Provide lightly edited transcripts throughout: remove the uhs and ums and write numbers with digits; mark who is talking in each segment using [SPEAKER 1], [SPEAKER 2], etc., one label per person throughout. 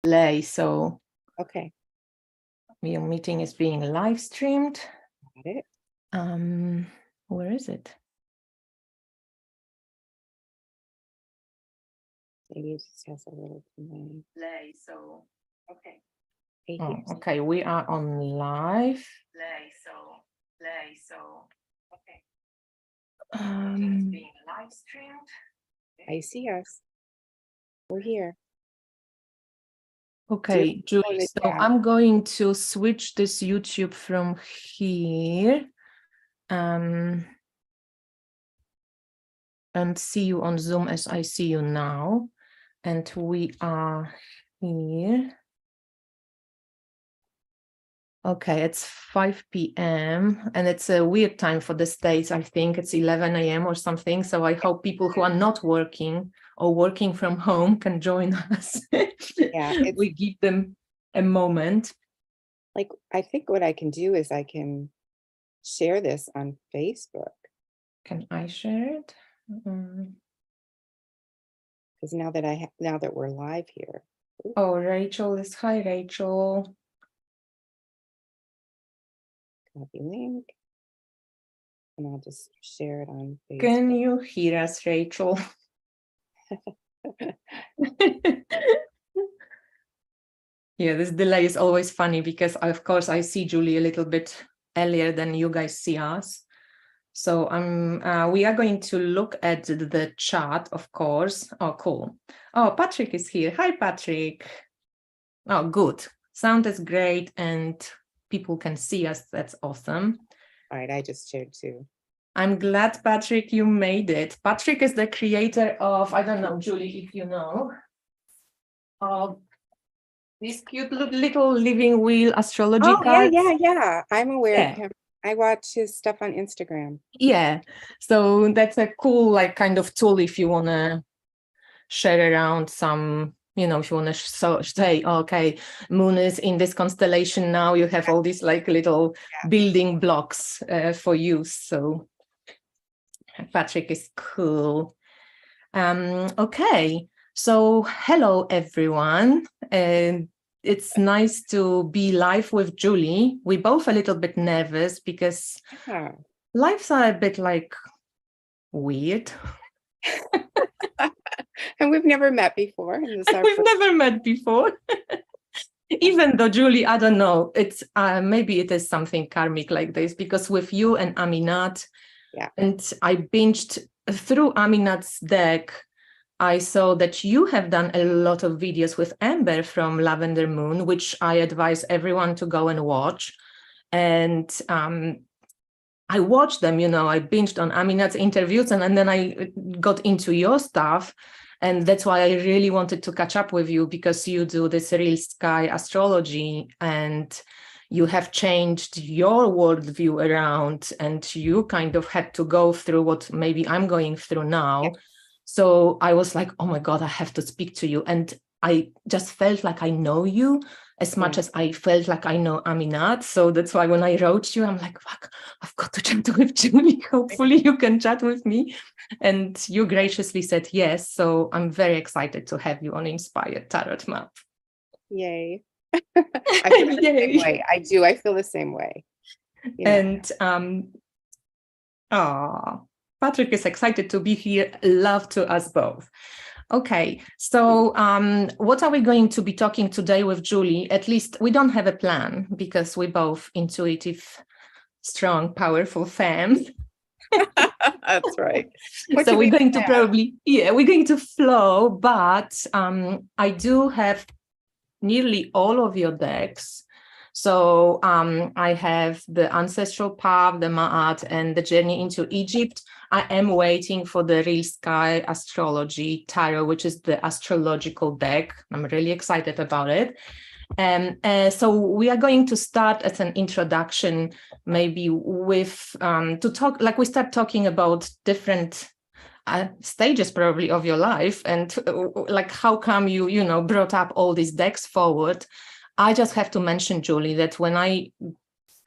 [SPEAKER 1] play. So
[SPEAKER 2] okay,
[SPEAKER 1] your meeting is being live streamed.
[SPEAKER 2] got it.
[SPEAKER 1] Where is it?
[SPEAKER 2] Maybe it just has a little delay.
[SPEAKER 1] Play. So okay.
[SPEAKER 2] Oh,
[SPEAKER 1] Okay, we are on live. Play. So okay. It's being live streamed.
[SPEAKER 2] I see us. We're here.
[SPEAKER 1] Okay, Julie, so I'm going to switch this YouTube from here and see you on Zoom as I see you now. And we are here. Okay, it's 5 p.m. and it's a weird time for the States. I think it's 11 a.m. or something. So I hope people who are not working or working from home can join us.
[SPEAKER 2] Yeah,
[SPEAKER 1] we give them a moment.
[SPEAKER 2] Like, I think what I can do is I can share this on Facebook.
[SPEAKER 1] Can I share it?
[SPEAKER 2] Because now that we're live here.
[SPEAKER 1] Oh, Rachel is hi, Rachel.
[SPEAKER 2] Copy link. And I'll just share it on Facebook.
[SPEAKER 1] Can you hear us, Rachel? Yeah, this delay is always funny because, of course, I see Julie a little bit earlier than you guys see us. So we are going to look at the chart, of course. Oh, cool. Oh, Patrick is here. Hi, Patrick. Oh, good. Sound is great and people can see us. That's awesome.
[SPEAKER 2] All right, I just shared too.
[SPEAKER 1] I'm glad, Patrick, you made it. Patrick is the creator of, I don't know, Julie, if you know, of this cute little living wheel astrology card.
[SPEAKER 2] Yeah. I'm aware of him. I watch his stuff on Instagram.
[SPEAKER 1] Yeah, so that's a cool, like, kind of tool if you want to share around some, you know, if you want to say, okay, moon is in this constellation now, you have all these like little building blocks for use. So Patrick is cool. Okay, so hello everyone, and it's nice to be live with Julie. We're both a little bit nervous because lives are a bit like weird.
[SPEAKER 2] And we've never met before.
[SPEAKER 1] We've never met before. Even though, Julie, I don't know, it's maybe it is something karmic like this, because with you and Aminat, and I binged through Aminat's deck, I saw that you have done a lot of videos with Amber from Lavender Moon, which I advise everyone to go and watch. And I watched them, you know, I binged on Aminat's interviews, and then I got into your stuff. And that's why I really wanted to catch up with you, because you do this real sky astrology and you have changed your worldview around, and you kind of had to go through what maybe I'm going through now. So I was like, oh my God, I have to speak to you. And I just felt like I know you as much as I felt like I know Aminat. So that's why when I wrote you, I'm like, fuck, I've got to chat with Julie. Hopefully you can chat with me. And you graciously said yes. So I'm very excited to have you on Inspired Tarot Map.
[SPEAKER 2] Yay. I feel the same way. I do. I feel the same way.
[SPEAKER 1] And Patrick is excited to be here. Love to us both. Okay, so what are we going to be talking today with Julie? At least we don't have a plan, because we're both intuitive, strong, powerful femmes.
[SPEAKER 2] That's right.
[SPEAKER 1] So we're going to probably, we're going to flow, but I do have nearly all of your decks. So I have the Ancestral Path, the Ma'at, and the Journey into Egypt. I am waiting for the Real Sky Astrology Tarot, which is the astrological deck. I'm really excited about it. So we are going to start as an introduction, maybe with to talk, like we start talking about different stages probably of your life, and like how come you know brought up all these decks forward. I just have to mention, Julie, that when I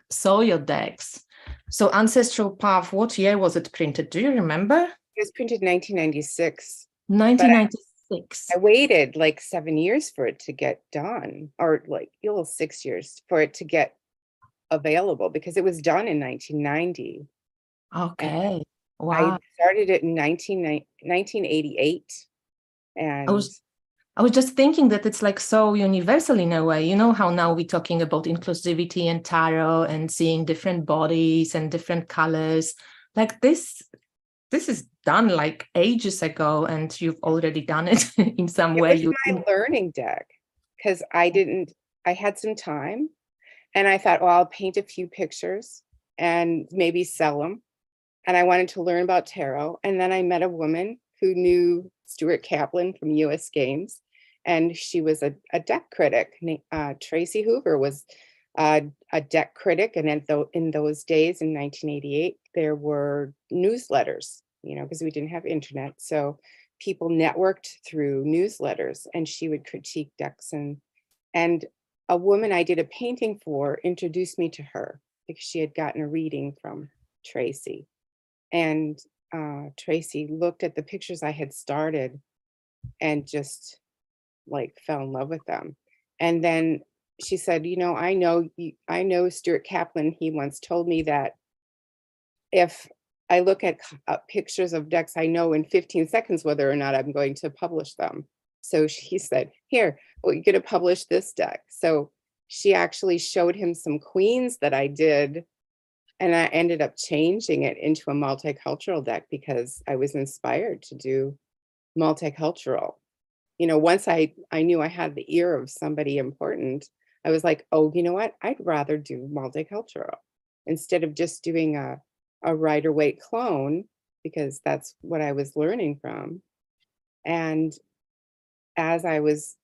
[SPEAKER 1] saw your decks, so Ancestral Path, what year was it printed? Do you remember?
[SPEAKER 2] It was printed 1996.
[SPEAKER 1] 1996. 6.
[SPEAKER 2] I waited like 7 years for it to get done, or like 6 years for it to get available, because it was done in 1990. And
[SPEAKER 1] Okay.
[SPEAKER 2] I
[SPEAKER 1] Wow.
[SPEAKER 2] started it in 1988.
[SPEAKER 1] I
[SPEAKER 2] And
[SPEAKER 1] was I was just thinking that it's like so universal in a way. You know how now we're talking about inclusivity and tarot and seeing different bodies and different colors. Like this is done like ages ago, and you've already done it in some
[SPEAKER 2] it
[SPEAKER 1] way.
[SPEAKER 2] was my learning deck, because I had some time, and I thought, well, I'll paint a few pictures and maybe sell them. And I wanted to learn about tarot. And then I met a woman who knew Stuart Kaplan from US Games, and she was a deck critic. Tracy Hoover was a deck critic. And in those days, in 1988, there were newsletters, because we didn't have internet. So people networked through newsletters, and she would critique decks. And a woman I did a painting for introduced me to her because she had gotten a reading from Tracy. And Tracy looked at the pictures I had started and just like fell in love with them. And then she said, I know Stuart Kaplan. He once told me that if I look at pictures of decks, I know in 15 seconds whether or not I'm going to publish them. So he said, here, well, you're going to publish this deck. So she actually showed him some queens that I did. And I ended up changing it into a multicultural deck because I was inspired to do multicultural. Once I knew I had the ear of somebody important, I was like, oh, you know what? I'd rather do multicultural instead of just doing a Rider-Waite clone, because that's what I was learning from. And as I was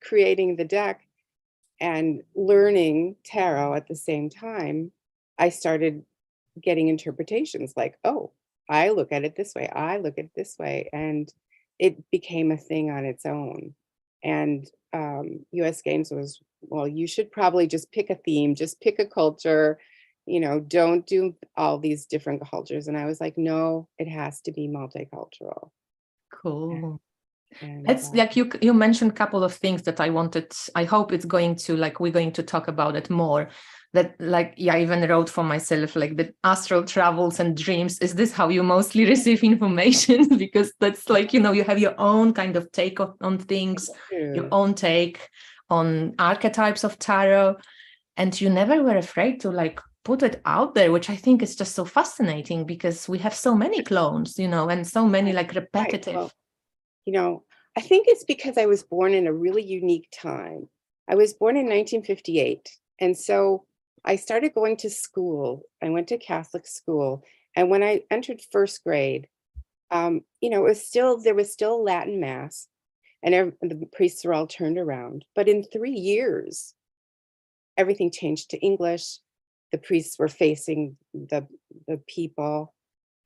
[SPEAKER 2] creating the deck and learning tarot at the same time, I started getting interpretations like, oh, I look at it this way, I look at it this way. And it became a thing on its own. And US Games was, well, you should probably just pick a theme, just pick a culture, don't do all these different cultures. And I was like, no, it has to be multicultural.
[SPEAKER 1] Cool.
[SPEAKER 2] And
[SPEAKER 1] It's like you mentioned a couple of things that I hope it's going to, like, we're going to talk about it more. That, like, yeah, I even wrote for myself, like, the astral travels and dreams. Is this how you mostly receive information? Because that's like, you have your own kind of take on things, your own take on archetypes of tarot. And you never were afraid to, like, put it out there, which I think is just so fascinating, because we have so many clones, and so many like repetitive.
[SPEAKER 2] Right. Well, I think it's because I was born in a really unique time. I was born in 1958. And so I started going to school. I went to Catholic school. And when I entered first grade, there was still Latin Mass, and the priests were all turned around. But in 3 years, everything changed to English. The priests were facing the people.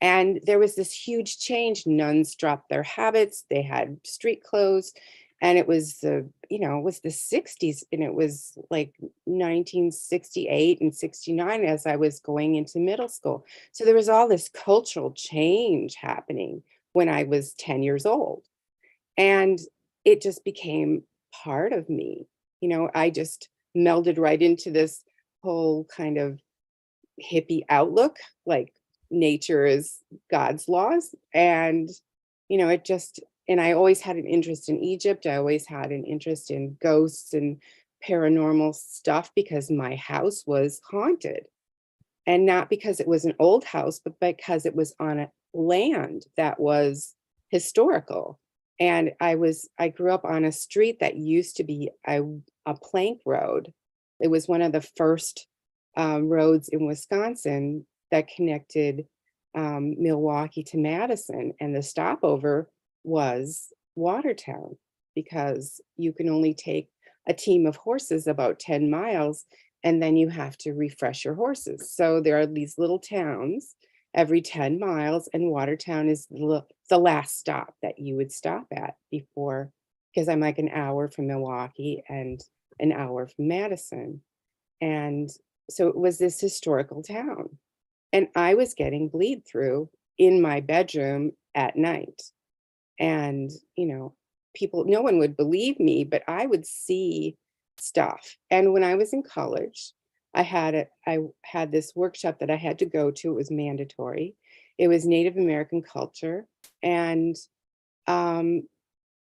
[SPEAKER 2] And there was this huge change. Nuns dropped their habits. They had street clothes. And it was it was the 60s. And it was like 1968 and 69 as I was going into middle school. So there was all this cultural change happening when I was 10 years old. And it just became part of me. I just melded right into this whole kind of hippie outlook, like nature is God's laws. And, and I always had an interest in Egypt. I always had an interest in ghosts and paranormal stuff because my house was haunted. And not because it was an old house, but because it was on a land that was historical. And I grew up on a street that used to be a plank road. It was one of the first roads in Wisconsin that connected Milwaukee to Madison. And the stopover was Watertown, because you can only take a team of horses about 10 miles, and then you have to refresh your horses. So there are these little towns every 10 miles, and Watertown is the last stop that you would stop at before, because I'm like an hour from Milwaukee and an hour from Madison. And so it was this historical town. And I was getting bleed through in my bedroom at night. And, people, no one would believe me, but I would see stuff. And when I was in college, I had this workshop that I had to go to. It was mandatory. It was Native American culture. And um,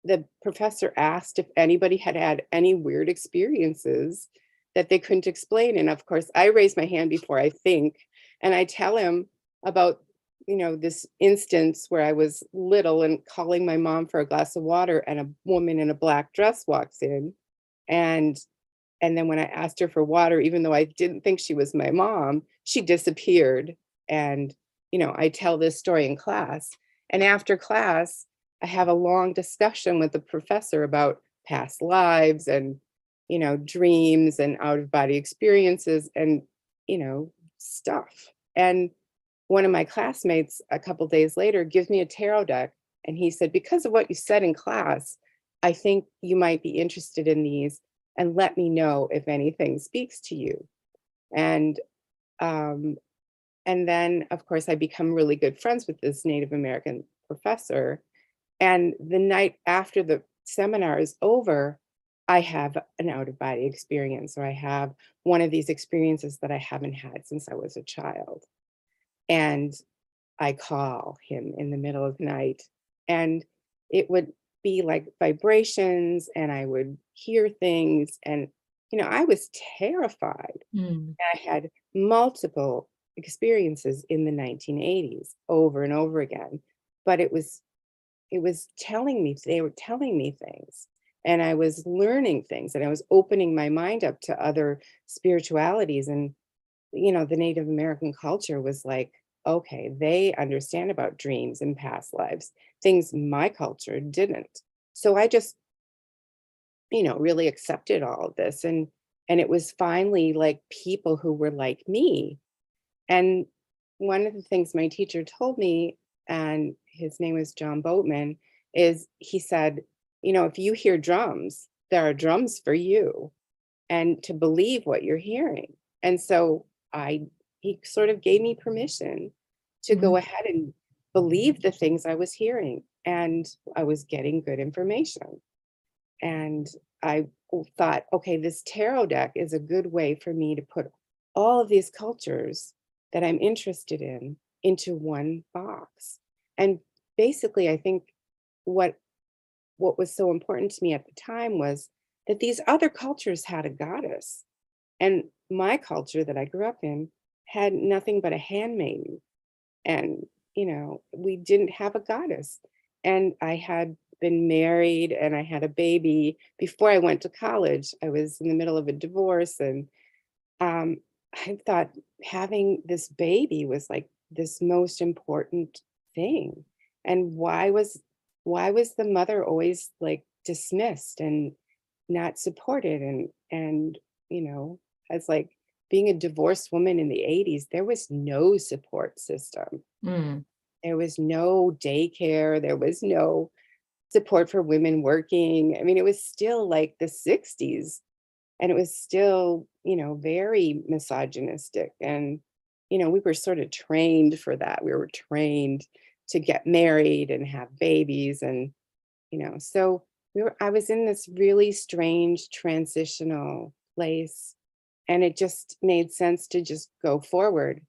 [SPEAKER 2] the professor asked if anybody had had any weird experiences that they couldn't explain. And of course, I raise my hand before I think, and I tell him about, this instance where I was little and calling my mom for a glass of water, and a woman in a black dress walks in. And and then when I asked her for water, even though I didn't think she was my mom, she disappeared. And, I tell this story in class. And after class, I have a long discussion with the professor about past lives and, dreams and out of body experiences and, stuff. And one of my classmates a couple days later gives me a tarot deck. And he said, because of what you said in class, I think you might be interested in these, and let me know if anything speaks to you. And um, and then of course I become really good friends with this Native American professor. And the night after the seminar is over, I have an out of body experience, or I have one of these experiences that I haven't had since I was a child. And I call him in the middle of the night, and it would be like vibrations, and I would hear things. And, I was terrified.
[SPEAKER 1] Mm.
[SPEAKER 2] I had multiple experiences in the 1980s over and over again, but it was telling me, they were telling me things, and I was learning things, and I was opening my mind up to other spiritualities. And the Native American culture was like, okay, they understand about dreams and past lives, things my culture didn't. So I just, really accepted all of this. And it was finally like people who were like me. And one of the things my teacher told me, and his name was John Boatman, is he said, if you hear drums, there are drums for you, and to believe what you're hearing. And so he sort of gave me permission to go
[SPEAKER 1] Mhm.
[SPEAKER 2] ahead and believe the things I was hearing. And I was getting good information. And I thought, okay, this tarot deck is a good way for me to put all of these cultures that I'm interested in into one box. And basically, I think what what was so important to me at the time was that these other cultures had a goddess. And my culture that I grew up in had nothing but a handmaiden. And, we didn't have a goddess. And I had been married and I had a baby before I went to college. I was in the middle of a divorce. And um, I thought having this baby was like this most important thing. And why was the mother always like dismissed and not supported? And as like being a divorced woman in the 80s, there was no support system.
[SPEAKER 1] Mm.
[SPEAKER 2] There was no daycare. There was no support for women working. I mean, it was still like the 60s, and it was still, very misogynistic. And, we were sort of trained for that. We were trained to get married and have babies. And, so I was in this really strange transitional place, and it just made sense to just go forward.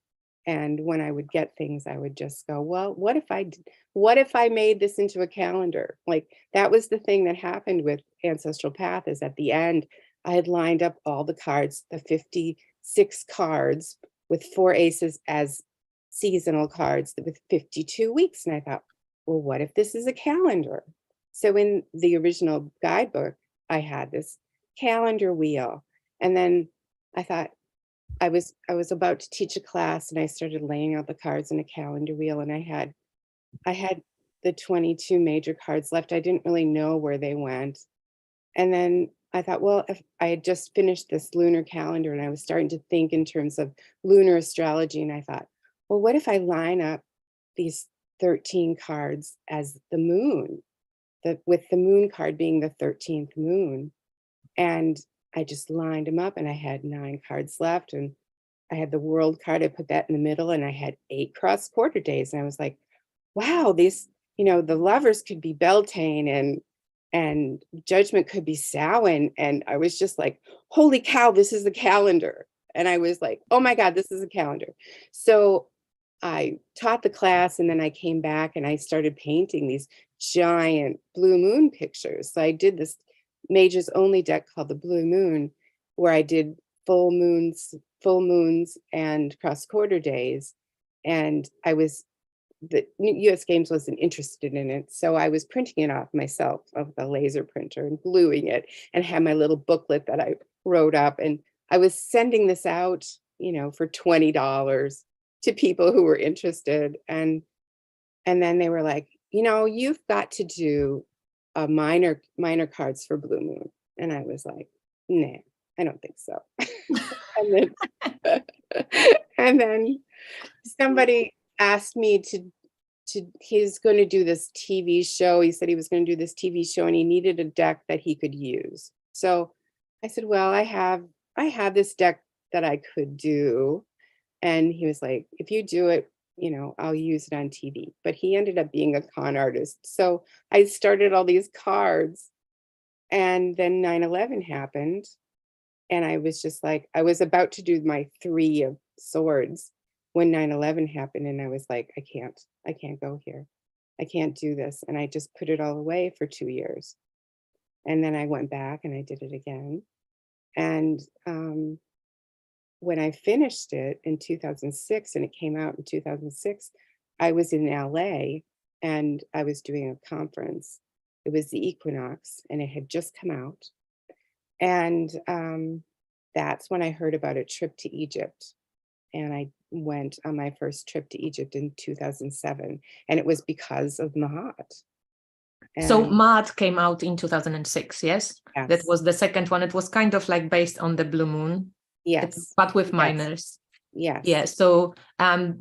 [SPEAKER 2] And when I would get things, I would just go, well, what if I made this into a calendar? Like that was the thing that happened with Ancestral Path, is at the end, I had lined up all the cards, the 56 cards with 4 aces as seasonal cards with 52 weeks. And I thought, well, what if this is a calendar? So in the original guidebook, I had this calendar wheel. And then I thought, I was about to teach a class, and I started laying out the cards in a calendar wheel, and I had the 22 major cards left. I didn't really know where they went. And then I thought, well, if I had just finished this lunar calendar and I was starting to think in terms of lunar astrology, and I thought, well, what if I line up these 13 cards as the moon, with the moon card being the 13th moon? And I just lined them up, and I had 9 cards left. And I had the world card. I put that in the middle, and I had 8 cross quarter days. And I was like, wow, the lovers could be Beltane and judgment could be Samhain. And I was just like, holy cow, this is the calendar. And I was like, oh my God, this is a calendar. So I taught the class, and then I came back and I started painting these giant blue moon pictures. So I did this majors only deck called the Blue Moon, where I did full moons, and cross quarter days. And the US Games wasn't interested in it. So I was printing it off myself with a laser printer and gluing it, and had my little booklet that I wrote up. And I was sending this out, for $20 to people who were interested. And then they were like, you've got to do a minor cards for Blue Moon. And I was like, nah, I don't think so. and then somebody asked me he's going to do this TV show. He said he was going to do this TV show, and he needed a deck that he could use. So I said, well, I have this deck that I could do. And he was like, if you do it, I'll use it on TV. But he ended up being a con artist. So I started all these cards, and then 9/11 happened. And I was just like, I was about to do my 3 of swords when 9/11 happened. And I was like, I can't go here. I can't do this. And I just put it all away for 2 years. And then I went back and I did it again. And when I finished it in 2006, and it came out in 2006, I was in LA and I was doing a conference. It was the equinox, and it had just come out. And that's when I heard about a trip to Egypt. And I went on my first trip to Egypt in 2007. And it was because of Mahat.
[SPEAKER 1] So Mahat came out in 2006, yes?
[SPEAKER 2] Yes.
[SPEAKER 1] That was the second one. It was kind of like based on the Blue Moon.
[SPEAKER 2] Yes.
[SPEAKER 1] But with minors.
[SPEAKER 2] Yes.
[SPEAKER 1] Yeah. So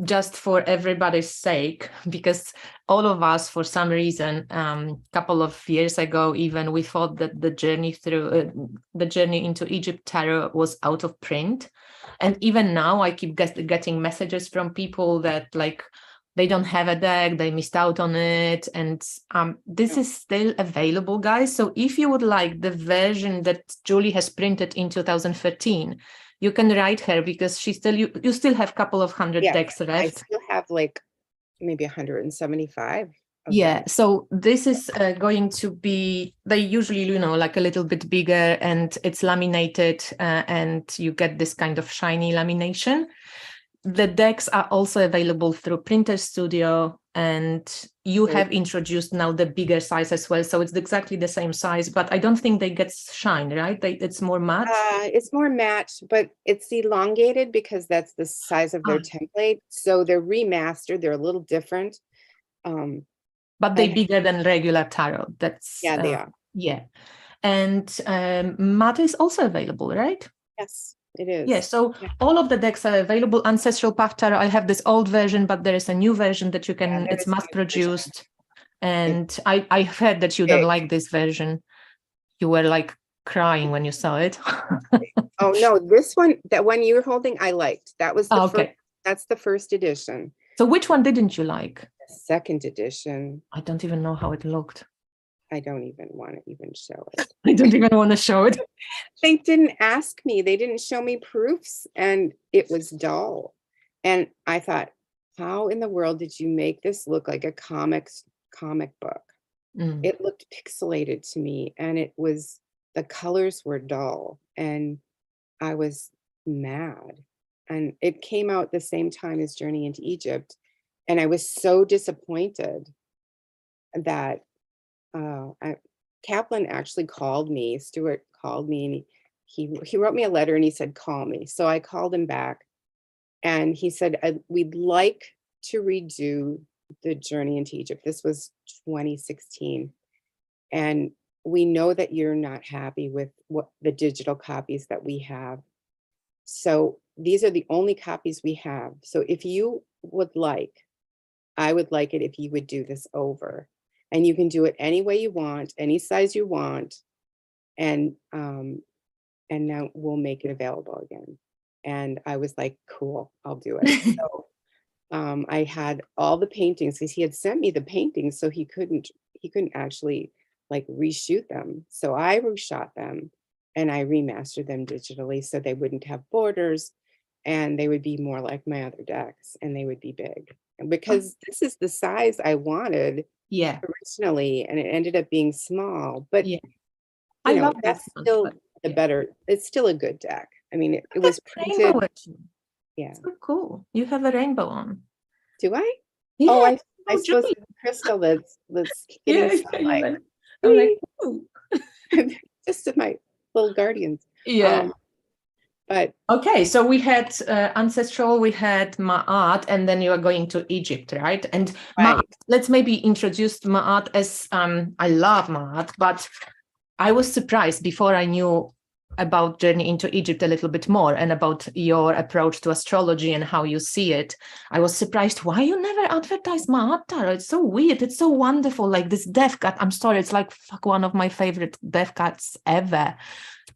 [SPEAKER 1] just for everybody's sake, because all of us, for some reason, couple of years ago, even we thought that the journey into Egypt tarot was out of print. And even now I keep getting messages from people that like they don't have a deck, they missed out on it. And this is still available, guys. So if you would like the version that Julie has printed in 2013, you can write her, because she still you still have a couple of hundred decks left.
[SPEAKER 2] I still have like maybe 175.
[SPEAKER 1] Yeah, so this is going to be, they usually, like a little bit bigger, and it's laminated, and you get this kind of shiny lamination. The decks are also available through Printer Studio, and you have introduced now the bigger size as well. So it's exactly the same size, but I don't think they get shine, right? It's more matte.
[SPEAKER 2] It's more matte, but it's elongated because that's the size of their template. So they're remastered. They're a little different.
[SPEAKER 1] But they're bigger than regular tarot.
[SPEAKER 2] Yeah, they are.
[SPEAKER 1] Yeah. And matte is also available, right?
[SPEAKER 2] Yes. It is.
[SPEAKER 1] Yeah, so all of the decks are available. Ancestral Path Tarot, I have this old version, but there is a new version that you can, it's mass produced. And I heard that you don't like this version. You were like crying when you saw it.
[SPEAKER 2] Oh, no, this one, that one you were holding, I liked. That was the first, that's the first edition.
[SPEAKER 1] So which one didn't you like?
[SPEAKER 2] The second edition.
[SPEAKER 1] I don't even know how it looked.
[SPEAKER 2] I don't even want to even show it.
[SPEAKER 1] I don't even want to show it.
[SPEAKER 2] They didn't ask me. They didn't show me proofs, and it was dull. And I thought, how in the world did you make this look like a comic book? It looked pixelated to me, and the colors were dull, and I was mad. And it came out the same time as Journey into Egypt. And I was so disappointed that Kaplan actually called me. Stuart called me, and he wrote me a letter, and he said, call me. So I called him back, and he said, we'd like to redo the Journey into Egypt. This was 2016. And we know that you're not happy with what the digital copies that we have. So these are the only copies we have. So if you would like, I would like it if you would do this over. And you can do it any way you want, any size you want. And now we'll make it available again. And I was like, cool, I'll do it. So I had all the paintings because he had sent me the paintings, so he couldn't actually like reshoot them. So I reshot them and I remastered them digitally so they wouldn't have borders and they would be more like my other decks and they would be big. And because this is the size I wanted
[SPEAKER 1] Yeah.
[SPEAKER 2] originally, and it ended up being small, but
[SPEAKER 1] Yeah.
[SPEAKER 2] you
[SPEAKER 1] I
[SPEAKER 2] know,
[SPEAKER 1] love this
[SPEAKER 2] that's
[SPEAKER 1] one,
[SPEAKER 2] still
[SPEAKER 1] but
[SPEAKER 2] the
[SPEAKER 1] yeah.
[SPEAKER 2] better, it's still a good deck. I mean, it
[SPEAKER 1] Look at
[SPEAKER 2] was
[SPEAKER 1] the rainbow
[SPEAKER 2] printed.
[SPEAKER 1] at you.
[SPEAKER 2] Yeah.
[SPEAKER 1] So cool. You have a rainbow on.
[SPEAKER 2] Do I? Oh,
[SPEAKER 1] Yeah.
[SPEAKER 2] I
[SPEAKER 1] Oh,
[SPEAKER 2] suppose
[SPEAKER 1] Julie.
[SPEAKER 2] it's the crystal that's getting
[SPEAKER 1] Yeah, you're
[SPEAKER 2] sunlight.
[SPEAKER 1] like, I'm like,
[SPEAKER 2] Whee!
[SPEAKER 1] ooh.
[SPEAKER 2] Just to my little guardians.
[SPEAKER 1] Yeah.
[SPEAKER 2] But
[SPEAKER 1] Okay, so we had ancestral, we had Ma'at, and then you are going to Egypt, right? And Ma'at,
[SPEAKER 2] right.
[SPEAKER 1] let's maybe introduce Ma'at as I love Ma'at, but I was surprised before I knew about journey into Egypt a little bit more and about your approach to astrology and how you see it. I was surprised why you never advertise Ma'at tarot. It's so weird. It's so wonderful. Like this death cut. I'm sorry. It's like one of my favorite death cuts ever.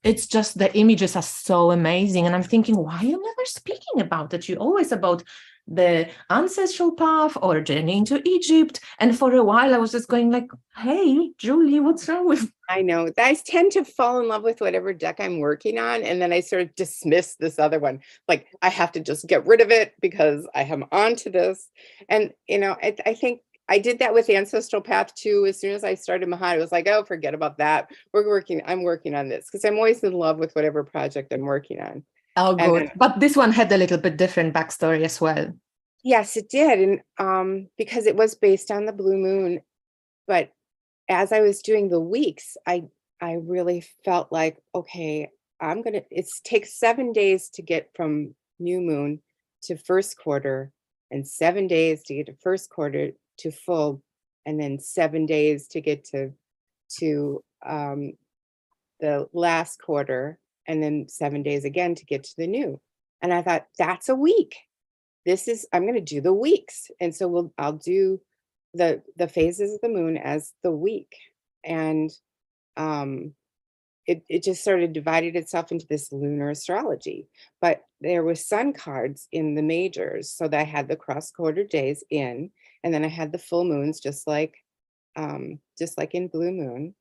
[SPEAKER 1] It's just the images are so amazing. And I'm thinking, why are you never speaking about it? You're always about the ancestral path or journey into Egypt. And for a while, I was just going like, hey, Julie, what's wrong with
[SPEAKER 2] I know. I tend to fall in love with whatever deck I'm working on, and then I sort of dismiss this other one. Like I have to just get rid of it because I am on to this. And you know, I think I did that with Ancestral Path too. As soon as I started Mahat, it was like, oh, forget about that. I'm working on this because I'm always in love with whatever project I'm working on.
[SPEAKER 1] Oh,
[SPEAKER 2] And
[SPEAKER 1] good.
[SPEAKER 2] then,
[SPEAKER 1] But this one had a little bit different backstory as well.
[SPEAKER 2] yes, it did. And because it was based on the blue moon, but as I was doing the weeks, I really felt like, okay, it takes 7 days to get from new moon to first quarter, and 7 days to get to first quarter to full, and then 7 days to get to the last quarter, and then 7 days again to get to the new. And I thought, that's a week. I'm going to do the weeks. And so I'll do the phases of the moon as the week. And um, it just sort of divided itself into this lunar astrology. But there were sun cards in the majors. So that I had the cross quarter days in, and then I had the full moons, just like in Blue Moon.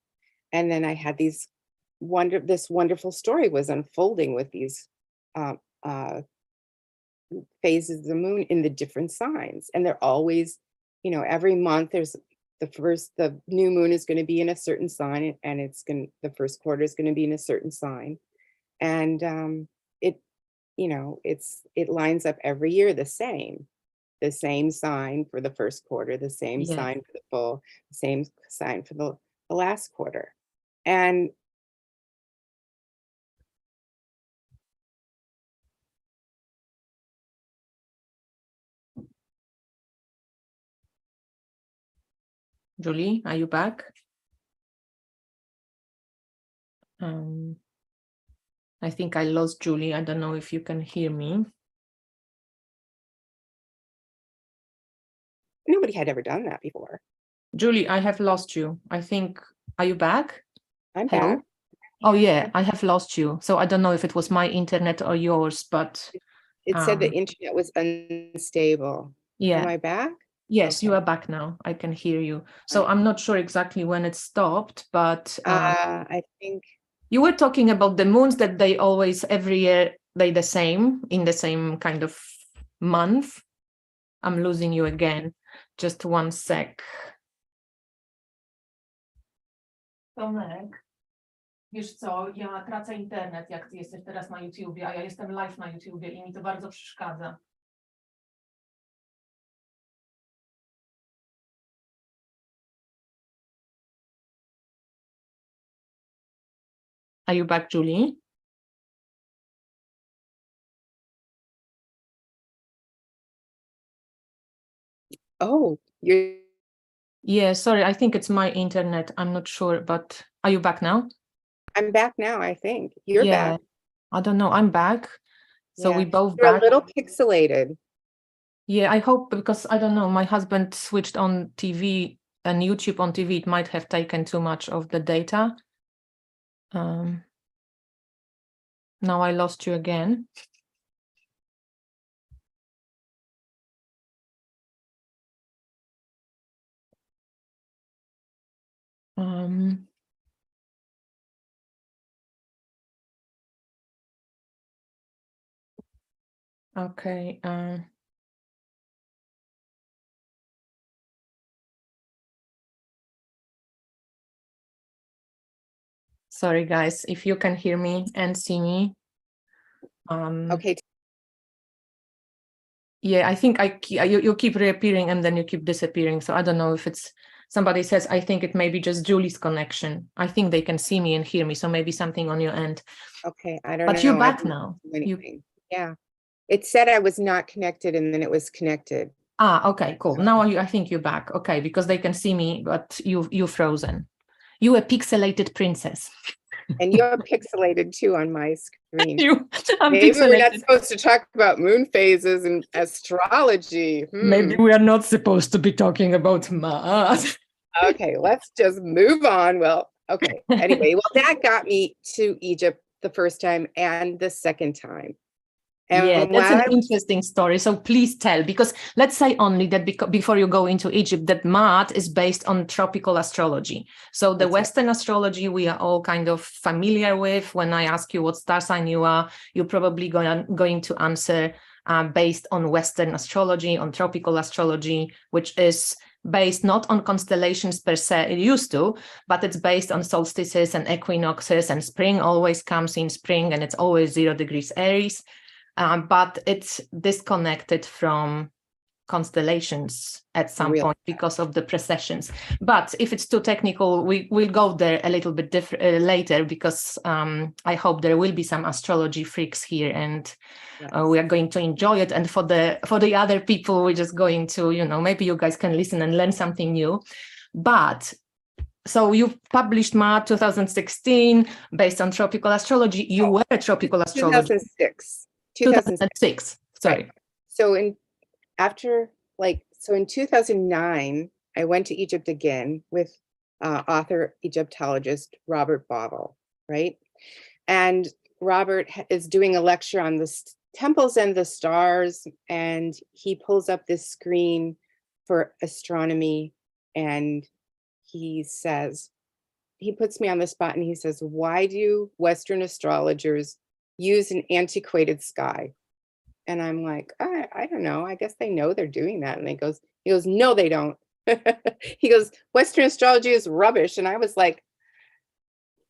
[SPEAKER 2] And then I had this wonderful story was unfolding with these uh, uh, phases of the moon in the different signs. And they're always, every month there's the new moon is going to be in a certain sign, and the first quarter is going to be in a certain sign. And it, it lines up every year the same sign for the first quarter, the same
[SPEAKER 1] Yes.
[SPEAKER 2] sign for the full, the same sign for the last quarter. And
[SPEAKER 1] Julie, are you back? I think I lost Julie. I don't know if you can hear me.
[SPEAKER 2] nobody had ever done that before.
[SPEAKER 1] Julie, I have lost you. I think, are you back?
[SPEAKER 2] I'm
[SPEAKER 1] Hello?
[SPEAKER 2] back.
[SPEAKER 1] Oh, yeah, I have lost you. So I don't know if it was my internet or yours, but
[SPEAKER 2] It said the internet was unstable.
[SPEAKER 1] yeah.
[SPEAKER 2] Am I back?
[SPEAKER 1] Yes, you
[SPEAKER 2] Okay.
[SPEAKER 1] are back now. I can hear you. So I'm not sure exactly when it stopped, but
[SPEAKER 2] I think
[SPEAKER 1] you were talking about the moons that they always every year they the same in the same kind of month. I'm losing you again. Just one sec. Tomek, wiesz co, ja tracę internet, jak ty jesteś teraz na YouTubie, a ja jestem live na YouTubie i mi to bardzo przeszkadza. Are you back, Julie?
[SPEAKER 2] oh, you're
[SPEAKER 1] Yeah, sorry, I think it's my internet. I'm not sure, but are you back now?
[SPEAKER 2] I'm back now, I think. You're
[SPEAKER 1] Yeah,
[SPEAKER 2] back.
[SPEAKER 1] I don't know. I'm back. So we
[SPEAKER 2] Yeah.
[SPEAKER 1] both
[SPEAKER 2] You're a
[SPEAKER 1] back.
[SPEAKER 2] little pixelated.
[SPEAKER 1] Yeah, I hope because I don't know. My husband switched on TV and YouTube on TV. It might have taken too much of the data. Now I lost you again. Okay. Sorry, guys, if you can hear me and see me.
[SPEAKER 2] Okay.
[SPEAKER 1] Yeah, I think you keep reappearing and then you keep disappearing. So I don't know if it's somebody says, I think it may be just Julie's connection. I think they can see me and hear me. So maybe something on your end.
[SPEAKER 2] Okay, I don't know.
[SPEAKER 1] But you're
[SPEAKER 2] I
[SPEAKER 1] back
[SPEAKER 2] didn't
[SPEAKER 1] now.
[SPEAKER 2] do anything. Yeah. It said I was not connected and then it was connected.
[SPEAKER 1] Okay, cool. Now I think you're back. Okay, because they can see me, but you're frozen. You a pixelated princess.
[SPEAKER 2] And you're pixelated too on my screen.
[SPEAKER 1] I'm
[SPEAKER 2] Maybe we're not
[SPEAKER 1] pixelated.
[SPEAKER 2] supposed to talk about moon phases and astrology.
[SPEAKER 1] Maybe we are not supposed to be talking about Mars.
[SPEAKER 2] Okay, let's just move on. Well, okay. Anyway, well, that got me to Egypt the first time and the second time.
[SPEAKER 1] Yeah,
[SPEAKER 2] And
[SPEAKER 1] that's an interesting story. So please tell, because let's say only that before you go into Egypt, that math is based on tropical astrology. So the Western astrology we are all kind of familiar with. When I ask you what star sign you are, you're probably going to answer based on Western astrology, on tropical astrology, which is based not on constellations per se, it used to, but it's based on solstices and equinoxes, and spring always comes in spring and it's always 0 degrees Aries. But it's disconnected from constellations at some point because of the precessions. But if it's too technical, we'll go there a little bit later, because I hope there will be some astrology freaks here, and we are going to enjoy it. And for the other people, we're just going to, maybe you guys can listen and learn something new. But so you published March 2016 based on tropical astrology. You were a tropical astrologer. 2006. Sorry.
[SPEAKER 2] Right. So in 2009, I went to Egypt again with author Egyptologist Robert Bottle, right? And Robert is doing a lecture on the temples and the stars, and he pulls up this screen for astronomy, and he says, he puts me on the spot and he says, why do Western astrologers use an antiquated sky? And I'm like, I don't know. I guess they know they're doing that. And he goes, no, they don't. He goes, Western astrology is rubbish. And I was like,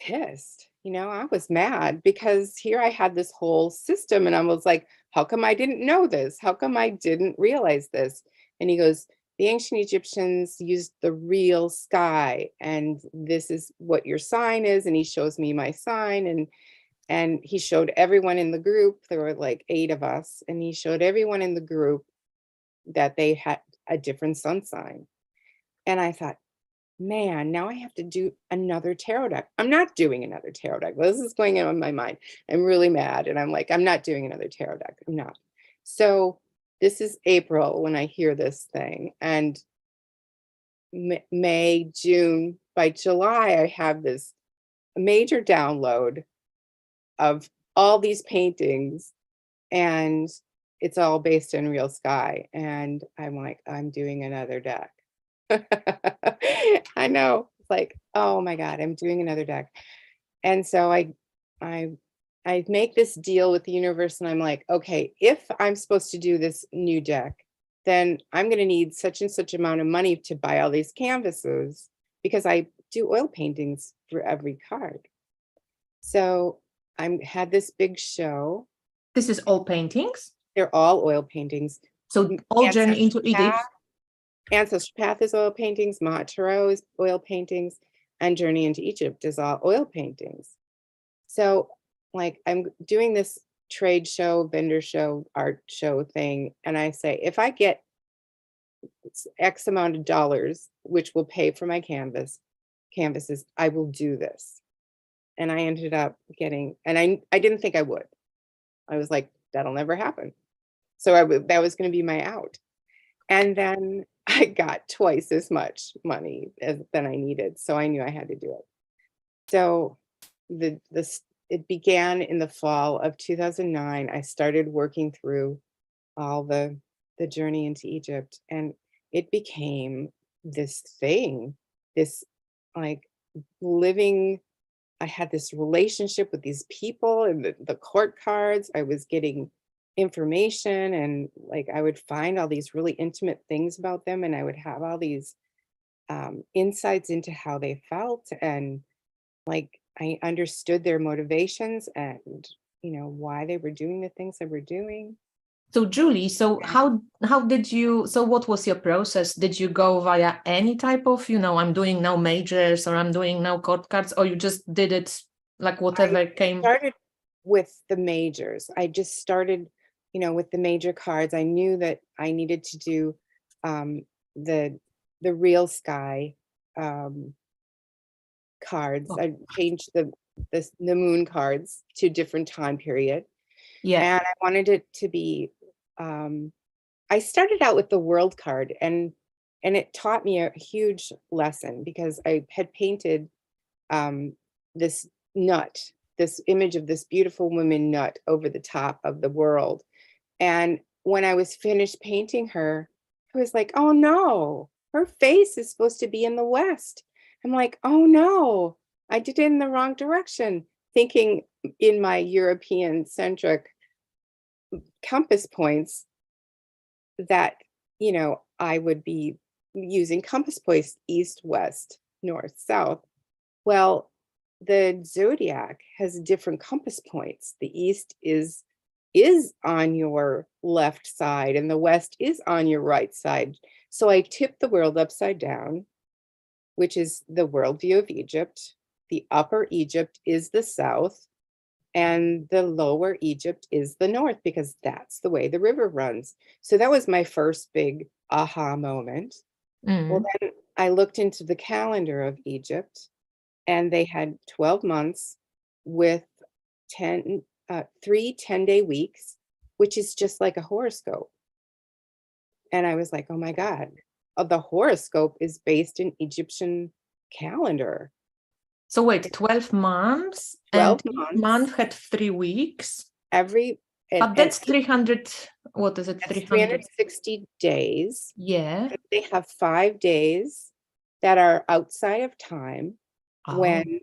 [SPEAKER 2] pissed. I was mad because here I had this whole system and I was like, how come I didn't know this? How come I didn't realize this? And he goes, the ancient Egyptians used the real sky, and this is what your sign is. And he shows me my sign, and he showed everyone in the group. There were like 8 of us, and he showed everyone in the group that they had a different sun sign. And I thought, man, now I have to do another tarot deck. I'm not doing another tarot deck. This is going on in my mind. I'm really mad. And I'm like, I'm not doing another tarot deck. I'm not. So this is April when I hear this thing. And May, June, by July, I have this major download of all these paintings, and it's all based in real sky. And I'm like, I'm doing another deck. I know, it's like, oh my God, I'm doing another deck. And so I make this deal with the universe, and I'm like, okay, if I'm supposed to do this new deck, then I'm going to need such and such amount of money to buy all these canvases, because I do oil paintings for every card. So I had this big show.
[SPEAKER 1] This is all paintings?
[SPEAKER 2] They're all oil paintings.
[SPEAKER 1] So all journey into Egypt.
[SPEAKER 2] Ancestral Path is oil paintings, Mahat Tarot is oil paintings, and Journey into Egypt is all oil paintings. So like I'm doing this trade show, vendor show, art show thing, and I say, if I get X amount of dollars, which will pay for my canvases, I will do this. And I ended up getting, and I didn't think I would. I was like, that'll never happen. So that was going to be my out. And then I got twice as much money than I needed. So I knew I had to do it. So it began in the fall of 2009. I started working through all the journey into Egypt, and it became this thing, this like living, I had this relationship with these people and the court cards. I was getting information, and like I would find all these really intimate things about them, and I would have all these insights into how they felt, and like I understood their motivations and why they were doing the things they were doing.
[SPEAKER 1] So Julie, so
[SPEAKER 2] Yeah.
[SPEAKER 1] how did you, so what was your process? Did you go via any type of, I'm doing now majors, or I'm doing now court cards, or you just did it like whatever
[SPEAKER 2] I
[SPEAKER 1] came?
[SPEAKER 2] started with the majors. I just started, with the major cards. I knew that I needed to do um, the real sky cards.
[SPEAKER 1] Oh,
[SPEAKER 2] I changed the moon cards to different time period,
[SPEAKER 1] yeah,
[SPEAKER 2] and I wanted it to be. I started out with the world card, and it taught me a huge lesson because I had painted this nut, this image of this beautiful woman nut over the top of the world. And when I was finished painting her, I was like, oh no, her face is supposed to be in the west. I'm like, oh no, I did it in the wrong direction, thinking in my European centric compass points that, I would be using compass points east, west, north, south. Well, the zodiac has different compass points. The east is on your left side and the west is on your right side. So I tipped the world upside down, which is the worldview of Egypt. The upper Egypt is the south, and the lower Egypt is the north, because that's the way the river runs. So that was my first big aha moment. Well,
[SPEAKER 1] mm.
[SPEAKER 2] then I looked into the calendar of Egypt, and they had 12 months with 3 10-day weeks, which is just like a horoscope. And I was like, oh my God, the horoscope is based in Egyptian calendar.
[SPEAKER 1] So wait, 12 months, and
[SPEAKER 2] 12
[SPEAKER 1] each
[SPEAKER 2] months,
[SPEAKER 1] month had 3 weeks,
[SPEAKER 2] every, and,
[SPEAKER 1] but
[SPEAKER 2] and
[SPEAKER 1] that's 300, what is it,
[SPEAKER 2] that's
[SPEAKER 1] 300?
[SPEAKER 2] 360 days.
[SPEAKER 1] Yeah.
[SPEAKER 2] They have 5 days that are outside of time,
[SPEAKER 1] Oh,
[SPEAKER 2] when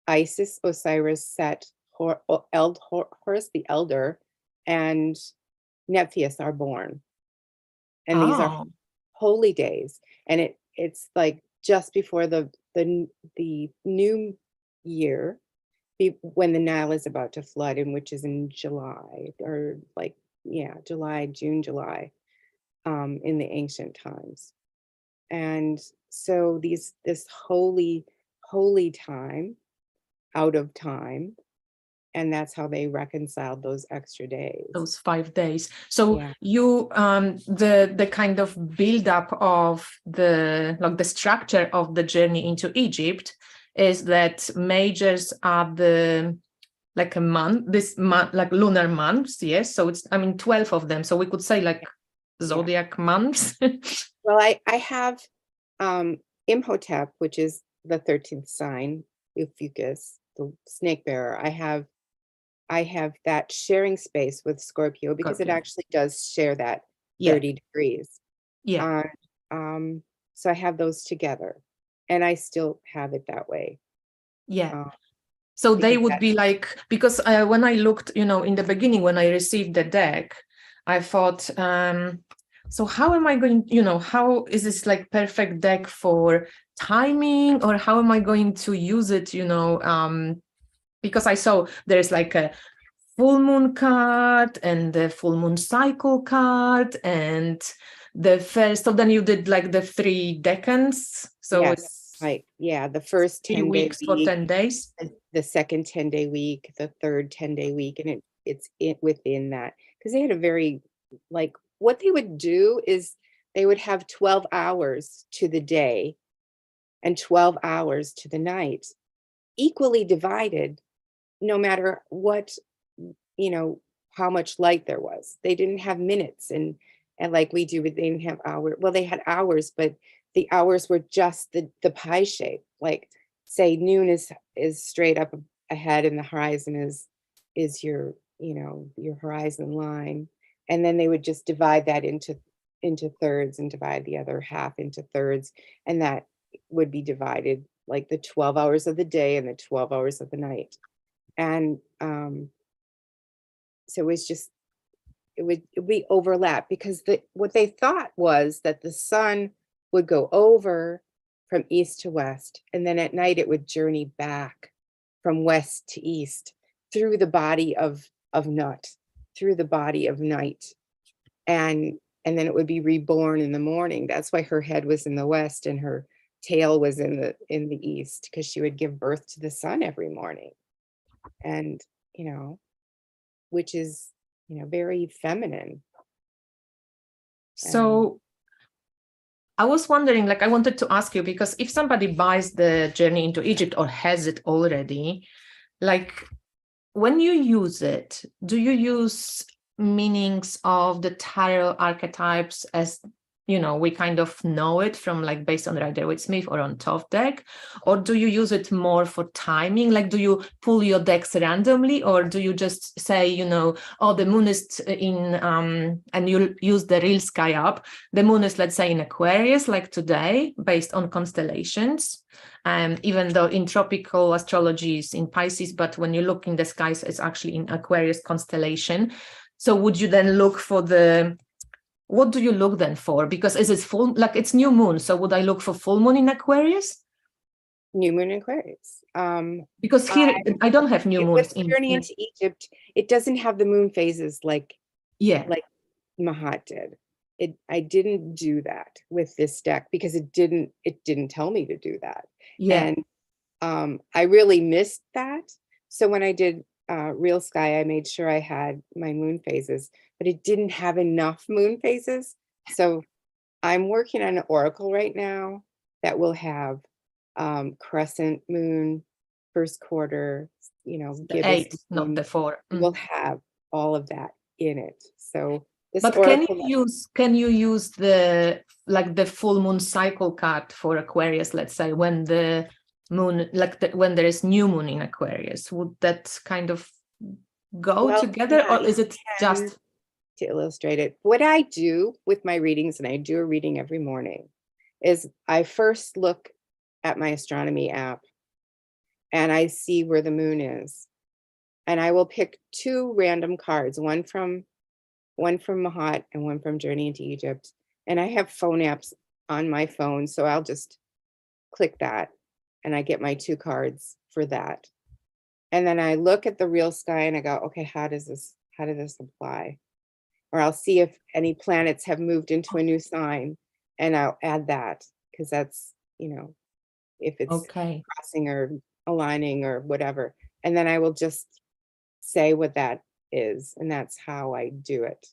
[SPEAKER 2] Isis, Osiris, Set, Horus the Elder, and Nephthys are born. And these are
[SPEAKER 1] oh,
[SPEAKER 2] holy days. And it's like just before the new year, when the Nile is about to flood, and which is in July, or like, yeah, July, June, July, in the ancient times. And so this holy time out of time, and that's how they reconciled those extra days.
[SPEAKER 1] those 5 days. So
[SPEAKER 2] Yeah.
[SPEAKER 1] you, the kind of build-up of the structure of the journey into Egypt is that majors are like a month, this month, like lunar months, yes. So it's, 12 of them. So we could say like
[SPEAKER 2] Yeah.
[SPEAKER 1] zodiac months.
[SPEAKER 2] Well, I have Imhotep, which is the 13th sign, Ophiuchus, the snake bearer. I have that sharing space with Scorpio, because it
[SPEAKER 1] Scorpio.
[SPEAKER 2] actually does share that
[SPEAKER 1] Yeah,
[SPEAKER 2] 30 degrees.
[SPEAKER 1] yeah,
[SPEAKER 2] Uh, so I have those together, and I still have it that way.
[SPEAKER 1] yeah.
[SPEAKER 2] Uh,
[SPEAKER 1] So they
[SPEAKER 2] because
[SPEAKER 1] would
[SPEAKER 2] that,
[SPEAKER 1] be like, because when I looked, in the beginning, when I received the deck, I thought, so how am I going, how is this like perfect deck for timing, or how am I going to use it, because I saw there's like a full moon card and the full moon cycle card and the first, so then you did like the 3 decans. So
[SPEAKER 2] yes,
[SPEAKER 1] it's
[SPEAKER 2] like, yeah, the first
[SPEAKER 1] 3
[SPEAKER 2] 10-day
[SPEAKER 1] weeks for
[SPEAKER 2] week,
[SPEAKER 1] 10 days.
[SPEAKER 2] the second 10-day week, the third 10-day week, and it's within that, because they had a very, like, what they would do is they would have 12 hours to the day and 12 hours to the night, equally divided, no matter what, how much light there was. They didn't have minutes, and like we do, but they didn't have hours. Well, they had hours, but the hours were just the pie shape. Like, say noon is straight up ahead, and the horizon is your horizon line. And then they would just divide that into thirds, and divide the other half into thirds, and that would be divided like the 12 hours of the day and the 12 hours of the night. And so it was just, it would be overlap, because what they thought was that the sun would go over from east to west, and then at night it would journey back from west to east through the body of Nut, through the body of night, and then it would be reborn in the morning. That's why her head was in the west and her tail was in the east, because she would give birth to the sun every morning. And which is very feminine.
[SPEAKER 1] So I was wondering, like, I wanted to ask you, because if somebody buys the Journey into Egypt or has it already, like, when you use it, do you use meanings of the tarot archetypes as we kind of know it from, like, based on Rider-Waite-Smith or on Thoth deck, or do you use it more for timing? Like, do you pull your decks randomly, or do you just say, oh, the moon is in, and you use the real sky up, the moon is, let's say, in Aquarius, like today, based on constellations, even though in tropical astrology is in Pisces, but when you look in the skies, it's actually in Aquarius constellation. So would you then look for what do you look then for? Because is it full, like it's new moon, so would I look for full moon in Aquarius?
[SPEAKER 2] New moon in Aquarius.
[SPEAKER 1] Because here I don't have new moons
[SPEAKER 2] in Journey into Egypt. It doesn't have the moon phases like Mahat did. I didn't do that with this deck because it didn't tell me to do that. And I really missed that. So when I did Real Sky, I made sure I had my moon phases, but it didn't have enough moon phases. So I'm working on an oracle right now that will have crescent moon, first quarter,
[SPEAKER 1] the 8, not the 4.
[SPEAKER 2] We'll have all of that in it. So
[SPEAKER 1] but can you use the full moon cycle card for Aquarius, let's say, when the moon, when there is new moon in Aquarius? Would that kind of go together, or is it just
[SPEAKER 2] to illustrate it? What I do with my readings, and I do a reading every morning, is I first look at my astronomy app and I see where the moon is, and I will pick 2 random cards, one from Mahat and one from Journey into Egypt. And I have phone apps on my phone, so I'll just click that and I get my 2 cards for that. And then I look at the Real Sky and I go, okay, how does this apply? Or I'll see if any planets have moved into a new sign, and I'll add that, because that's, if it's crossing or aligning or whatever. And then I will just say what that is, and that's how I do it.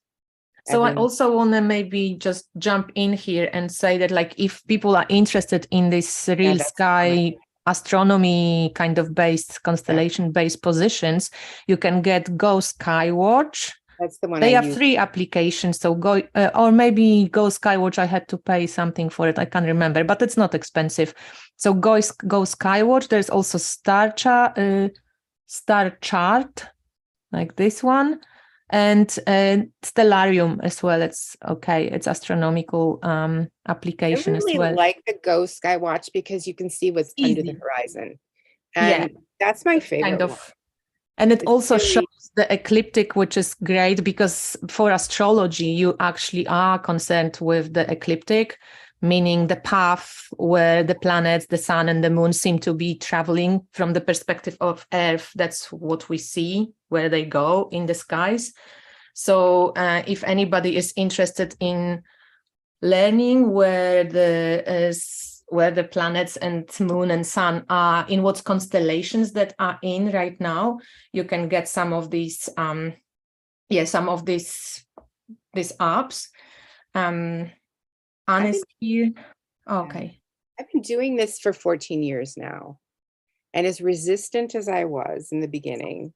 [SPEAKER 1] So I also want to maybe just jump in here and say that, like, if people are interested in this Real Sky astronomy kind of based, constellation based positions, you can get Go Skywatch.
[SPEAKER 2] That's the one.
[SPEAKER 1] They have 3 applications. So Go, or maybe Go Skywatch, I had to pay something for it, I can't remember, but it's not expensive. So Go Skywatch. There's also Star Chart, like this one, and Stellarium as well. It's astronomical application as well.
[SPEAKER 2] I really like the Go Skywatch because you can see what's under the horizon, and that's my favorite one.
[SPEAKER 1] And it also shows the ecliptic, which is great, because for astrology you actually are concerned with the ecliptic, meaning the path where the planets, the sun and the moon seem to be traveling from the perspective of Earth. That's what we see, where they go in the skies. So if anybody is interested in learning where the planets and moon and sun are, in what constellations that are in right now, you can get some of these these apps. Honestly, okay.
[SPEAKER 2] I've been doing this for 14 years now, and as resistant as I was in the beginning,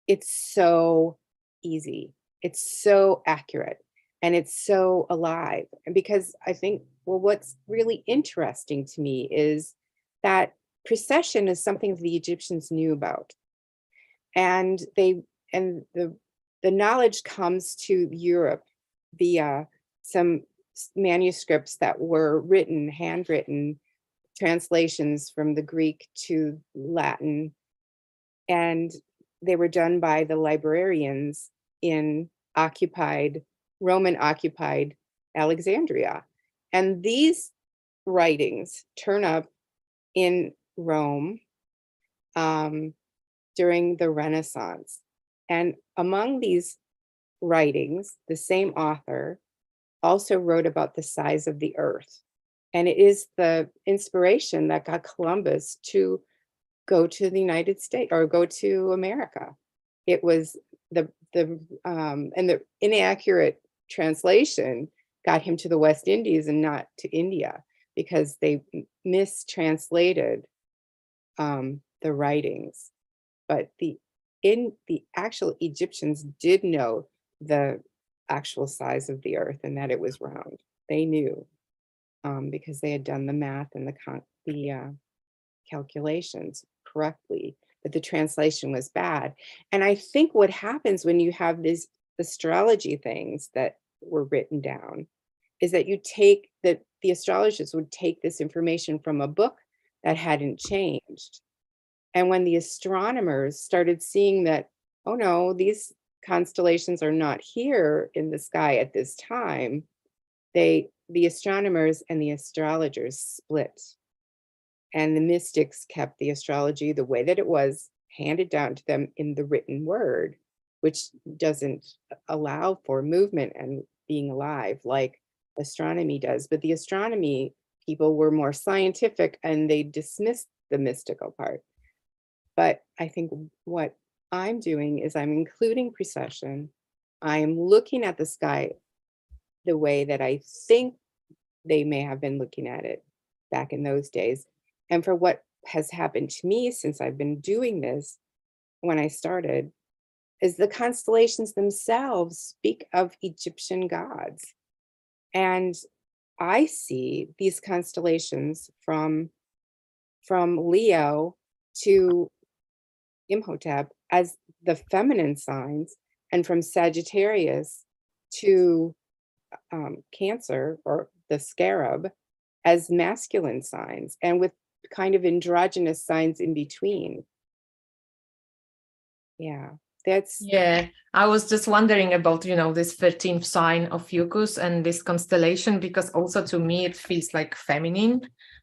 [SPEAKER 2] it's so easy. It's so accurate, and it's so alive. And because I think, what's really interesting to me is that precession is something the Egyptians knew about, and the knowledge comes to Europe via some manuscripts that were handwritten translations from the Greek to Latin, and they were done by the librarians in Roman occupied Alexandria. And these writings turn up in Rome during the Renaissance. And among these writings, the same author also wrote about the size of the earth. And it is the inspiration that got Columbus to go to the United States or go to America. It was the inaccurate translation got him to the West Indies and not to India, because they mistranslated the writings. But the actual Egyptians did know the actual size of the earth and that it was round. They knew because they had done the math and the calculations correctly, but the translation was bad. And I think what happens when you have these astrology things that were written down is that the astrologers would take this information from a book that hadn't changed. And when the astronomers started seeing that, oh no, these constellations are not here in the sky at this time, the astronomers and the astrologers split. And the mystics kept the astrology the way that it was handed down to them in the written word, which doesn't allow for movement and being alive like astronomy does. But the astronomy people were more scientific and they dismissed the mystical part. But I think what I'm doing is I'm including precession. I'm looking at the sky the way that I think they may have been looking at it back in those days. And for what has happened to me since I've been doing this, when I started, is the constellations themselves speak of Egyptian gods. And I see these constellations from Leo to Imhotep as the feminine signs, and from Sagittarius to Cancer or the scarab as masculine signs, and with kind of androgynous signs in between. Yeah,
[SPEAKER 1] I was just wondering about, this 13th sign of Fucus and this constellation, because also to me it feels like feminine,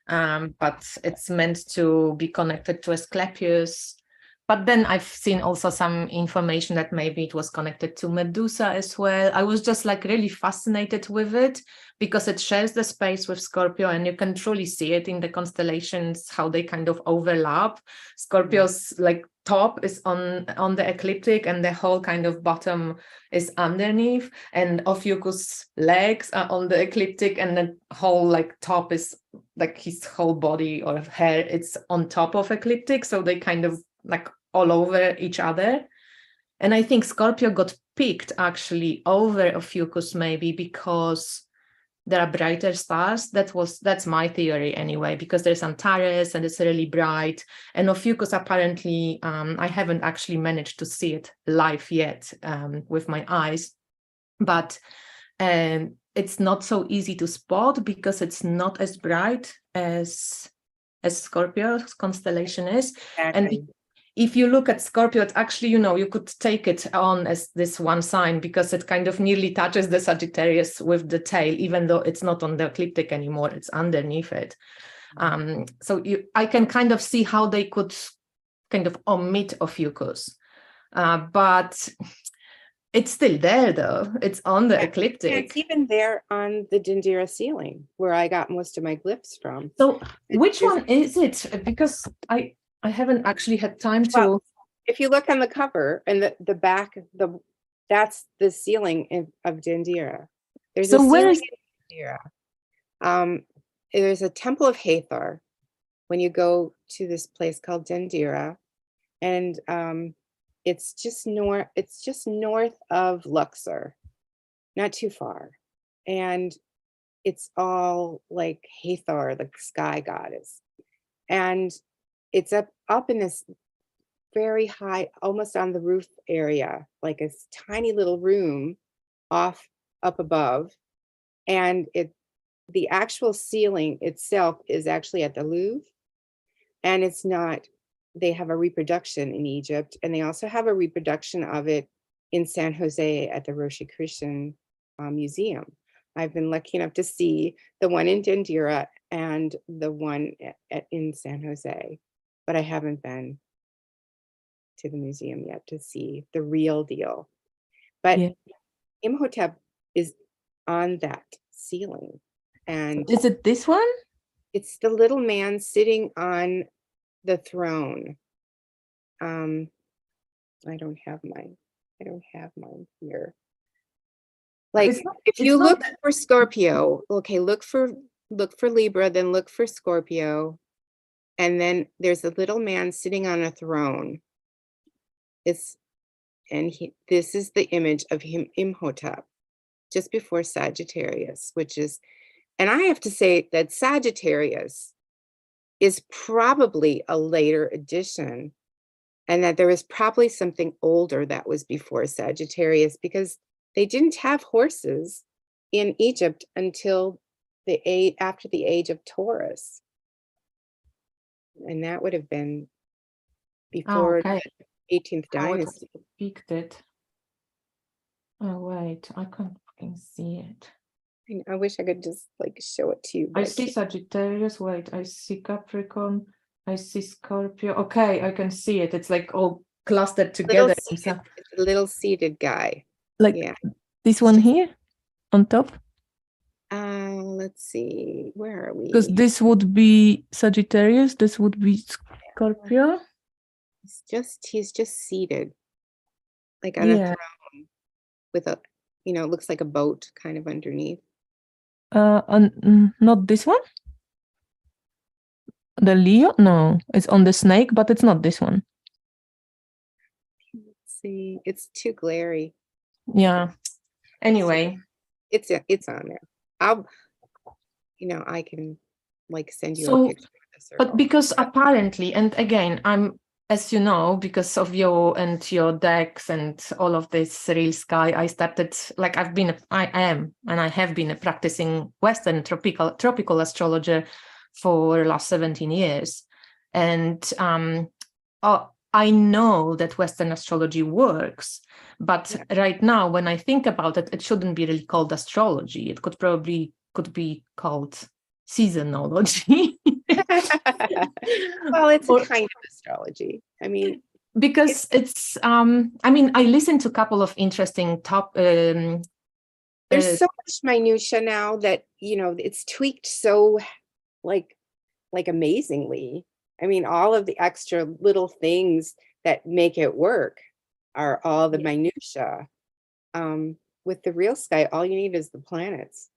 [SPEAKER 1] but it's meant to be connected to Asclepius. But then I've seen also some information that maybe it was connected to Medusa as well. I was just like really fascinated with it because it shares the space with Scorpio, and you can truly see it in the constellations, how they kind of overlap. Scorpio's like top is on the ecliptic and the whole kind of bottom is underneath, and Ophiuchus' legs are on the ecliptic, and the whole like top is like his whole body or hair, it's on top of ecliptic, so they kind of like all over each other. And I think Scorpio got picked actually over Ophiuchus, maybe because there are brighter stars. That's my theory anyway, because there's Antares and it's really bright. And Ophiuchus apparently, I haven't actually managed to see it live yet with my eyes, but it's not so easy to spot because it's not as bright as Scorpio's constellation is.
[SPEAKER 2] exactly.
[SPEAKER 1] And if you look at Scorpio, it's actually, you could take it on as this one sign because it kind of nearly touches the Sagittarius with the tail, even though it's not on the ecliptic anymore, it's underneath it. So I can kind of see how they could kind of omit Ophiuchus, but it's still there though. It's on the ecliptic.
[SPEAKER 2] Yeah, it's even there on the Dendera ceiling where I got most of my glyphs from.
[SPEAKER 1] So which one is it? Because I haven't actually had time to.
[SPEAKER 2] Well, if you look on the cover and the back, that's the ceiling of Dendera. There's a ceiling in Dendera. There's a temple of Hathor when you go to this place called Dendera, and it's just north of Luxor, not too far, and it's all like Hathor, the sky goddess, and it's up in this very high, almost on the roof area, like a tiny little room up above, and the actual ceiling itself is actually at the Louvre, and it's not, they have a reproduction in Egypt, and they also have a reproduction of it in San Jose at the Rosicrucian Museum. I've been lucky enough to see the one in Dendera and the one in San Jose, but I haven't been to the museum yet to see the real deal. But
[SPEAKER 1] Yeah.
[SPEAKER 2] Imhotep is on that ceiling. And
[SPEAKER 1] is it this one?
[SPEAKER 2] it's the little man sitting on the throne. I don't have mine here. Like, if you look for Scorpio, okay, look for Libra, then look for Scorpio, and then there's a little man sitting on a throne. This is the image of him, Imhotep, just before Sagittarius, which is, and I have to say that Sagittarius is probably a later addition, and that there was probably something older that was before Sagittarius, because they didn't have horses in Egypt until after the age of Taurus. And that would have been before the 18th dynasty.
[SPEAKER 1] Picked it. Oh, wait, I can't fucking see it.
[SPEAKER 2] I wish I could just like show it to you.
[SPEAKER 1] I see Sagittarius. Wait, I see Capricorn. I see Scorpio. Okay, I can see it. It's like all clustered together.
[SPEAKER 2] It's a little seated guy.
[SPEAKER 1] Like this one here on top.
[SPEAKER 2] Let's see. Where are we?
[SPEAKER 1] Because this would be Sagittarius. This would be Scorpio.
[SPEAKER 2] He's just seated, like on a throne with a, looks like a boat kind of underneath.
[SPEAKER 1] Not this one. The Leo? No, it's on the snake, but it's not this one.
[SPEAKER 2] Let's see. It's too glary.
[SPEAKER 1] Yeah. Anyway,
[SPEAKER 2] it's on there. I can like send you a picture of the circle.
[SPEAKER 1] But because apparently, and again, I'm, as you know, because of you and your decks and all of this real sky, I started, like I have been practicing Western tropical astrologer for the last 17 years. And I know that Western astrology works, but right now, when I think about it, it shouldn't be really called astrology. It could be called seasonology.
[SPEAKER 2] Well, it's a kind of astrology. I mean,
[SPEAKER 1] because it's I listened to a couple of interesting
[SPEAKER 2] there's so much minutia now that it's tweaked so like amazingly. I mean, all of the extra little things that make it work are all the minutia. With the real sky, all you need is the planets.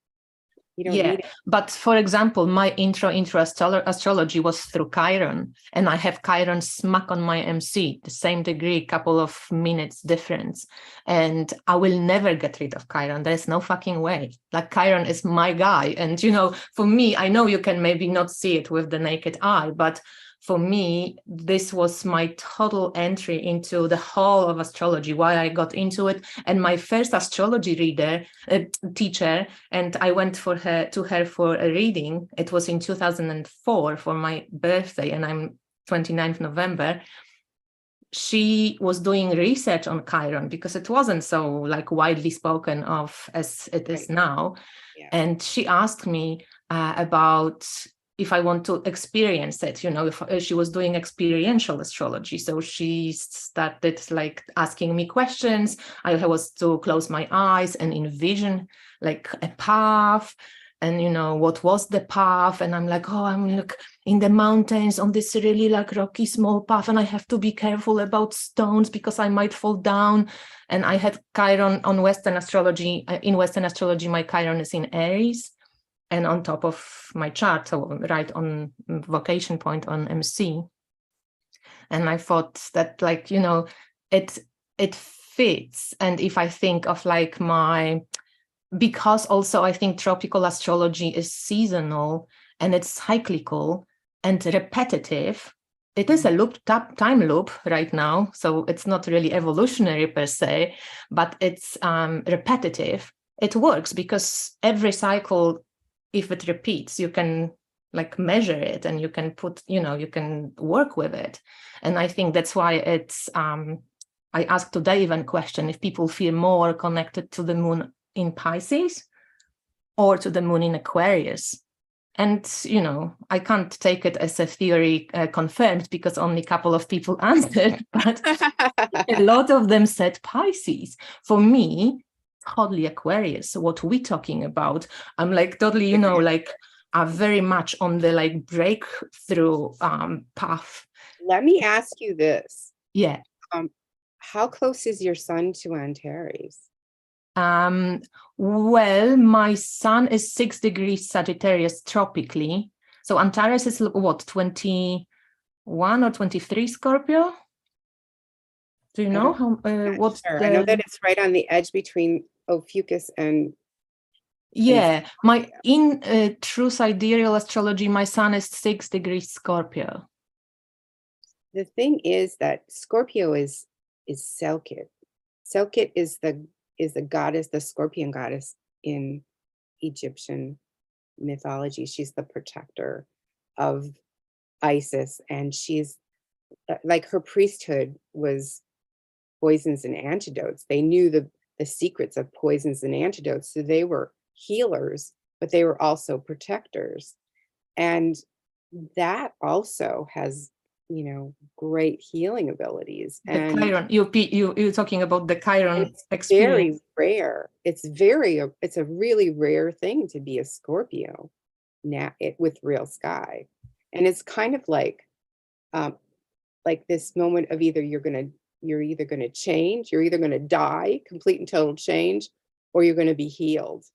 [SPEAKER 2] You don't need it.
[SPEAKER 1] But for example, my intro astrology was through Chiron, and I have Chiron smack on my MC, the same degree, couple of minutes difference, and I will never get rid of Chiron. There's no fucking way. Like, Chiron is my guy, and for me, I know you can maybe not see it with the naked eye, but for me, this was my total entry into the whole of astrology, why I got into it. And my first astrology teacher, and I went to her for a reading. It was in 2004 for my birthday, and I'm 29th November. She was doing research on Chiron because it wasn't so like widely spoken of as it is now. Yeah. And she asked me about if I want to experience it, if she was doing experiential astrology. So she started like asking me questions. I was to close my eyes and envision like a path, and what was the path. And I'm like, I'm like in the mountains on this really like rocky small path, and I have to be careful about stones because I might fall down. And I had Chiron on Western astrology. In Western astrology, my Chiron is in Aries. And on top of my chart, so right on vocation point on MC. And I thought that it fits. And if I think of because also I think tropical astrology is seasonal and it's cyclical and repetitive. It is a time loop right now. So it's not really evolutionary per se, but it's repetitive. It works because every cycle if it repeats, you can like measure it and you can put, you can work with it. And I think that's why it's, I asked today even question if people feel more connected to the moon in Pisces or to the moon in Aquarius. And, I can't take it as a theory confirmed because only a couple of people answered, but a lot of them said Pisces. For me, totally Aquarius. What we talking about? I'm like totally, like very much on the like breakthrough path.
[SPEAKER 2] Let me ask you this.
[SPEAKER 1] Yeah.
[SPEAKER 2] How close is your sun to Antares?
[SPEAKER 1] Well, my sun is 6 degrees Sagittarius tropically. So Antares is what, 21 or 23 Scorpio? Do you know how what's
[SPEAKER 2] sure. I know that it's right on the edge between Ophiuchus and
[SPEAKER 1] my in true sidereal astrology, my sun is 6 degrees Scorpio.
[SPEAKER 2] The thing is that Scorpio is Selkit. Selkit is the goddess, the scorpion goddess in Egyptian mythology. She's the protector of Isis, and she's like, her priesthood was poisons and antidotes. They knew the secrets of poisons and antidotes, so they were healers, but they were also protectors. And that also has, great healing abilities.
[SPEAKER 1] The
[SPEAKER 2] And
[SPEAKER 1] Chiron, you're talking about the Chiron
[SPEAKER 2] it's
[SPEAKER 1] experience.
[SPEAKER 2] very rare. It's a really rare thing to be a Scorpio now with real sky. And it's kind of like this moment of you're either gonna change, you're either gonna die, complete and total change, or you're gonna be healed.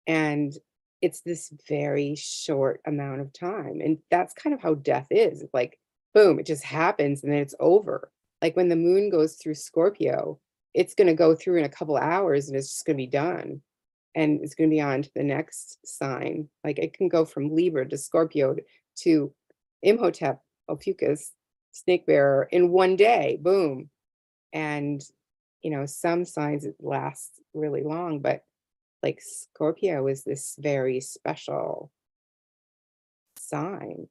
[SPEAKER 2] And it's this very short amount of time. And that's kind of how death is. It's like, boom, it just happens and then it's over. Like when the moon goes through Scorpio, it's going to go through in a couple hours and it's just going to be done. And it's going to be on to the next sign. Like it can go from Libra to Scorpio to Imhotep, Ophiuchus, snake bearer in one day, boom. And, some signs it lasts really long, but like Scorpio is this very special sign.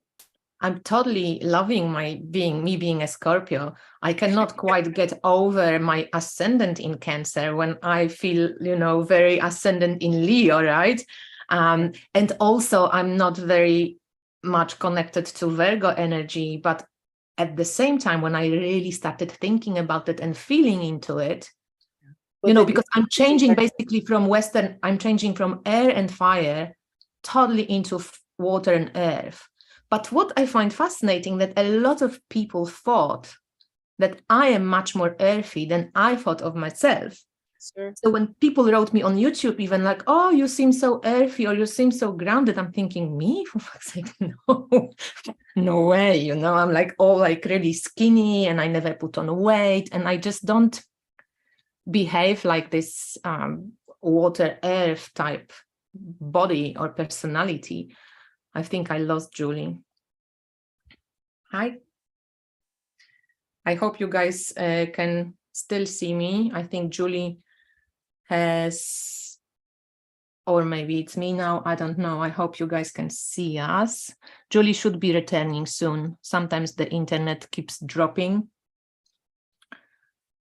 [SPEAKER 1] I'm totally loving me being a Scorpio. I cannot quite get over my ascendant in Cancer when I feel, very ascendant in Leo, right? And also I'm not very much connected to Virgo energy, but at the same time, when I really started thinking about it and feeling into it, because I'm changing basically I'm changing from air and fire totally into water and earth. But what I find fascinating that a lot of people thought that I am much more earthy than I thought of myself.
[SPEAKER 2] Sure.
[SPEAKER 1] So when people wrote me on YouTube, even like, oh, you seem so earthy or you seem so grounded, I'm thinking, me? For fuck's sake, no way. I'm like all like really skinny and I never put on weight and I just don't behave like this water earth type body or personality. I think I lost Julie. Hi. I hope you guys can still see me. I think Julie has, or maybe it's me now. I don't know. I hope you guys can see us. Julie should be returning soon. Sometimes the internet keeps dropping.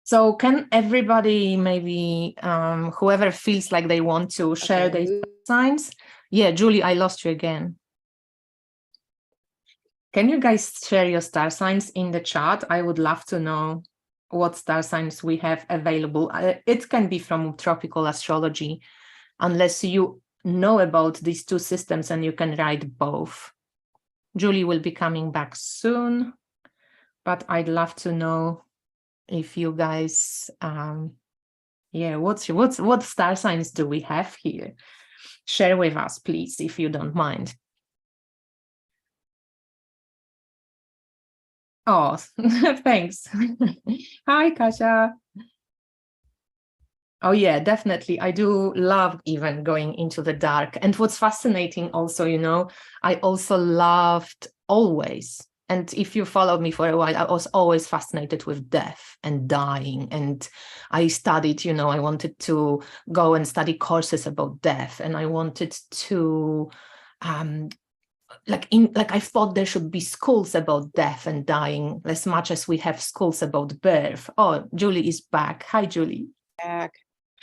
[SPEAKER 1] So can everybody, maybe whoever feels like they want to share their signs? Yeah, Julie, I lost you again. Can you guys share your star signs in the chat? I would love to know what star signs we have available. It can be from tropical astrology, unless you know about these two systems and you can write both. Julie will be coming back soon, but I'd love to know if you guys, what star signs do we have here? Share with us, please, if you don't mind. Oh, thanks. Hi, Kasia. Oh, yeah, definitely. I do love even going into the dark. And what's fascinating also, I also loved always. And if you followed me for a while, I was always fascinated with death and dying. And I studied, I wanted to go and study courses about death. And I wanted to like I thought there should be schools about death and dying as much as we have schools about birth. Oh, Julie is back. Hi, Julie.
[SPEAKER 2] Back.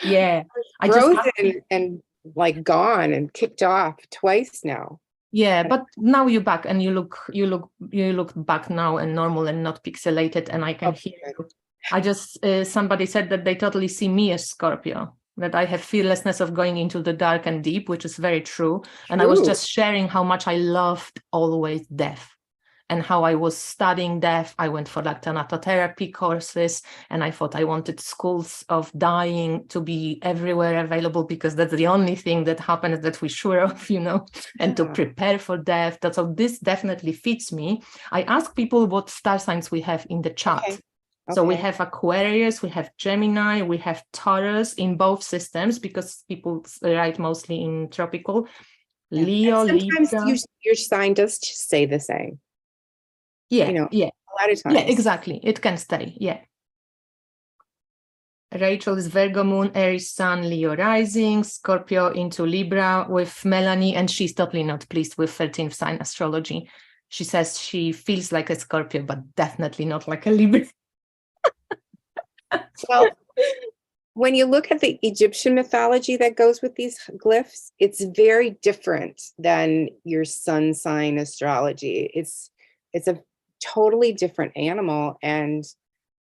[SPEAKER 1] Yeah. I
[SPEAKER 2] Frozen and like gone and kicked off twice now.
[SPEAKER 1] Yeah, but now you're back and you look back now and normal and not pixelated, and I can hear you. I just somebody said that they totally see me as Scorpio, that I have fearlessness of going into the dark and deep, which is very true. And I was just sharing how much I loved always death and how I was studying death. I went for like thanatotherapy courses, and I thought I wanted schools of dying to be everywhere available, because that's the only thing that happens that we're sure of, and to prepare for death. So this definitely fits me. I ask people what star signs we have in the chat. Okay. So we have Aquarius, we have Gemini, we have Taurus in both systems, because people write mostly in tropical. Leo,
[SPEAKER 2] sometimes your sign does stay the same.
[SPEAKER 1] Yeah,
[SPEAKER 2] a lot of times.
[SPEAKER 1] Yeah, exactly. It can stay. Yeah. Rachel is Virgo moon, Aries sun, Leo rising, Scorpio into Libra with Melanie, and she's totally not pleased with 13th sign astrology. She says she feels like a Scorpio, but definitely not like a Libra.
[SPEAKER 2] Well, when you look at the Egyptian mythology that goes with these glyphs, it's very different than your sun sign astrology. It's a totally different animal. And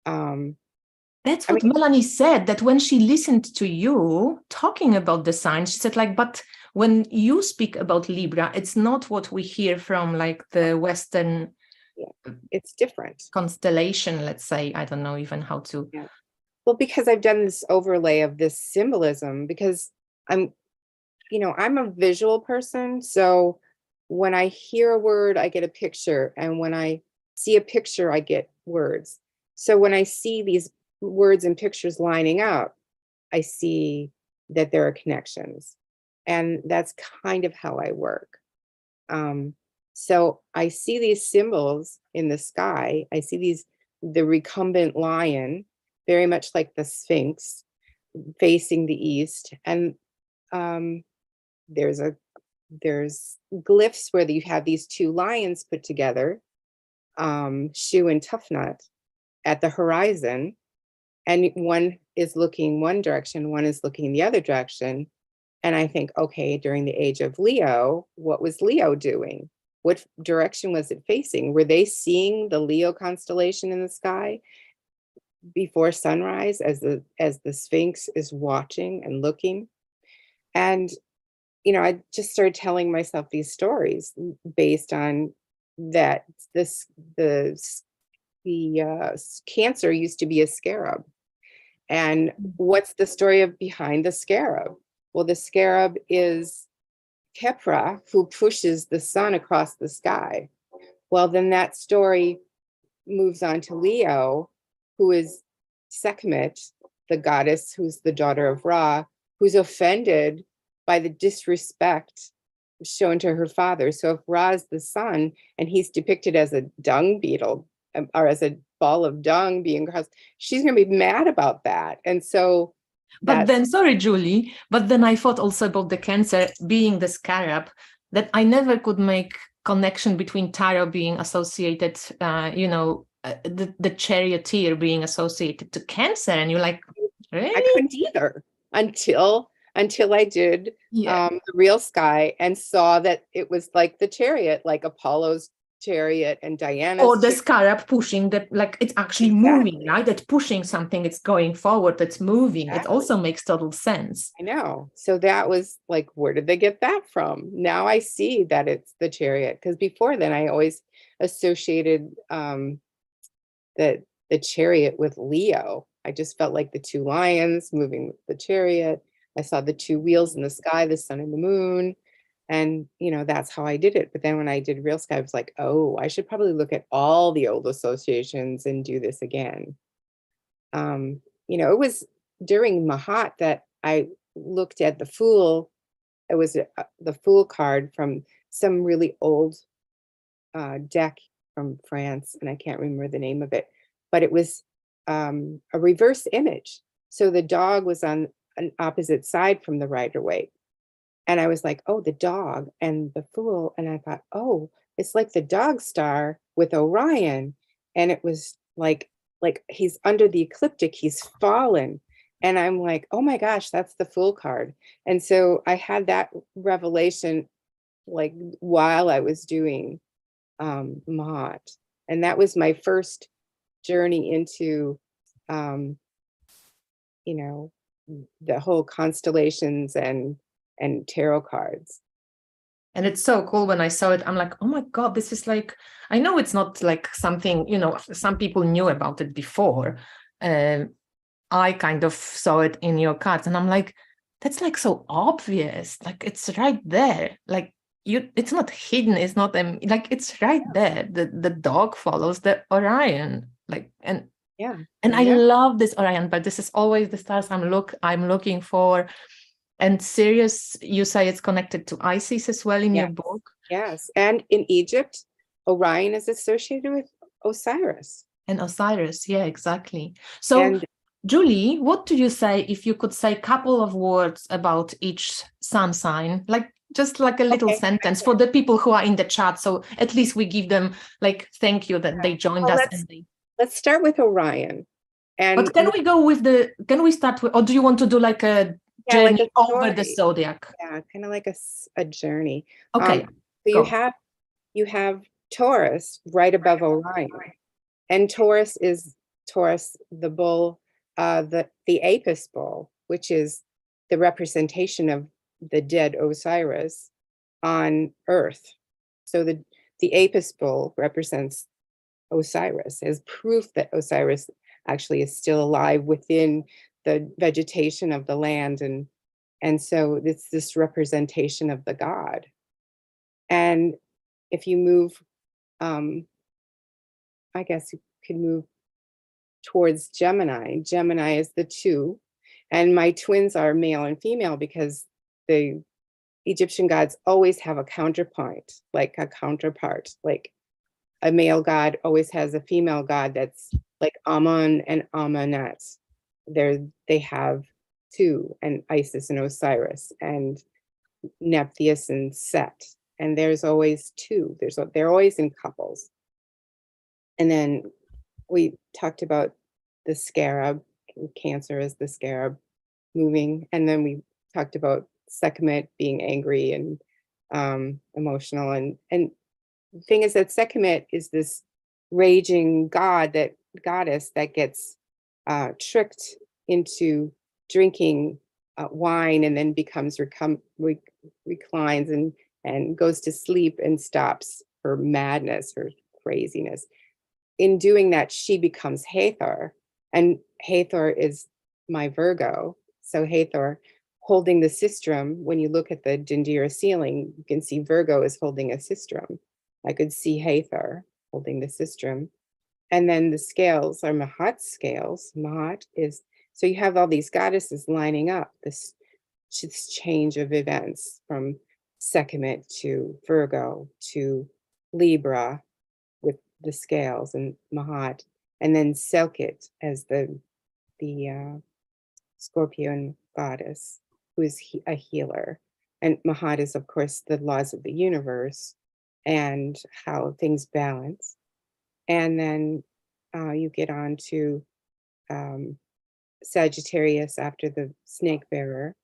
[SPEAKER 1] that's what Melanie said, that when she listened to you talking about the sign, she said, like, but when you speak about Libra, it's not what we hear from like the Western.
[SPEAKER 2] Yeah, it's different.
[SPEAKER 1] Constellation, let's say. I don't know even how to.
[SPEAKER 2] Yeah. Well, because I've done this overlay of this symbolism, because I'm a visual person. So when I hear a word, I get a picture. And when I see a picture, I get words. So when I see these words and pictures lining up, I see that there are connections. And that's kind of how I work. So I see these symbols in the sky. I see the recumbent lion, very much like the Sphinx, facing the east. And there's glyphs where you have these two lions put together, Shu and Tufnut, at the horizon, and one is looking one direction, one is looking the other direction. And I think, okay, during the age of Leo, what was Leo doing? What direction was it facing? Were they seeing the Leo constellation in the sky before sunrise as the Sphinx is watching and looking? And I just started telling myself these stories based on that. The Cancer used to be a scarab. And what's the story behind the scarab? Well, the scarab is Kepra, who pushes the sun across the sky. Well, then that story moves on to Leo, who is Sekhmet, the goddess who's the daughter of Ra, who's offended by the disrespect shown to her father. So if Ra is the sun and he's depicted as a dung beetle or as a ball of dung being crossed, she's going to be mad about that. And so
[SPEAKER 1] but then, sorry, Julie, but then I thought also about the Cancer being the scarab, that I never could make connection between tarot being associated, the charioteer being associated to Cancer. And you're like, really?
[SPEAKER 2] I couldn't either until I did the real sky and saw that it was like the chariot, like Apollo's chariot and Diana's.
[SPEAKER 1] Or the scarab pushing that, like it's actually moving, right? That pushing something, it's going forward, it's moving. It also makes total sense.
[SPEAKER 2] I know. So that was like, where did they get that from? Now I see that it's the chariot, because before then I always associated the chariot with Leo. I just felt like the two lions moving with the chariot. I saw the two wheels in the sky, the sun and the moon. And, that's how I did it. But then when I did real sky, I was like, oh, I should probably look at all the old associations and do this again. It was during Mahat that I looked at the Fool. It was the Fool card from some really old deck from France, and I can't remember the name of it, but it was a reverse image. So the dog was on an opposite side from the Rider-Waite. And I was like, oh, the dog and the fool. And I thought, oh, it's like the dog star with Orion. And it was like he's under the ecliptic, he's fallen. And I'm like, oh my gosh, that's the fool card. And so I had that revelation like while I was doing Mahat. And that was my first journey into you know, the whole constellations and tarot cards.
[SPEAKER 1] And it's so cool when I saw it. I'm like, oh my God, this is like, I know it's not like something, some people knew about it before. I kind of saw it in your cards and I'm like, that's like so obvious. Like it's right there. Like it's not hidden. It's not like it's right there. The dog follows the Orion. Like, and
[SPEAKER 2] yeah.
[SPEAKER 1] And I love this Orion, but this is always the stars I'm looking for. And Sirius, you say it's connected to Isis as well in your book.
[SPEAKER 2] Yes. And in Egypt, Orion is associated with Osiris.
[SPEAKER 1] And Osiris, yeah, exactly. So, Julie, what do you say if you could say a couple of words about each sun sign? Like just like a little sentence for the people who are in the chat. So at least we give them like thank you that they joined us.
[SPEAKER 2] Let's start with Orion.
[SPEAKER 1] But can we start with, or do you want to do like a journey over the zodiac?
[SPEAKER 2] Yeah, kind of like a journey.
[SPEAKER 1] Okay.
[SPEAKER 2] So you have Taurus right above Orion. And Taurus is the bull, the Apis bull, which is the representation of the dead Osiris on Earth. So the Apis bull represents Osiris as proof that Osiris actually is still alive within the vegetation of the land. And so it's this representation of the god. And if you move, I guess you could move towards Gemini. Gemini is the 2. And my twins are male and female because the Egyptian gods always have a counterpart. Like a male god always has a female god that's like Amun and Amunet. They have 2, and Isis and Osiris, and Nephthys and Set. And there's always 2. They're always in couples. And then we talked about the scarab. Cancer is the scarab moving. And then we talked about Sekhmet being angry and emotional. And the thing is that Sekhmet is this raging goddess that gets tricked into drinking wine and then reclines and goes to sleep and stops her madness, her craziness. In doing that, she becomes Hathor, and Hathor is my Virgo. So Hathor holding the sistrum. When you look at the Dindira ceiling, you can see Virgo is holding a sistrum. I could see Hathor holding the sistrum. And then the scales are Mahat scales. Mahat is, so you have all these goddesses lining up, this change of events from Sekhmet to Virgo to Libra with the scales and Mahat, and then Selkit as the Scorpion goddess, who is a healer. And Mahat is, of course, the laws of the universe and how things balance. And then you get on to Sagittarius after the snake bearer,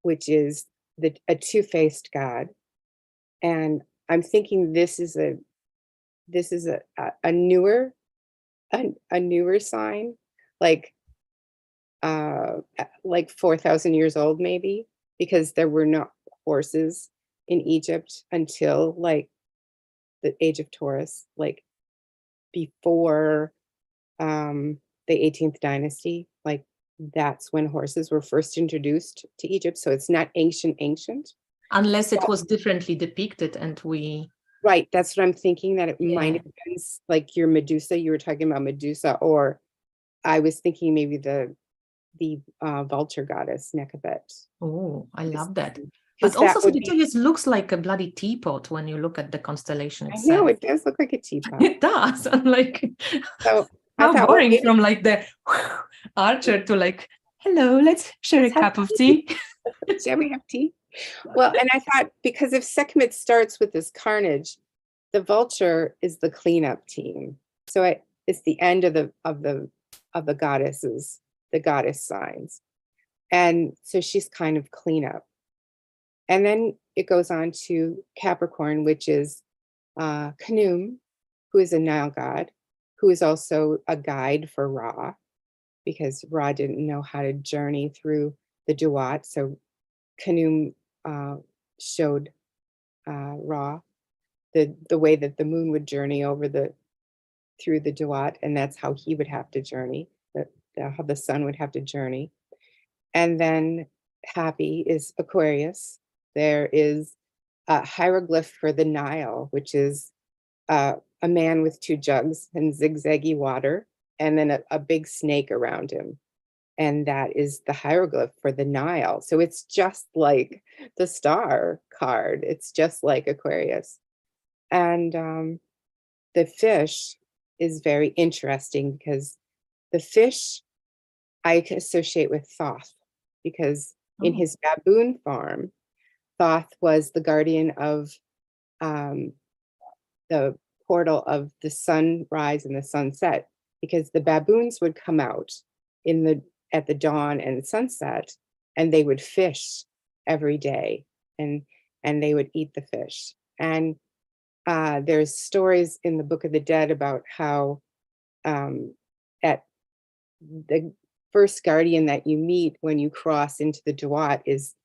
[SPEAKER 2] which is a two-faced god. And I'm thinking this is a newer sign, like 4,000 years old maybe, because there were no horses in Egypt until like the age of Taurus, like before the 18th dynasty. Like that's when horses were first introduced to Egypt. So it's not ancient.
[SPEAKER 1] Unless it was differently depicted and we...
[SPEAKER 2] Right, that's what I'm thinking, that it might have been like your Medusa, you were talking about Medusa, or I was thinking maybe the vulture goddess, Nekabet.
[SPEAKER 1] Oh, I love that. But also Sagittarius looks like a bloody teapot when you look at the constellation itself.
[SPEAKER 2] I know, it does look like a teapot.
[SPEAKER 1] It does. I'm like,
[SPEAKER 2] so
[SPEAKER 1] how boring from like the archer to like, hello, let's share a cup of tea.
[SPEAKER 2] Shall we have tea? Well, and I thought, because if Sekhmet starts with this carnage, the vulture is the cleanup team. So it's the end of the goddesses, the goddess signs. And so she's kind of cleanup. And then it goes on to Capricorn, which is Khnum, who is a Nile god, who is also a guide for Ra, because Ra didn't know how to journey through the Duat. So Khnum showed Ra the way that the moon would journey through the Duat, and that's how he would have to journey, how the sun would have to journey. And then Happy is Aquarius. There is a hieroglyph for the Nile, which is a man with two jugs and zigzaggy water, and then a big snake around him. And that is the hieroglyph for the Nile. So it's just like the star card. It's just like Aquarius. And the fish is very interesting, because the fish I associate with Thoth, because in his baboon farm, Thoth was the guardian of the portal of the sunrise and the sunset, because the baboons would come out at the dawn and sunset, and they would fish every day, and they would eat the fish. And there's stories in the Book of the Dead about how at the first guardian that you meet when you cross into the Duat is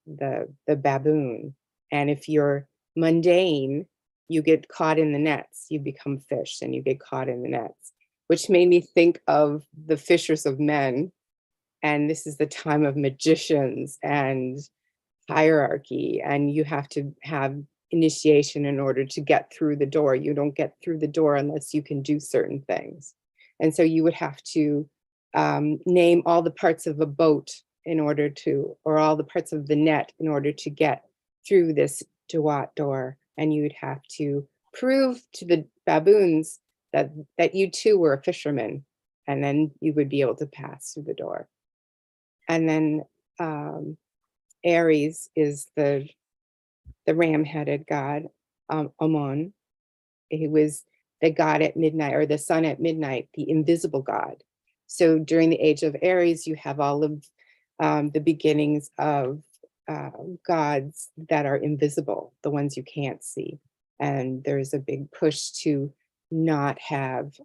[SPEAKER 2] the baboon. And if you're mundane, you get caught in the nets, you become fish and you get caught in the nets, which made me think of the fishers of men. And this is the time of magicians and hierarchy, and you have to have initiation in order to get through the door. You don't get through the door unless you can do certain things. And so you would have to name all the parts of a boat in order to, or all the parts of the net in order to get through this Duat door. And you'd have to prove to the baboons that you too were a fisherman, and then you would be able to pass through the door. And then Aries is the ram-headed god, Amon. He was the god at midnight, or the sun at midnight, the invisible god. So during the age of Aries, you have all of the beginnings of gods that are invisible, the ones you can't see. And there's a big push to not have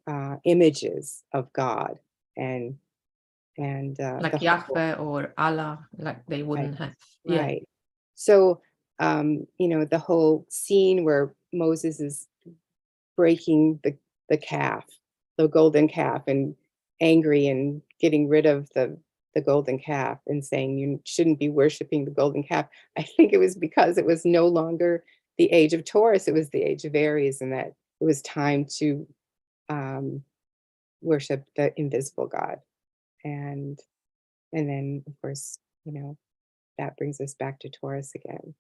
[SPEAKER 2] images of God, and
[SPEAKER 1] like Yahweh or Allah, like they wouldn't have.
[SPEAKER 2] Yeah. Right. So, the whole scene where Moses is breaking the calf, the golden calf, and angry and getting rid of the golden calf and saying you shouldn't be worshiping the golden calf. I think it was because it was no longer the age of Taurus, it was the age of Aries, and that it was time to worship the invisible God. And then, of course, that brings us back to Taurus again.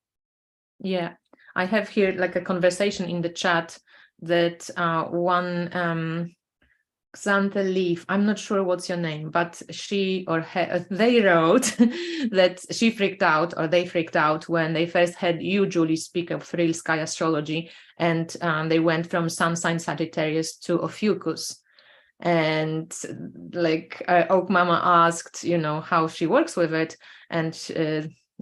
[SPEAKER 1] Yeah, I have here like a conversation in the chat that one Xanthe Leaf, I'm not sure what's your name, but she or they wrote that she freaked out, or they freaked out when they first had you, Julie, speak of real sky astrology, and they went from sun sign Sagittarius to Ophiuchus. And like Oak Mama asked, how she works with it, and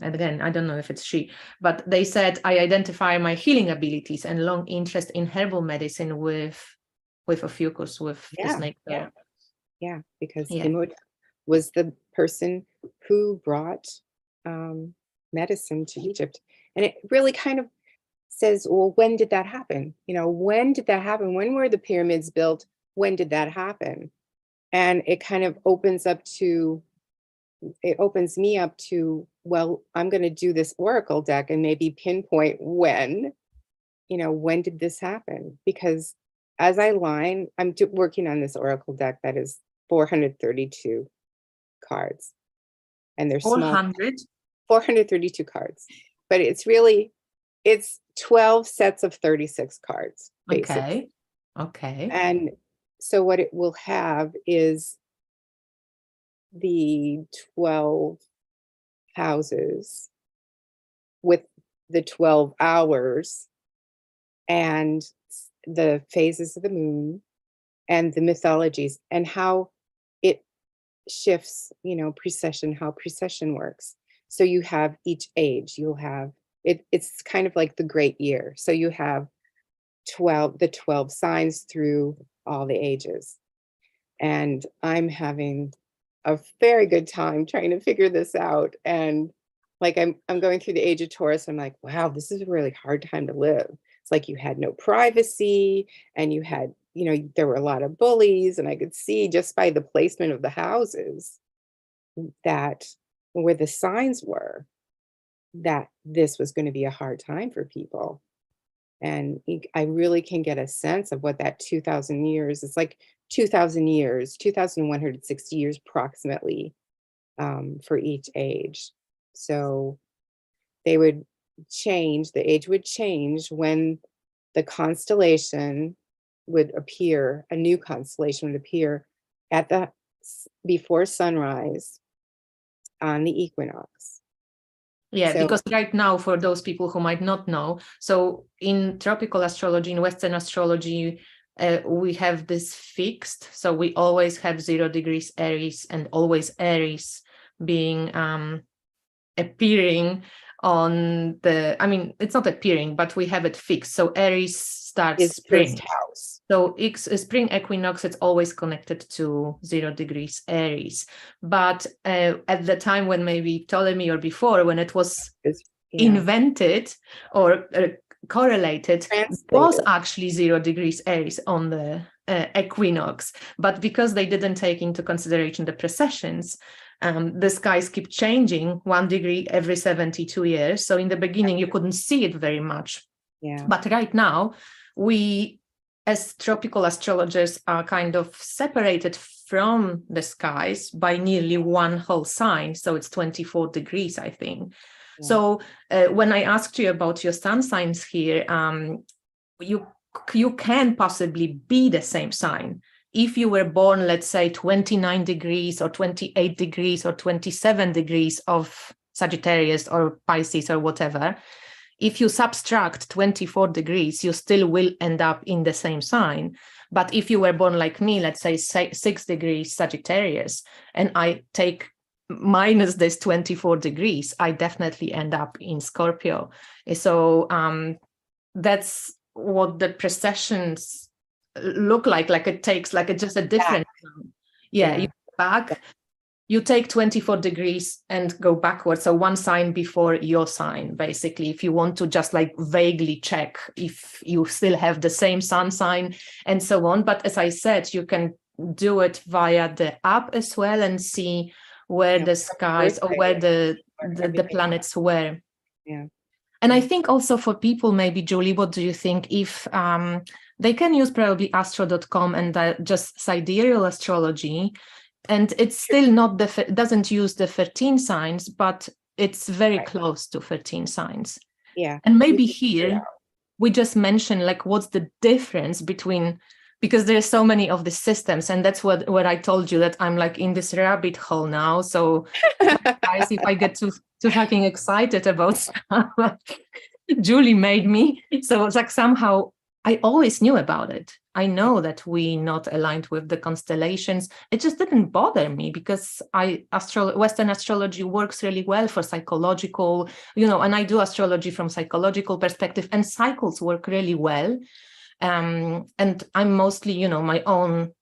[SPEAKER 1] again, I don't know if it's she, but they said, I identify my healing abilities and long interest in herbal medicine with Ophiuchus, with the snake there.
[SPEAKER 2] Yeah, because Imhotep was the person who brought medicine to Egypt. And it really kind of says, well, when did that happen? When did that happen? When were the pyramids built? When did that happen? And it kind of opens me up to, well, I'm going to do this oracle deck and maybe pinpoint when did this happen? Because as I'm working on this oracle deck that is 432 cards, and there's 432 cards, but it's 12 sets of 36 cards, basically.
[SPEAKER 1] Okay.
[SPEAKER 2] And so what it will have is the 12 houses with the 12 hours and the phases of the moon and the mythologies and how it shifts, precession, how precession works. So you have each age, you'll have it's kind of like the great year. So you have the 12 signs through all the ages. And I'm having a very good time trying to figure this out. And like I'm going through the age of Taurus. I'm like, wow, this is a really hard time to live. It's like you had no privacy and you had, there were a lot of bullies, and I could see just by the placement of the houses that where the signs were that this was going to be a hard time for people. And I really can get a sense of what that 2,000 years, it's like 2,000 years, 2,160 years approximately for each age. So they would change, the age would change when the constellation would appear, a new constellation would appear before sunrise on the equinox.
[SPEAKER 1] Yeah, because right now, for those people who might not know, so in tropical astrology, in Western astrology, we have this fixed. So we always have 0 degrees Aries, and always Aries being appearing on it's not appearing, but we have it fixed. So Aries starts spring.
[SPEAKER 2] House.
[SPEAKER 1] So spring equinox, it's always connected to 0 degrees Aries. But at the time when maybe Ptolemy or before, when it was invented or correlated, it was actually 0 degrees Aries on the equinox. But because they didn't take into consideration the precessions, the skies keep changing 1 degree every 72 years. So in the beginning, you couldn't see it very much.
[SPEAKER 2] Yeah.
[SPEAKER 1] But right now, we, as tropical astrologers, are kind of separated from the skies by nearly one whole sign. So it's 24 degrees, I think. Yeah. So when I asked you about your sun signs here, you can possibly be the same sign. If you were born, let's say, 29 degrees or 28 degrees or 27 degrees of Sagittarius or Pisces or whatever, if you subtract 24 degrees, you still will end up in the same sign. But if you were born like me, let's say 6 degrees Sagittarius, and I take minus this 24 degrees, I definitely end up in Scorpio. So that's what the precessions look like it takes just a different you back, you take 24 degrees and go backwards, so one sign before your sign, basically, if you want to just vaguely check if you still have the same sun sign and so on. But as I said, you can do it via the app as well and see where the skies or where the planets were. And I think also for people, maybe, Julie, what do you think if they can use probably astro.com and just sidereal astrology, and it's still not doesn't use the 13 signs, but it's very close to 13 signs. Yeah. And maybe here we just mention what's the difference between, because there's so many of the systems, and that's what I told you, that I'm in this rabbit hole now. So guys, if I get too fucking excited about stuff, Julie made me. So it's somehow I always knew about it. I know that we not aligned with the constellations. It just didn't bother me because Western astrology works really well for psychological, and I do astrology from psychological perspective, and cycles work really well. And I'm mostly, my own,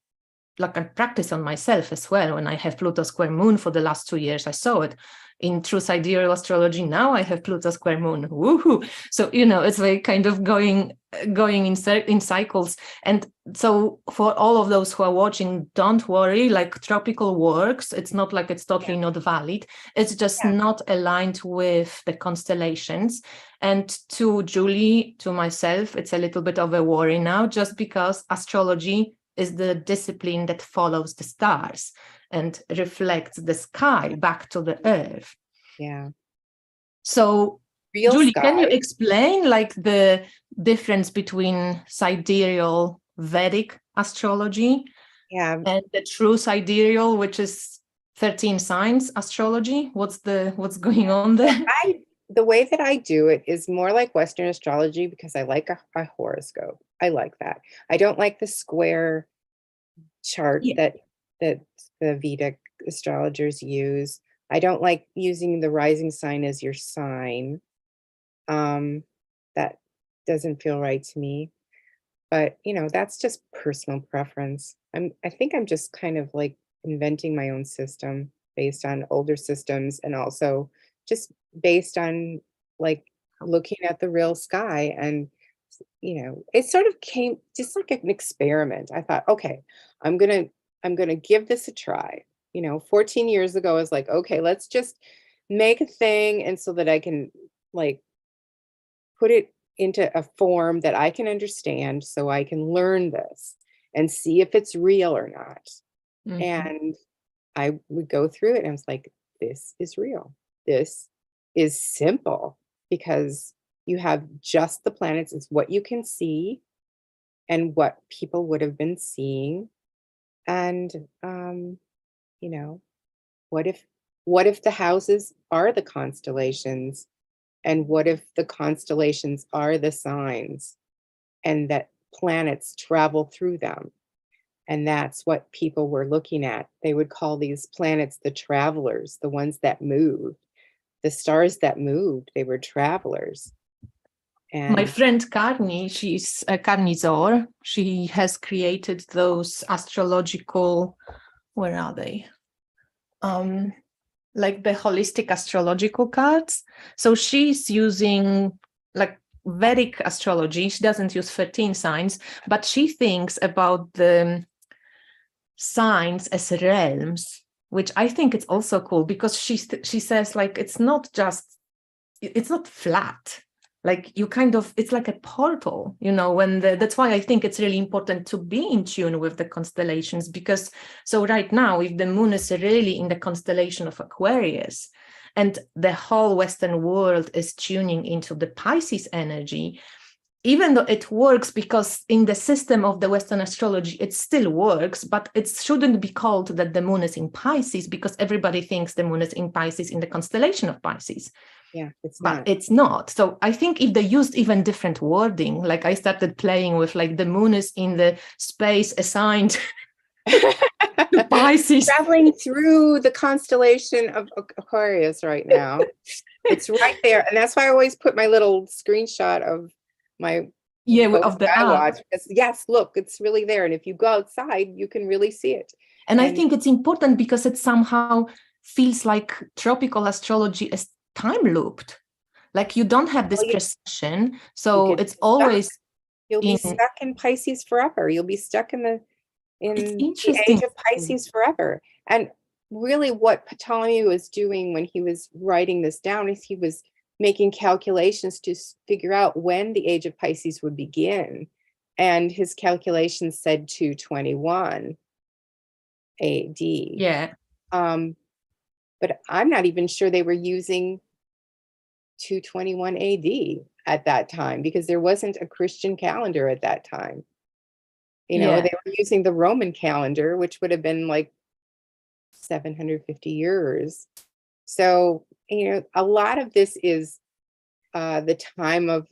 [SPEAKER 1] I practice on myself as well. When I have Pluto square moon for the last 2 years, I saw it in true sidereal astrology. Now I have Pluto square moon. Woohoo! So, it's kind of going in cycles. And so for all of those who are watching, don't worry, tropical works. It's not it's totally not valid. It's just not aligned with the constellations. And to Julie, to myself, it's a little bit of a worry now, just because astrology is the discipline that follows the stars and reflects the sky back to the earth. Yeah. So, real Julie, sky. Can you explain the difference between sidereal Vedic astrology and the true sidereal, which is 13 signs astrology? What's going on there?
[SPEAKER 2] The way that I do it is more like Western astrology because I like a horoscope. I like that. I don't like the square chart that the Vedic astrologers use. I don't like using the rising sign as your sign. That doesn't feel right to me. But that's just personal preference. I think I'm just kind of like inventing my own system based on older systems and also just based on like looking at the real sky. And it sort of came just like an experiment. I thought, okay, I'm gonna give this a try. 14 years ago, I was like, okay, let's just make a thing, and so that I can like put it into a form that I can understand, so I can learn this and see if it's real or not.
[SPEAKER 1] Mhm.
[SPEAKER 2] And I would go through it and I was like, this is real. This is simple because you have just the planets. It's what you can see and what people would have been seeing. And you know, what if the houses are the constellations? And what if the constellations are the signs and that planets travel through them? And that's what people were looking at. They would call these planets the travelers, the ones that moved. The stars that moved, they were travelers.
[SPEAKER 1] My
[SPEAKER 2] And
[SPEAKER 1] friend Karni, she's a Karnizor. She has created those astrological, where are they? Like the holistic astrological cards. So she's using like Vedic astrology. She doesn't use 13 signs, but she thinks about the signs as realms, which I think it's also cool because she says like it's not flat. Like you kind of, it's like a portal, that's why I think it's really important to be in tune with the constellations, because so right now, if the moon is really in the constellation of Aquarius and the whole Western world is tuning into the Pisces energy, even though it works because in the system of the Western astrology, it still works, but it shouldn't be called that the moon is in Pisces because everybody thinks the moon is in Pisces in the constellation of Pisces.
[SPEAKER 2] Yeah,
[SPEAKER 1] it's not. So I think if they used even different wording, like I started playing with like the moon is in the space assigned to Pisces.
[SPEAKER 2] Traveling through the constellation of Aquarius right now. It's right there. And that's why I always put my little screenshot of my
[SPEAKER 1] of the
[SPEAKER 2] watch. Because yes, look, it's really there. And if you go outside, you can really see it.
[SPEAKER 1] And I think it's important because it somehow feels like tropical astrology is time looped. Like you don't have this precession. So it's always
[SPEAKER 2] you'll be stuck in Pisces forever. You'll be stuck in the age of Pisces forever. And really what Ptolemy was doing when he was writing this down is he was making calculations to figure out when the age of Pisces would begin. And his calculations said 221 AD.
[SPEAKER 1] Yeah.
[SPEAKER 2] But I'm not even sure they were using 221 AD at that time because there wasn't a Christian calendar at that time. They were using the Roman calendar, which would have been like 750 years. So, a lot of this is the time of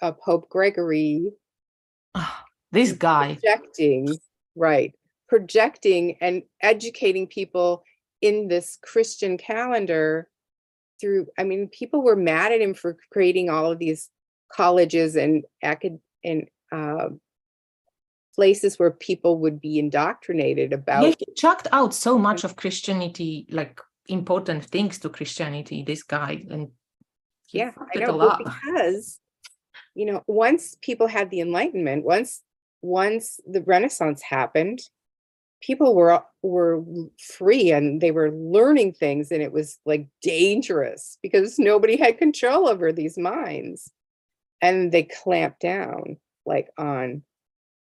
[SPEAKER 2] Pope Gregory.
[SPEAKER 1] This guy.
[SPEAKER 2] Projecting and educating people in this Christian calendar through, people were mad at him for creating all of these colleges and places where people would be indoctrinated about.
[SPEAKER 1] Yeah, he chucked out so much of Christianity, like important things to Christianity, this guy. And
[SPEAKER 2] I know, because, once people had the Enlightenment, once the Renaissance happened, people were free and they were learning things, and it was like dangerous because nobody had control over these minds, and they clamped down like on,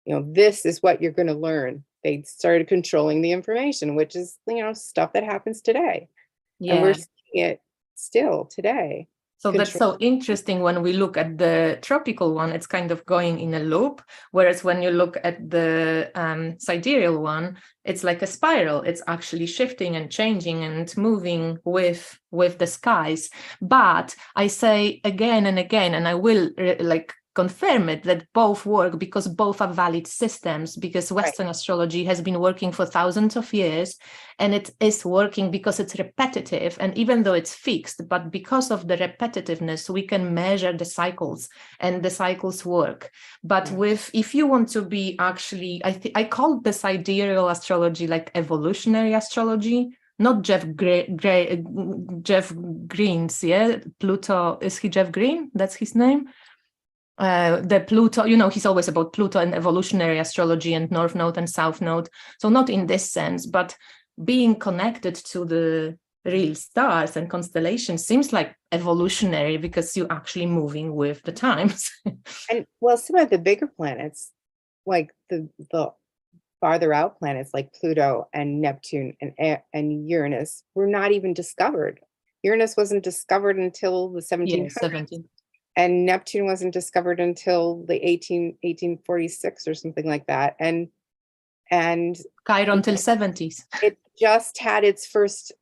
[SPEAKER 2] this is what you're going to learn. They started controlling the information, which is, stuff that happens today. Yeah. And we're seeing it still today.
[SPEAKER 1] So that's so interesting. When we look at the tropical one, it's kind of going in a loop. Whereas when you look at the sidereal one, it's like a spiral. It's actually shifting and changing and moving with the skies. But I say again and again, and I will confirm it, that both work, because both are valid systems, because Western astrology has been working for thousands of years, and it is working because it's repetitive. And even though it's fixed, but because of the repetitiveness, we can measure the cycles, and the cycles work. But if you want to be actually, I call the sidereal astrology like evolutionary astrology. Not Jeff Green's, Pluto, is he Jeff Green? That's his name? The Pluto, he's always about Pluto and evolutionary astrology and North Node and South Node. So not in this sense, but being connected to the real stars and constellations seems like evolutionary, because you're actually moving with the times.
[SPEAKER 2] And well, some of the bigger planets, like the farther out planets like Pluto and Neptune and Uranus, were not even discovered. Uranus wasn't discovered until the 1700s. And Neptune wasn't discovered until the 1846 or something like that. And
[SPEAKER 1] Chiron till 70s.
[SPEAKER 2] It just had its first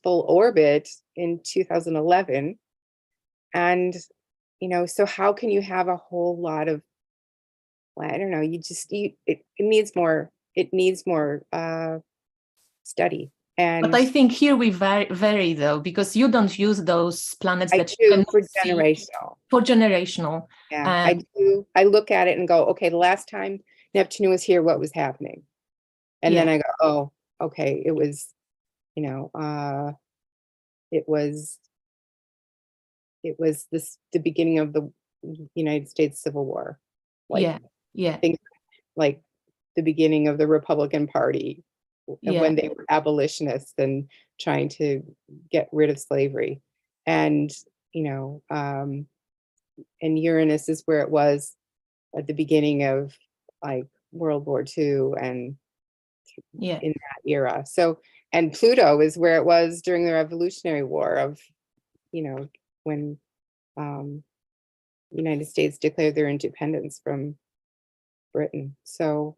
[SPEAKER 2] full orbit in 2011. And, so how can you have a whole lot of, I don't know, it needs more study. But
[SPEAKER 1] I think here we vary though, because you don't use those planets
[SPEAKER 2] for generational.
[SPEAKER 1] For generational.
[SPEAKER 2] Yeah, I do. I look at it and go, okay, the last time Neptune was here, what was happening? And then I go, oh, okay, it was, the beginning of the United States Civil War. Things like the beginning of the Republican Party. When they were abolitionists and trying to get rid of slavery. And, and Uranus is where it was at the beginning of World War II and in that era. So, and Pluto is where it was during the Revolutionary War of, when United States declared their independence from Britain. So,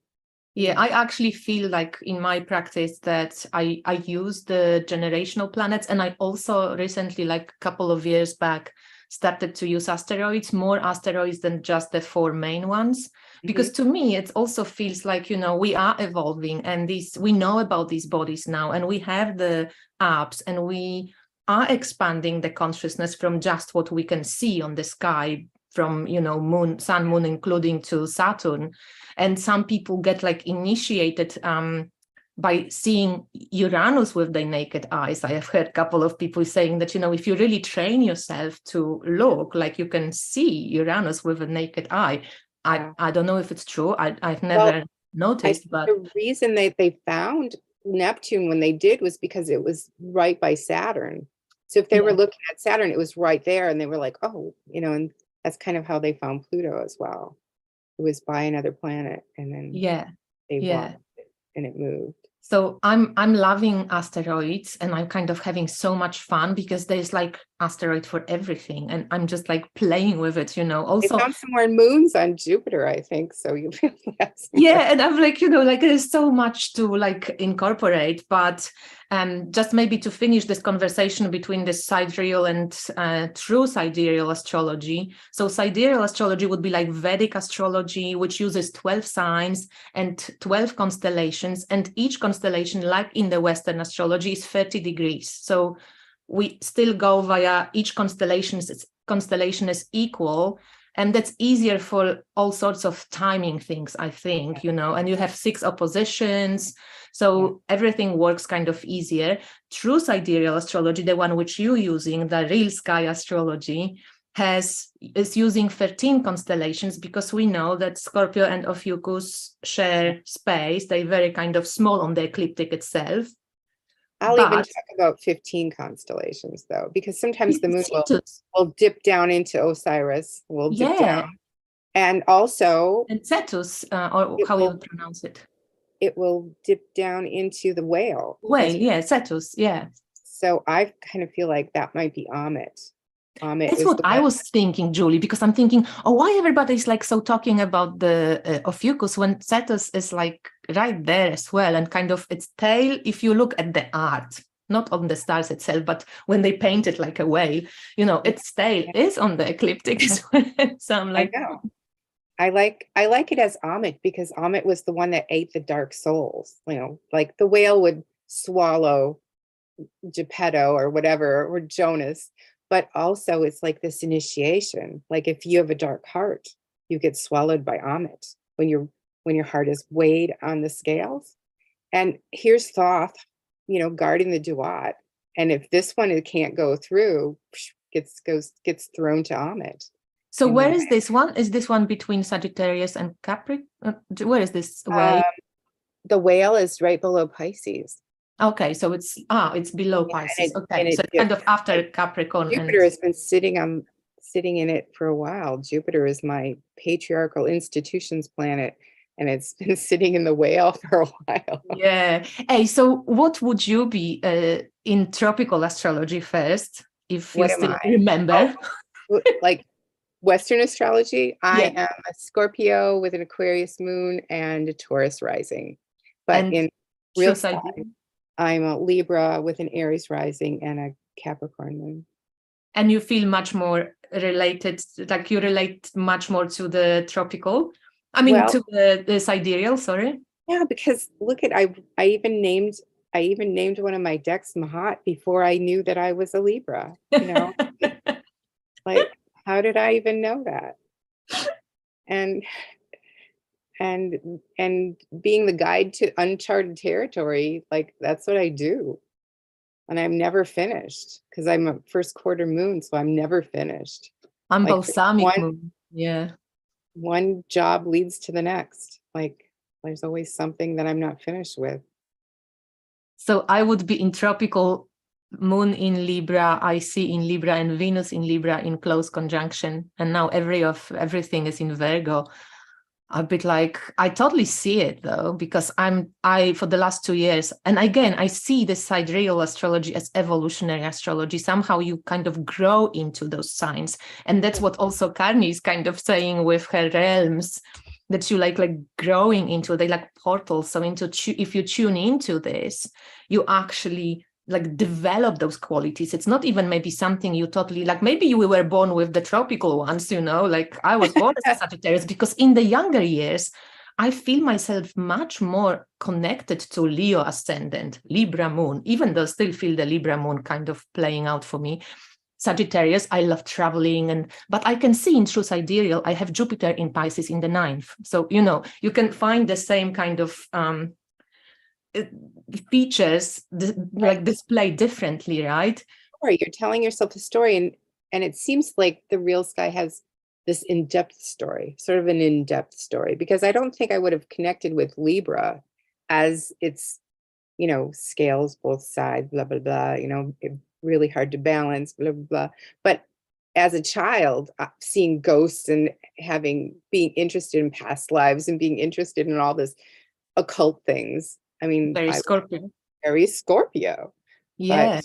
[SPEAKER 1] I actually feel like in my practice that I use the generational planets, and I also recently, like a couple of years back, started to use more asteroids than just the 4 main ones, because to me it also feels like, we are evolving, and we know about these bodies now, and we have the apps, and we are expanding the consciousness from just what we can see on the sky, from moon, sun, moon, including to Saturn. And some people get initiated by seeing Uranus with their naked eyes. I have heard a couple of people saying that, if you really train yourself to look, you can see Uranus with a naked eye. I don't know if it's true. I've never noticed, but
[SPEAKER 2] the reason they found Neptune when they did was because it was right by Saturn. So if they were looking at Saturn, it was right there, and they were like, oh, and that's kind of how they found Pluto as well. It was by another planet, and then they watched it and it moved.
[SPEAKER 1] So I'm loving asteroids, and I'm kind of having so much fun, because there's asteroid for everything, and I'm just playing with it, Also,
[SPEAKER 2] they found some more moons on Jupiter, I think. So you
[SPEAKER 1] and I'm there's so much to incorporate, but just maybe to finish this conversation between the sidereal and true sidereal astrology. So sidereal astrology would be like Vedic astrology, which uses 12 signs and 12 constellations, and each constellation, like in the Western astrology, is 30 degrees. So we still go via each constellation is equal, and that's easier for all sorts of timing things, I think, and you have 6 oppositions, so everything works kind of easier. True sidereal astrology, the one which you're using, the real sky astrology, is using 13 constellations, because we know that Scorpio and Ophiuchus share space. They're very kind of small on the ecliptic itself.
[SPEAKER 2] I'll even talk about 15 constellations, though, because sometimes the moon will dip down into Osiris, dip down. And also...
[SPEAKER 1] And Cetus, or how you pronounce it.
[SPEAKER 2] It will dip down into the whale.
[SPEAKER 1] Whale, Cetus,
[SPEAKER 2] So I kind of feel like that might be Amit. Amit
[SPEAKER 1] That's
[SPEAKER 2] is
[SPEAKER 1] what
[SPEAKER 2] the
[SPEAKER 1] I
[SPEAKER 2] one.
[SPEAKER 1] was thinking, Julie, because I'm thinking, oh, why everybody's like so talking about the Ophiuchus when Cetus is like right there as well, and kind of its tail, if you look at the art, not on the stars itself, but when they paint it like a whale, you know, its tail is on the ecliptic as well. So I'm like,
[SPEAKER 2] I know. I like it as Amit because Amit was the one that ate the dark souls. You know, like the whale would swallow Geppetto or whatever, or Jonas, but also it's like this initiation. Like if you have a dark heart, you get swallowed by Amit when your heart is weighed on the scales. And here's Thoth, you know, guarding the Duat. And if this one it can't go through, gets thrown to Amit.
[SPEAKER 1] so
[SPEAKER 2] In the
[SPEAKER 1] where is this one? Is this one between Sagittarius and Capricorn? Where is this way?
[SPEAKER 2] The whale is right below Pisces.
[SPEAKER 1] Okay, so it's below Pisces. Okay, so it's kind of after
[SPEAKER 2] like,
[SPEAKER 1] Capricorn.
[SPEAKER 2] Jupiter has been sitting in it for a while. Jupiter is my patriarchal institutions planet, and it's been sitting in the whale for a while.
[SPEAKER 1] Yeah. Hey, so what would you be in tropical astrology first, if you
[SPEAKER 2] What am
[SPEAKER 1] still
[SPEAKER 2] I?
[SPEAKER 1] remember?
[SPEAKER 2] Oh, like Western astrology, I
[SPEAKER 1] Yeah.
[SPEAKER 2] am a Scorpio with an Aquarius moon and a Taurus rising. But
[SPEAKER 1] And
[SPEAKER 2] in real
[SPEAKER 1] choose
[SPEAKER 2] sky,
[SPEAKER 1] idea.
[SPEAKER 2] I'm a Libra with an Aries rising and a Capricorn moon.
[SPEAKER 1] And you feel much more related, like you relate much more to the tropical. I mean,
[SPEAKER 2] Well,
[SPEAKER 1] to the sidereal, sorry.
[SPEAKER 2] yeah, because look at I even named one of my decks Mahat before I knew that I was a Libra. You know, like how did I even know that? And and being the guide to uncharted territory, like that's what I do. And I'm never finished because I'm a first quarter moon, so I'm never finished.
[SPEAKER 1] I'm
[SPEAKER 2] Like
[SPEAKER 1] balsamic moon. Yeah.
[SPEAKER 2] one job leads to the next. Like there's always something that I'm not finished with.
[SPEAKER 1] So I would be in tropical moon in Libra, I see in Libra, and Venus in Libra in close conjunction. And now everything is in Virgo. A bit like I totally see it though, because I for the last 2 years, and again I see the sidereal astrology as evolutionary astrology. Somehow you kind of grow into those signs, and that's what also Carmi is kind of saying with her realms, that you like growing into, they like portals. So if you tune into this, you actually like develop those qualities. It's not even maybe something you totally like, maybe you were born with the tropical ones, you know, like I was born as a Sagittarius, because in the younger years I feel myself much more connected to Leo ascendant, Libra moon, even though I still feel the Libra moon kind of playing out for me. Sagittarius, I love traveling, but I can see in true sidereal I have Jupiter in Pisces in the 9th, so you know you can find the same kind of features like displayed differently, right?
[SPEAKER 2] Or you're telling yourself a story, and it seems like the real sky has this in-depth story, sort of an in-depth story, because I don't think I would have connected with Libra as it's, you know, scales both sides, blah, blah, blah, you know, really hard to balance, blah, blah, blah. But as a child, seeing ghosts and being interested in past lives and being interested in all this occult things. I mean,
[SPEAKER 1] Very
[SPEAKER 2] I was
[SPEAKER 1] Scorpio.
[SPEAKER 2] very Scorpio,
[SPEAKER 1] Yeah,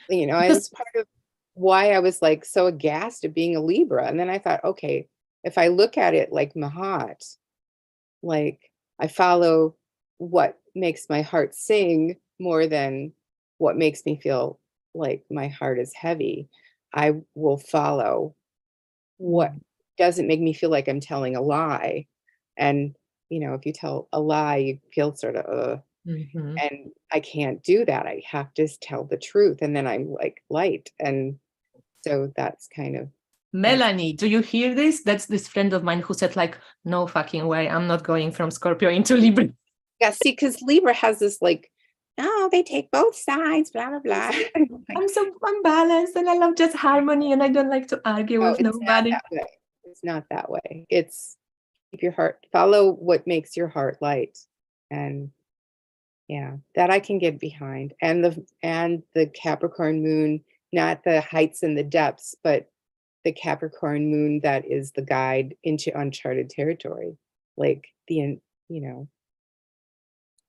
[SPEAKER 2] but you know, it
[SPEAKER 1] because
[SPEAKER 2] was part of why I was like so aghast at being a Libra. And then I thought, okay, if I look at it like Mahat, like I follow what makes my heart sing more than what makes me feel like my heart is heavy, I will follow what doesn't make me feel like I'm telling a lie. And, you know, if you tell a lie, you feel sort of, and I can't do that. I have to tell the truth. And then I'm like light. And so that's kind of.
[SPEAKER 1] Melanie, do you hear this? That's this friend of mine who said like, no fucking way, I'm not going from Scorpio into Libra.
[SPEAKER 2] Yeah, see, because Libra has this like, oh, they take both sides, blah, blah, blah.
[SPEAKER 1] I'm so unbalanced and I love just harmony and I don't like to argue
[SPEAKER 2] No,
[SPEAKER 1] with
[SPEAKER 2] it's not
[SPEAKER 1] nobody.
[SPEAKER 2] that way. It's not that way. It's keep your heart, follow what makes your heart light. And yeah, that I can get behind. And the Capricorn moon, not the heights and the depths, but the Capricorn moon that is the guide into uncharted territory. Like you know,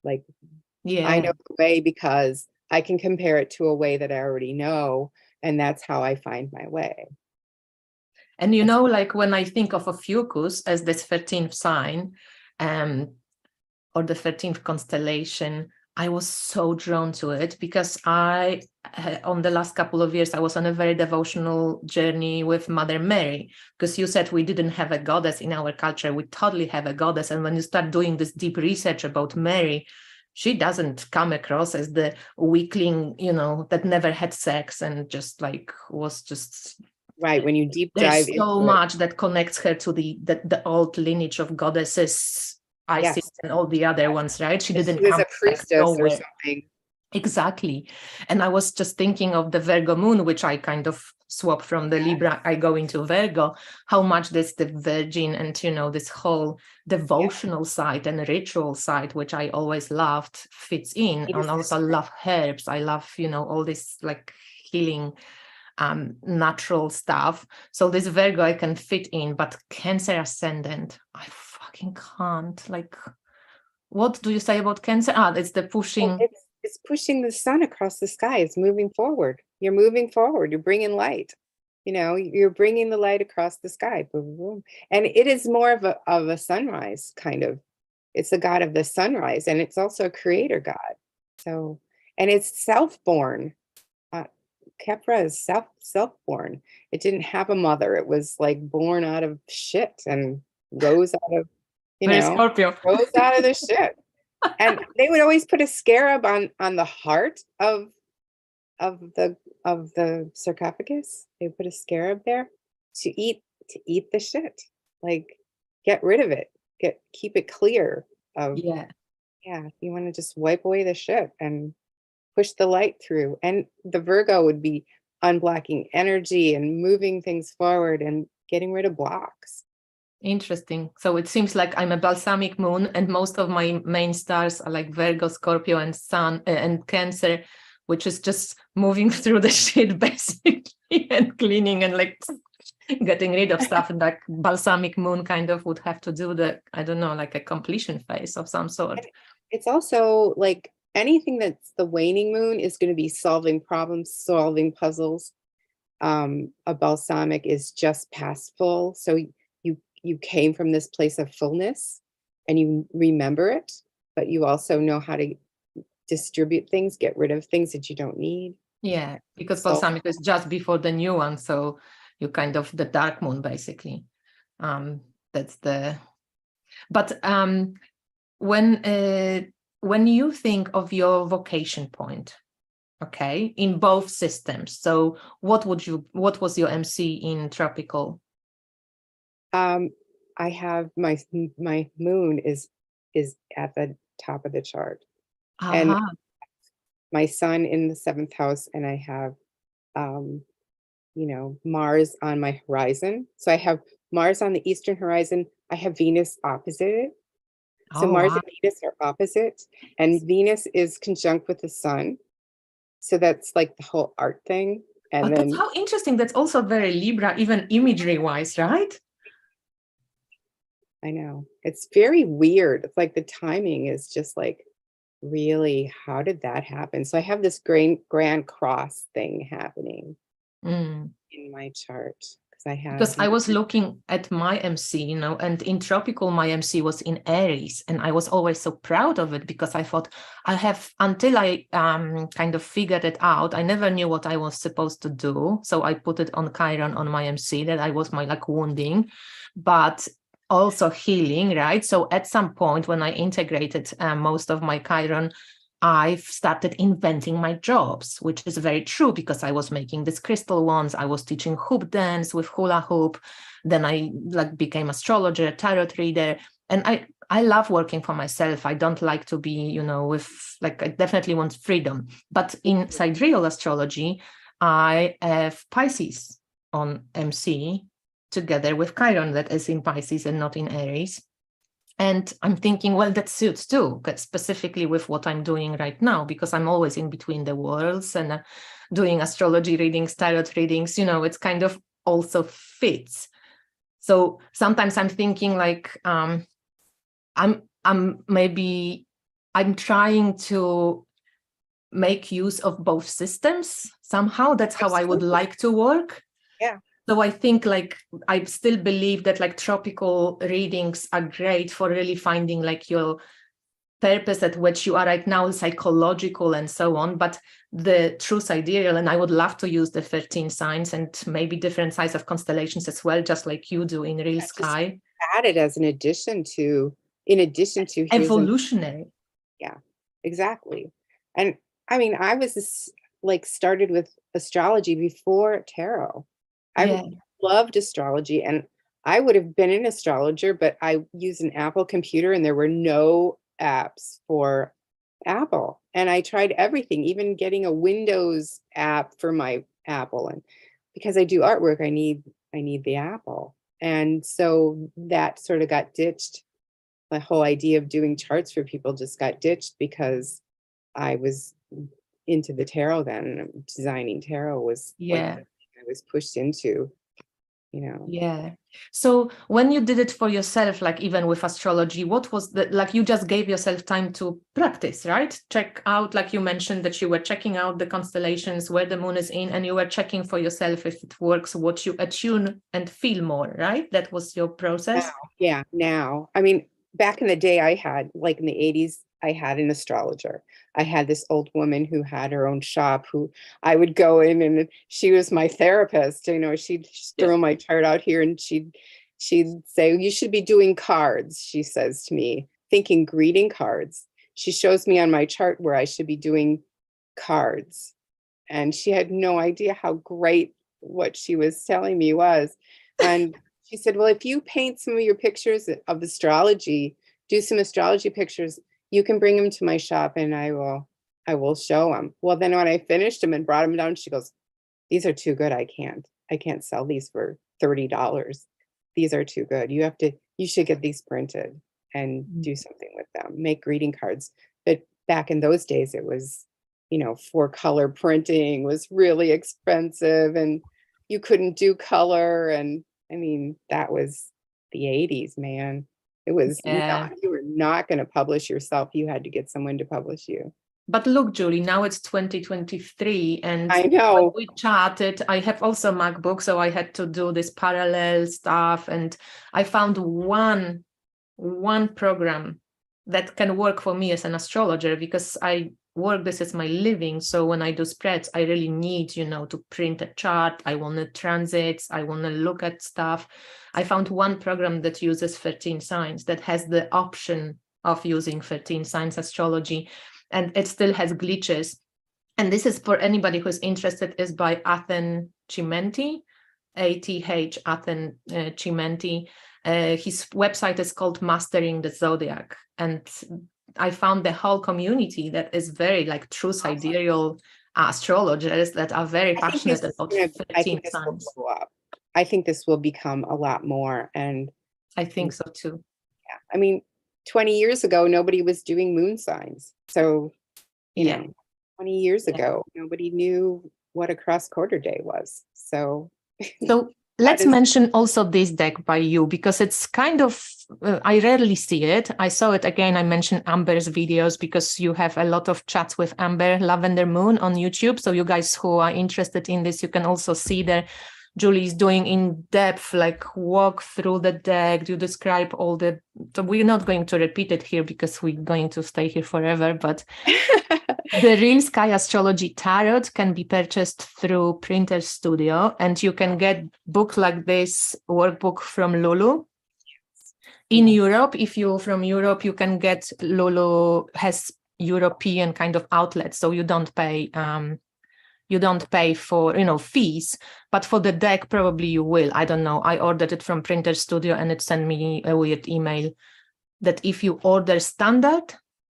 [SPEAKER 2] like I
[SPEAKER 1] Yeah.
[SPEAKER 2] know the way because I can compare it to a way that I already know, and that's how I find my way.
[SPEAKER 1] And like when I think of a fucus as this 13th sign, or the 13th constellation, I was so drawn to it because on the last couple of years, I was on a very devotional journey with Mother Mary, because you said we didn't have a goddess in our culture. We totally have a goddess. And when you start doing this deep research about Mary, she doesn't come across as the weakling, that never had sex and just like was just...
[SPEAKER 2] Right, when you deep
[SPEAKER 1] There's
[SPEAKER 2] dive
[SPEAKER 1] so
[SPEAKER 2] into
[SPEAKER 1] much that connects her to the old lineage of goddesses, Isis,
[SPEAKER 2] yes,
[SPEAKER 1] and all the other ones, right? She
[SPEAKER 2] she
[SPEAKER 1] didn't
[SPEAKER 2] was
[SPEAKER 1] come
[SPEAKER 2] a priestess or
[SPEAKER 1] nowhere.
[SPEAKER 2] something.
[SPEAKER 1] Exactly. And I was just thinking of the Virgo moon, which I kind of swap from the Libra, I go into Virgo, how much this the Virgin and, this whole devotional side and ritual side, which I always loved, fits in. And also love herbs. I love, all this like healing, natural stuff. So this Virgo I can fit in, but Cancer ascendant, I fucking can't. Like, what do you say about Cancer? It's the pushing.
[SPEAKER 2] Well, it's pushing the sun across the sky. It's moving forward. You're moving forward. You're bringing light. You're bringing the light across the sky. Boom, boom. And it is more of a sunrise kind of. It's the god of the sunrise, and it's also a creator god. So, and it's self-born. Kepra is self-born. It didn't have a mother. It was like born out of shit and rose out of,
[SPEAKER 1] Scorpio.
[SPEAKER 2] rose out of the shit. And they would always put a scarab on the heart of the sarcophagus. They would put a scarab there to eat the shit. Like, get rid of it. Keep it clear of
[SPEAKER 1] yeah.
[SPEAKER 2] You want to just wipe away the shit and push the light through. And the Virgo would be unblocking energy and moving things forward and getting rid of blocks.
[SPEAKER 1] Interesting. So it seems like I'm a balsamic moon, and most of my main stars are like Virgo, Scorpio, and Sun and Cancer, which is just moving through the shit basically and cleaning and like getting rid of stuff. And like balsamic moon kind of would have to do like a completion phase of some sort.
[SPEAKER 2] It's also like anything that's the waning moon is going to be solving problems, solving puzzles. A balsamic is just past full. So you came from this place of fullness and you remember it, but you also know how to distribute things, get rid of things that you don't need.
[SPEAKER 1] Yeah, because balsamic is just before the new one. So you kind of the dark moon, basically. That's the... But when you think of your vocation point, okay, in both systems, so what was your MC in tropical?
[SPEAKER 2] I have my moon is at the top of the chart. And my sun in the 7th house, and I have Mars on my horizon. So I have Mars on the eastern horizon. I have Venus opposite it. So Mars and Venus are opposite, and Venus is conjunct with the sun. So that's like the whole art thing. And
[SPEAKER 1] that's how interesting. That's also very Libra, even imagery wise, right?
[SPEAKER 2] I know. It's very weird. It's like the timing is just like, really, how did that happen? So I have this grand cross thing happening in my chart.
[SPEAKER 1] Because I was looking at my MC, and in tropical, my MC was in Aries, and I was always so proud of it because I thought until I kind of figured it out, I never knew what I was supposed to do. So I put it on Chiron on my MC, that I was my like wounding, but also healing, right? So at some point when I integrated most of my Chiron, I've started inventing my jobs, which is very true because I was making these crystal wands. I was teaching hoop dance with hula hoop. Then I became astrologer, tarot reader. And I love working for myself. I don't like to be, I definitely want freedom. But in sidereal astrology, I have Pisces on MC together with Chiron that is in Pisces and not in Aries. And I'm thinking, well, that suits too, specifically with what I'm doing right now, because I'm always in between the worlds and doing astrology readings, tarot readings, it's kind of also fits. So sometimes I'm thinking like, I'm trying to make use of both systems somehow. That's how I would
[SPEAKER 2] Absolutely.
[SPEAKER 1] like to work.
[SPEAKER 2] Yeah.
[SPEAKER 1] So I think like I still believe that like tropical readings are great for really finding like your purpose at which you are right now, psychological and so on. But the true sidereal, and I would love to use the 13 signs and maybe different size of constellations as well, just like you do in Real Sky.
[SPEAKER 2] Add it as in addition to
[SPEAKER 1] evolutionary.
[SPEAKER 2] Yeah, exactly. And I mean, I was like started with astrology before tarot. I loved astrology, and I would have been an astrologer, but I used an Apple computer and there were no apps for Apple. And I tried everything, even getting a Windows app for my Apple. And because I do artwork, I need the Apple. And so that sort of got ditched. The whole idea of doing charts for people just got ditched because I was into the tarot then. Designing tarot was like I was pushed into, you know.
[SPEAKER 1] Yeah. So when you did it for yourself, like even with astrology, what was the, like you just gave yourself time to practice, right? Check out, like you mentioned that you were checking out the constellations, where the moon is in, and you were checking for yourself if it works, what you attune and feel more, right? That was your process.
[SPEAKER 2] Now. I mean, back in the day, I had, like in the 80s, I had an astrologer. I had this old woman who had her own shop who I would go in, and she was my therapist. You know, she'd throw my chart out here and she'd say, you should be doing cards, she says to me, thinking greeting cards. She shows me on my chart where I should be doing cards. And she had no idea how great what she was telling me was. And she said, well, if you paint some of your pictures of astrology, do some astrology pictures, you can bring them to my shop and I will show them. Well, then when I finished them and brought them down, she goes, these are too good. I can't sell these for $30. These are too good. You should get these printed and do something with them, make greeting cards. But back in those days, it was, 4-color printing was really expensive and you couldn't do color. And I mean, that was the 80s, man. It was you were not going to publish yourself. You had to get someone to publish you.
[SPEAKER 1] But look, Julie, now it's 2023 and
[SPEAKER 2] I know
[SPEAKER 1] when we chatted, I have also MacBook, so I had to do this parallel stuff. And I found one program that can work for me as an astrologer because I work this as my living. So when I do spreads, I really need, to print a chart. I want to transits. I want to look at stuff. I found one program that uses 13 signs, that has the option of using 13 signs astrology, and it still has glitches. And this is for anybody who's interested, is by Athen Chimenti, ATH Athen Chimenti. His website is called Mastering the Zodiac. And I found the whole community that is very like true sidereal astrologers that are very passionate about 13 signs.
[SPEAKER 2] I think this will become a lot more. And
[SPEAKER 1] I think so too.
[SPEAKER 2] Yeah. I mean, 20 years ago, nobody was doing moon signs. So, 20 years ago, nobody knew what a cross-quarter day was. So
[SPEAKER 1] let's mention also this deck by you, because it's kind of, I rarely see it. I saw it again. I mentioned Amber's videos because you have a lot of chats with Amber, Lavender Moon on YouTube. So you guys who are interested in this, you can also see there. Julie is doing in depth, like walk through the deck. You describe all the, so we're not going to repeat it here because we're going to stay here forever, but the Real Sky Astrology Tarot can be purchased through Printer Studio, and you can get book like this workbook from Lulu. In Europe, if you're from Europe, you can get, Lulu has European kind of outlets, so you don't pay for, fees, but for the deck, probably you will. I don't know. I ordered it from Printer Studio and it sent me a weird email that if you order standard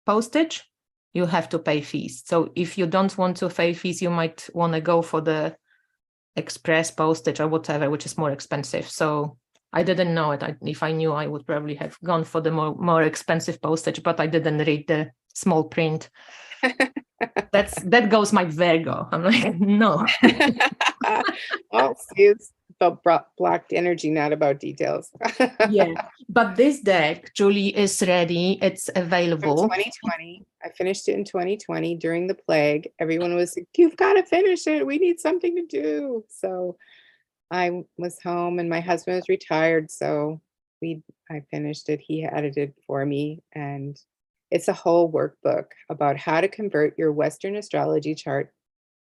[SPEAKER 1] postage, you have to pay fees. So if you don't want to pay fees, you might want to go for the express postage or whatever, which is more expensive. So I didn't know it. If I knew, I would probably have gone for the more expensive postage, but I didn't read the small print. That goes my Virgo. I'm like, no.
[SPEAKER 2] Well, see, about blocked energy, not about details.
[SPEAKER 1] Yeah, but this deck, Julie, is ready. It's
[SPEAKER 2] From
[SPEAKER 1] available.
[SPEAKER 2] 2020. I finished it in 2020 during the plague. Everyone was like, you've got to finish it. We need something to do. So I was home and my husband was retired. So I finished it. He edited for me. And it's a whole workbook about how to convert your Western astrology chart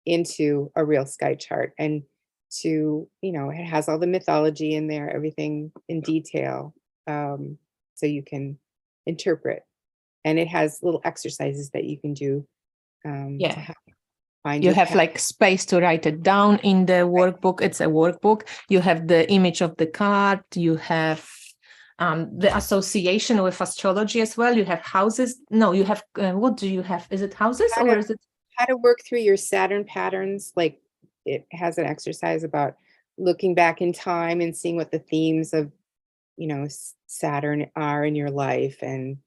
[SPEAKER 2] into a real sky chart. And it has all the mythology in there, everything in detail. So you can interpret. And it has little exercises that you can do to find
[SPEAKER 1] You
[SPEAKER 2] your
[SPEAKER 1] have
[SPEAKER 2] path.
[SPEAKER 1] like space to write it down in the workbook. It's a workbook. You have the image of the card. You have the association with astrology as well. You have houses. No, you have, what do you have? Is it houses or is it?
[SPEAKER 2] How to work through your Saturn patterns. Like it has an exercise about looking back in time and seeing what the themes of, Saturn are in your life and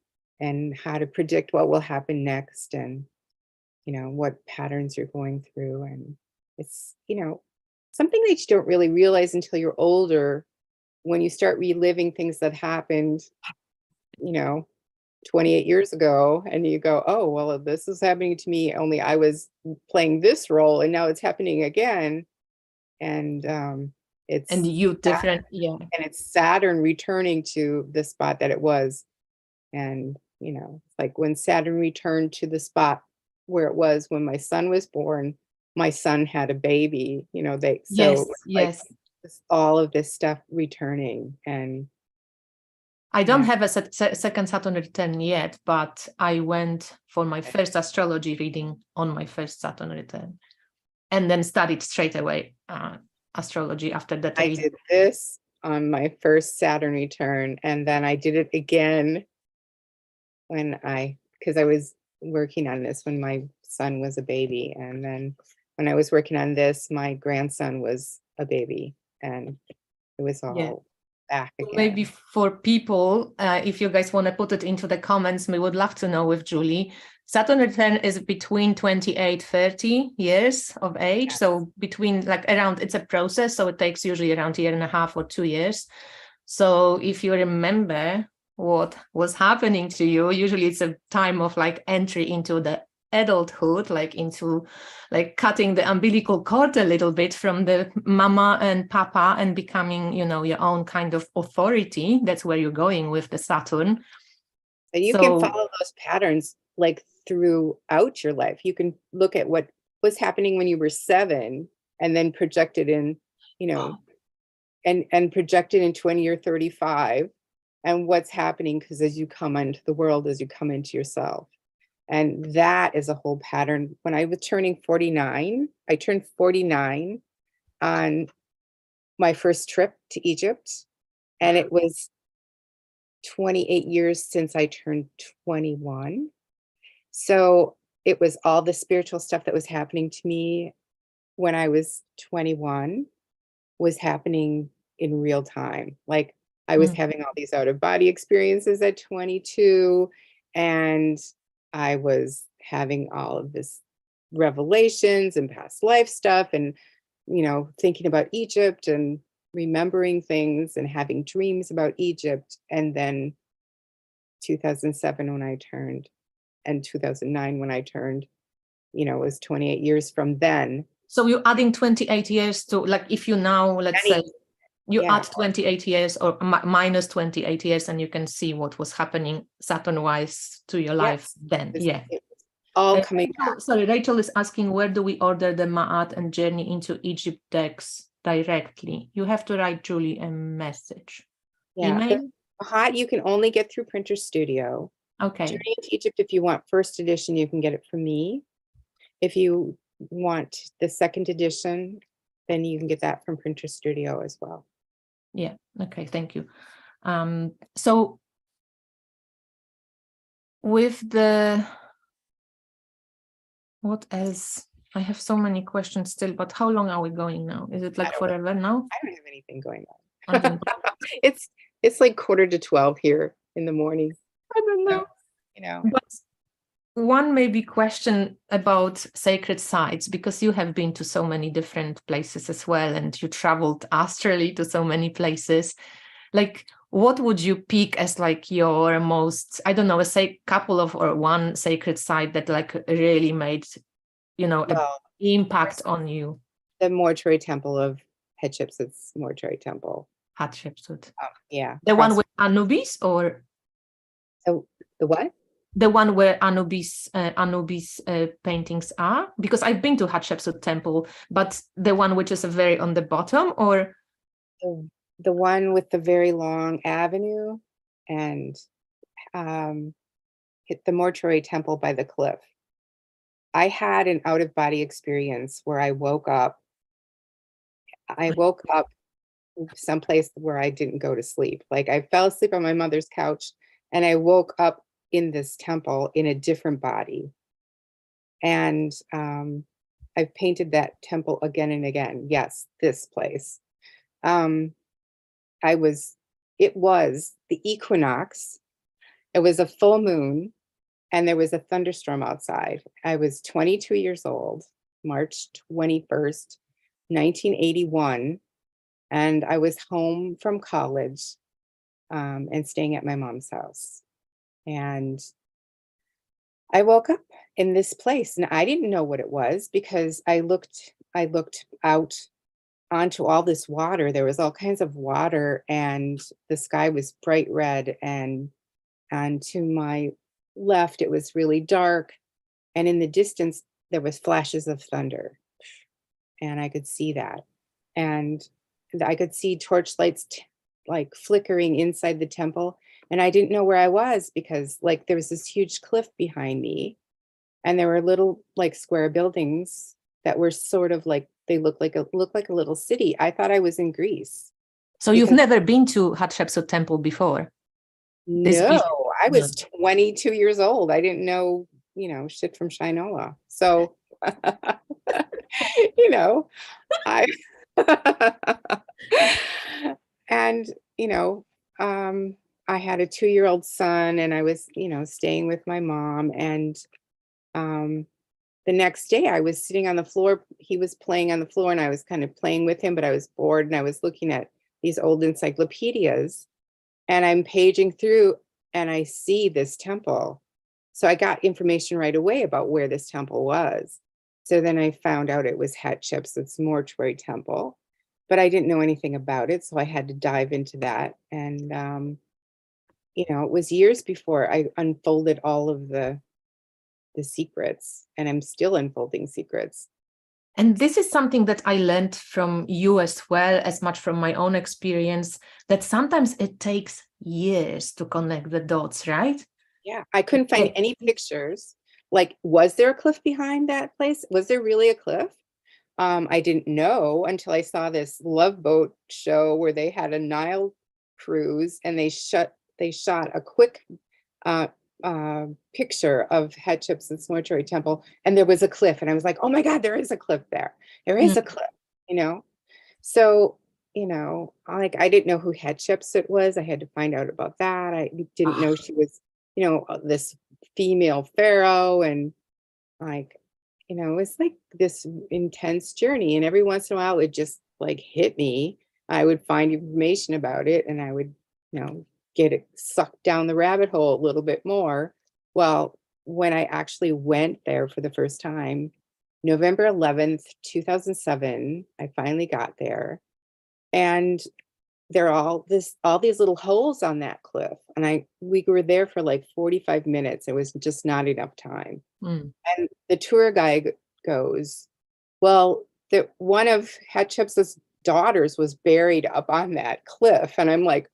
[SPEAKER 2] how to predict what will happen next and, what patterns you're going through. And it's, something that you don't really realize until you're older when you start reliving things that happened, 28 years ago, and you go, oh, well, this is happening to me, only I was playing this role and now it's happening again. And it's
[SPEAKER 1] And you different,
[SPEAKER 2] and it's Saturn returning to the spot that it was. And, like when Saturn returned to the spot where it was when my son was born, my son had a baby,
[SPEAKER 1] yes.
[SPEAKER 2] All of this stuff returning. And
[SPEAKER 1] I don't have a second Saturn return yet, but I went for my first astrology reading on my first Saturn return and then studied straight away astrology after that.
[SPEAKER 2] I did this on my first Saturn return, and then I did it again because I was working on this when my son was a baby. And then when I was working on this, my grandson was a baby, and it was all back again.
[SPEAKER 1] Maybe for people, if you guys want to put it into the comments, we would love to know with Julie. Saturn return is between 28, 30 years of age. Yes. So between it's a process. So it takes usually around 1.5 or 2 years. So if you remember what was happening to you, usually it's a time of entry into the adulthood, into cutting the umbilical cord a little bit from the mama and papa and becoming, your own kind of authority. That's where you're going with the Saturn.
[SPEAKER 2] And you can follow those patterns throughout your life. You can look at what was happening when you were 7 and then project it in, and project it in 20 or 35 and what's happening, because as you come into the world, as you come into yourself. And that is a whole pattern. When I was turning 49, I turned 49 on my first trip to Egypt. And it was 28 years since I turned 21. So it was all the spiritual stuff that was happening to me when I was 21 was happening in real time. Like I was having all these out of body experiences at 22, and I was having all of this revelations and past life stuff and, thinking about Egypt and remembering things and having dreams about Egypt. And then 2007 when I turned, and 2009 when I turned, it was 28 years from then.
[SPEAKER 1] So you're adding 28 years to, if you now, let's say, you add 28 years or minus 28 years, and you can see what was happening Saturn-wise to your life then.
[SPEAKER 2] It's all coming back.
[SPEAKER 1] Sorry, Rachel is asking, where do we order the Ma'at and Journey into Egypt decks directly? You have to write Julie a message. Email?
[SPEAKER 2] Ma'at you can only get through Printer Studio.
[SPEAKER 1] Okay.
[SPEAKER 2] Journey into Egypt, if you want first edition, you can get it from me. If you want the second edition, then you can get that from Printer Studio as well.
[SPEAKER 1] Yeah. Okay. Thank you. So with what else? I have so many questions still, but how long are we going now? Is it forever now?
[SPEAKER 2] I don't have anything going on. It's 11:45 here in the morning. I don't know.
[SPEAKER 1] But one maybe question about sacred sites, because you have been to so many different places as well, and you traveled astrally to so many places. Like, what would you pick as like your most, I don't know, a couple of or one sacred site that like really made, you know, an impact on you?
[SPEAKER 2] The mortuary temple of Hatshepsut's mortuary temple.
[SPEAKER 1] Hatshepsut.
[SPEAKER 2] Yeah.
[SPEAKER 1] The one with Anubis, or
[SPEAKER 2] the what?
[SPEAKER 1] the one where Anubis paintings are? Because I've been to Hatshepsut temple, but the one which is very on the bottom, or
[SPEAKER 2] the one with the very long avenue, and hit the mortuary temple by the cliff. I had an out-of-body experience where I woke up someplace where I didn't go to sleep. Like, I fell asleep on my mother's couch and I woke up in this temple in a different body. And I've painted that temple again and again. Yes, this place. It was the equinox. It was a full moon and there was a thunderstorm outside. I was 22 years old, March 21st, 1981. And I was home from college and staying at my mom's house. And I woke up in this place and I didn't know what it was because I looked out onto all this water. There was all kinds of water and the sky was bright red, and to my left it was really dark, and in the distance there was flashes of thunder, and I could see that, and I could see torchlights like flickering inside the temple, and I didn't know where I was because like there was this huge cliff behind me, and there were little like square buildings that were sort of like, they looked like a little city. I thought I was in Greece.
[SPEAKER 1] So you've never been to Hatshepsut temple before?
[SPEAKER 2] No, I was 22 years old. I didn't know, shit from Shinola. So, I, and, I had a 2-year-old son and I was, staying with my mom, and, the next day I was sitting on the floor. He was playing on the floor and I was kind of playing with him, but I was bored and I was looking at these old encyclopedias, and I'm paging through and I see this temple. So I got information right away about where this temple was. So then I found out it was Hatshepsut's mortuary temple, but I didn't know anything about it. So I had to dive into that. And, it was years before I unfolded all of the secrets, and I'm still unfolding secrets.
[SPEAKER 1] And this is something that I learned from you as well, as much from my own experience, that sometimes it takes years to connect the dots, right?
[SPEAKER 2] Yeah, I couldn't find any pictures. Like, was there a cliff behind that place? Was there really a cliff? I didn't know until I saw this Love Boat show where they had a Nile cruise, and they shot a quick picture of Hatshepsut's mortuary temple, and there was a cliff, and I was like, oh my God, there is a cliff there. There is a cliff, So, like, I didn't know who Hatshepsut was. I had to find out about that. I didn't know she was, this female pharaoh, and like, it was like this intense journey. And every once in a while, it just like hit me. I would find information about it, and I would, get it sucked down the rabbit hole a little bit more. Well, when I actually went there for the first time, November 11th, 2007, I finally got there, and there are all these little holes on that cliff. And we were there for like 45 minutes. It was just not enough time. And the tour guide goes, well, one of Hatshepsut's daughters was buried up on that cliff. And I'm like,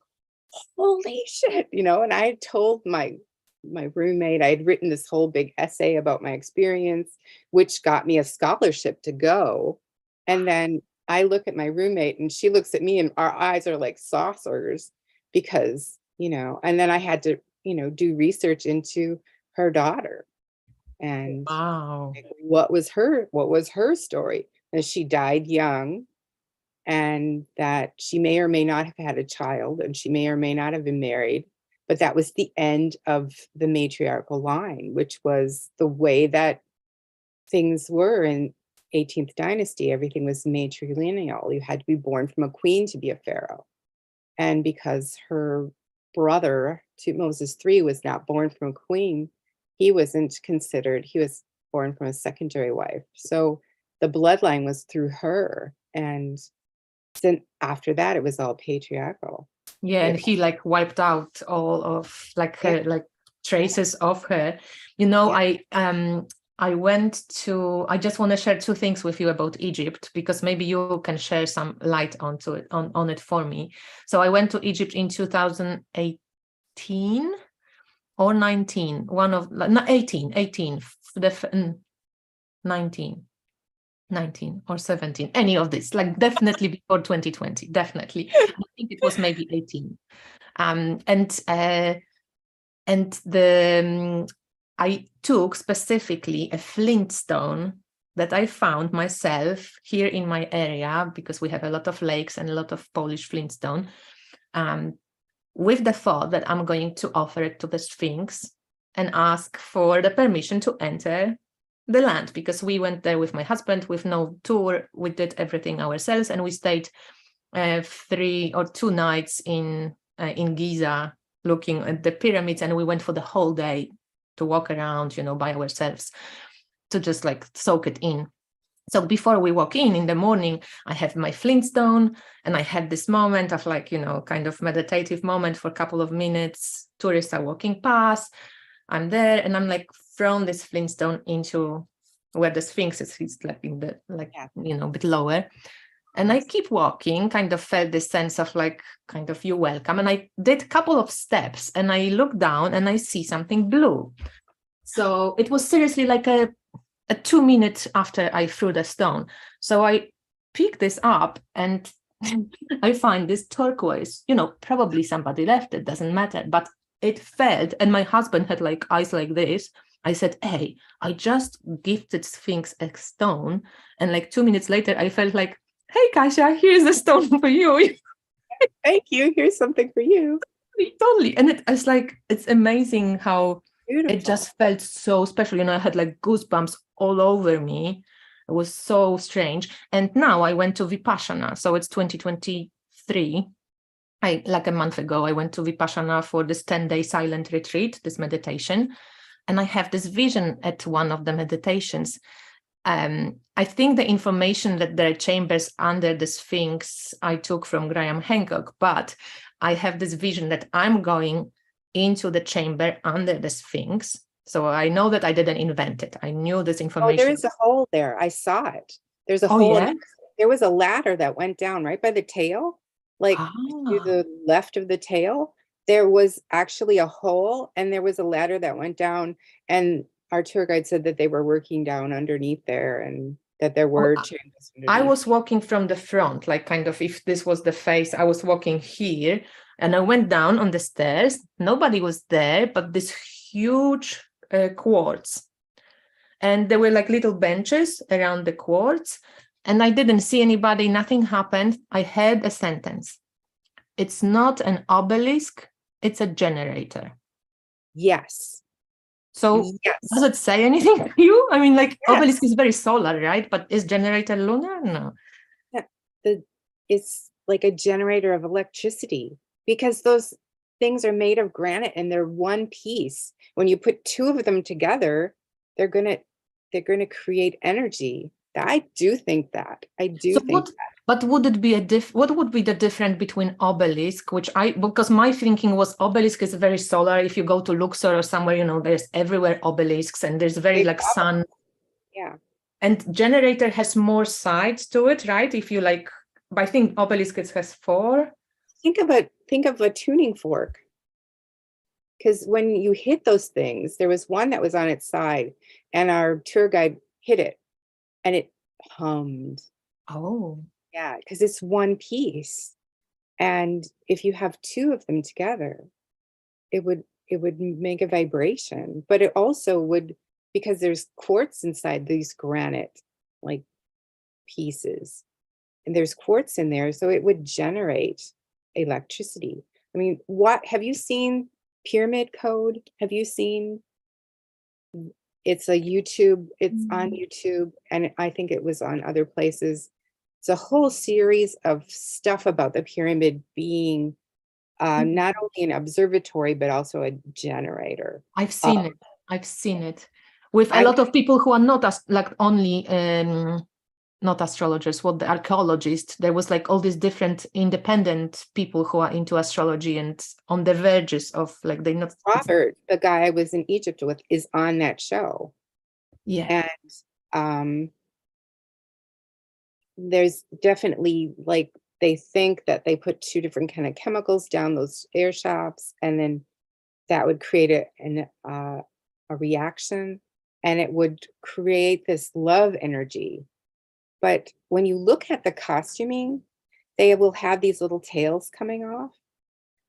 [SPEAKER 2] holy shit, and I had told my roommate, I had written this whole big essay about my experience, which got me a scholarship to go. And then I look at my roommate and she looks at me and our eyes are like saucers because, and then I had to, do research into her daughter and what was her story. And she died young, and that she may or may not have had a child, and she may or may not have been married, but that was the end of the matriarchal line, which was the way that things were in 18th dynasty. Everything was matrilineal. You had to be born from a queen to be a pharaoh. And because her brother, Tutmosis III, was not born from a queen, he wasn't considered, he was born from a secondary wife. So the bloodline was through her. And then after that, it was all patriarchal.
[SPEAKER 1] Yeah, and he like wiped out all of like her like traces of her. I went to, I just want to share two things with you about Egypt, because maybe you can share some light onto it, on it for me. So I went to Egypt in 2018 or 19, one of, no, 18, 19 or 17, any of this, like definitely before 2020, definitely. I think it was maybe 18. I took specifically a flint stone that I found myself here in my area, because we have a lot of lakes and a lot of Polish flintstone, with the thought that I'm going to offer it to the Sphinx and ask for the permission to enter the land, because we went there with my husband with no tour. We did everything ourselves, and we stayed 3 or 2 nights in Giza looking at the pyramids, and we went for the whole day to walk around, by ourselves, to just like soak it in. So before we walk in the morning, I have my flintstone, and I had this moment of like, kind of meditative moment for a couple of minutes. Tourists are walking past, I'm there, and I'm like thrown this flintstone into where the Sphinx is. It's like in the, like, a bit lower. And I keep walking, kind of felt this sense of like, kind of, you're welcome. And I did a couple of steps, and I look down and I see something blue. So it was seriously like a 2 minutes after I threw the stone. So I pick this up, and I find this turquoise, probably somebody left it, doesn't matter, but it felt, and my husband had like eyes like this. I said, hey, I just gifted Sphinx a stone. And like 2 minutes later, I felt like, hey, Kasia, here's a stone for you.
[SPEAKER 2] Thank you. Here's something for you.
[SPEAKER 1] Totally. And it's like, it's amazing how
[SPEAKER 2] Beautiful.
[SPEAKER 1] It just felt so special. I had like goosebumps all over me. It was so strange. And now I went to Vipassana. So it's 2023. Like a month ago, I went to Vipassana for this 10-day silent retreat, this meditation. And I have this vision at one of the meditations. I think the information that there are chambers under the Sphinx I took from Graham Hancock, but I have this vision that I'm going into the chamber under the Sphinx. So I know that I didn't invent it. I knew this information.
[SPEAKER 2] Oh, there is a hole there. I saw it. There's a hole. Yeah? There was a ladder that went down right by the tail, like to the left of the tail. There was actually a hole, and there was a ladder that went down, and our tour guide said that they were working down underneath there, and that there were chambers underneath.
[SPEAKER 1] I was walking from the front, like kind of, if this was the face, I was walking here, and I went down on the stairs. Nobody was there, but this huge quartz. And there were like little benches around the quartz, and I didn't see anybody, nothing happened. I heard a sentence. It's not an obelisk, it's a generator.
[SPEAKER 2] Yes.
[SPEAKER 1] So does it say anything to you? I mean, like obelisk is very solar, right? But is generator lunar? No.
[SPEAKER 2] Yeah. It's like a generator of electricity, because those things are made of granite and they're one piece. When you put 2 of them together, they're gonna create energy. I do think that.
[SPEAKER 1] But would it be what would be the difference between obelisk, because my thinking was obelisk is very solar. If you go to Luxor or somewhere, there's everywhere obelisks, and there's very like sun.
[SPEAKER 2] Yeah.
[SPEAKER 1] And generator has more sides to it, right? If you like, I think obelisk has 4.
[SPEAKER 2] Think of a tuning fork. Because when you hit those things, there was one that was on its side, and our tour guide hit it, and it hummed.
[SPEAKER 1] Oh.
[SPEAKER 2] Yeah, because it's one piece. And if you have 2 of them together, it would make a vibration. But it also would, because there's quartz inside these granite like pieces, and there's quartz in there, so it would generate electricity. I mean, what have you seen Pyramid Code. Have you seen? It's a YouTube, it's on YouTube, and I think it was on other places. It's a whole series of stuff about the pyramid being not only an observatory, but also a generator.
[SPEAKER 1] I've seen it. I've seen it with a lot of people who are not like only not astrologers, what the archaeologists. There was like all these different independent people who are into astrology and on the verges of like they not.
[SPEAKER 2] Robert, the guy I was in Egypt with, is on that show.
[SPEAKER 1] Yeah.
[SPEAKER 2] And there's definitely like they think that they put two different kind of chemicals down those air shafts, and then that would create a reaction, and it would create this love energy. But when you look at the costuming, they will have these little tails coming off.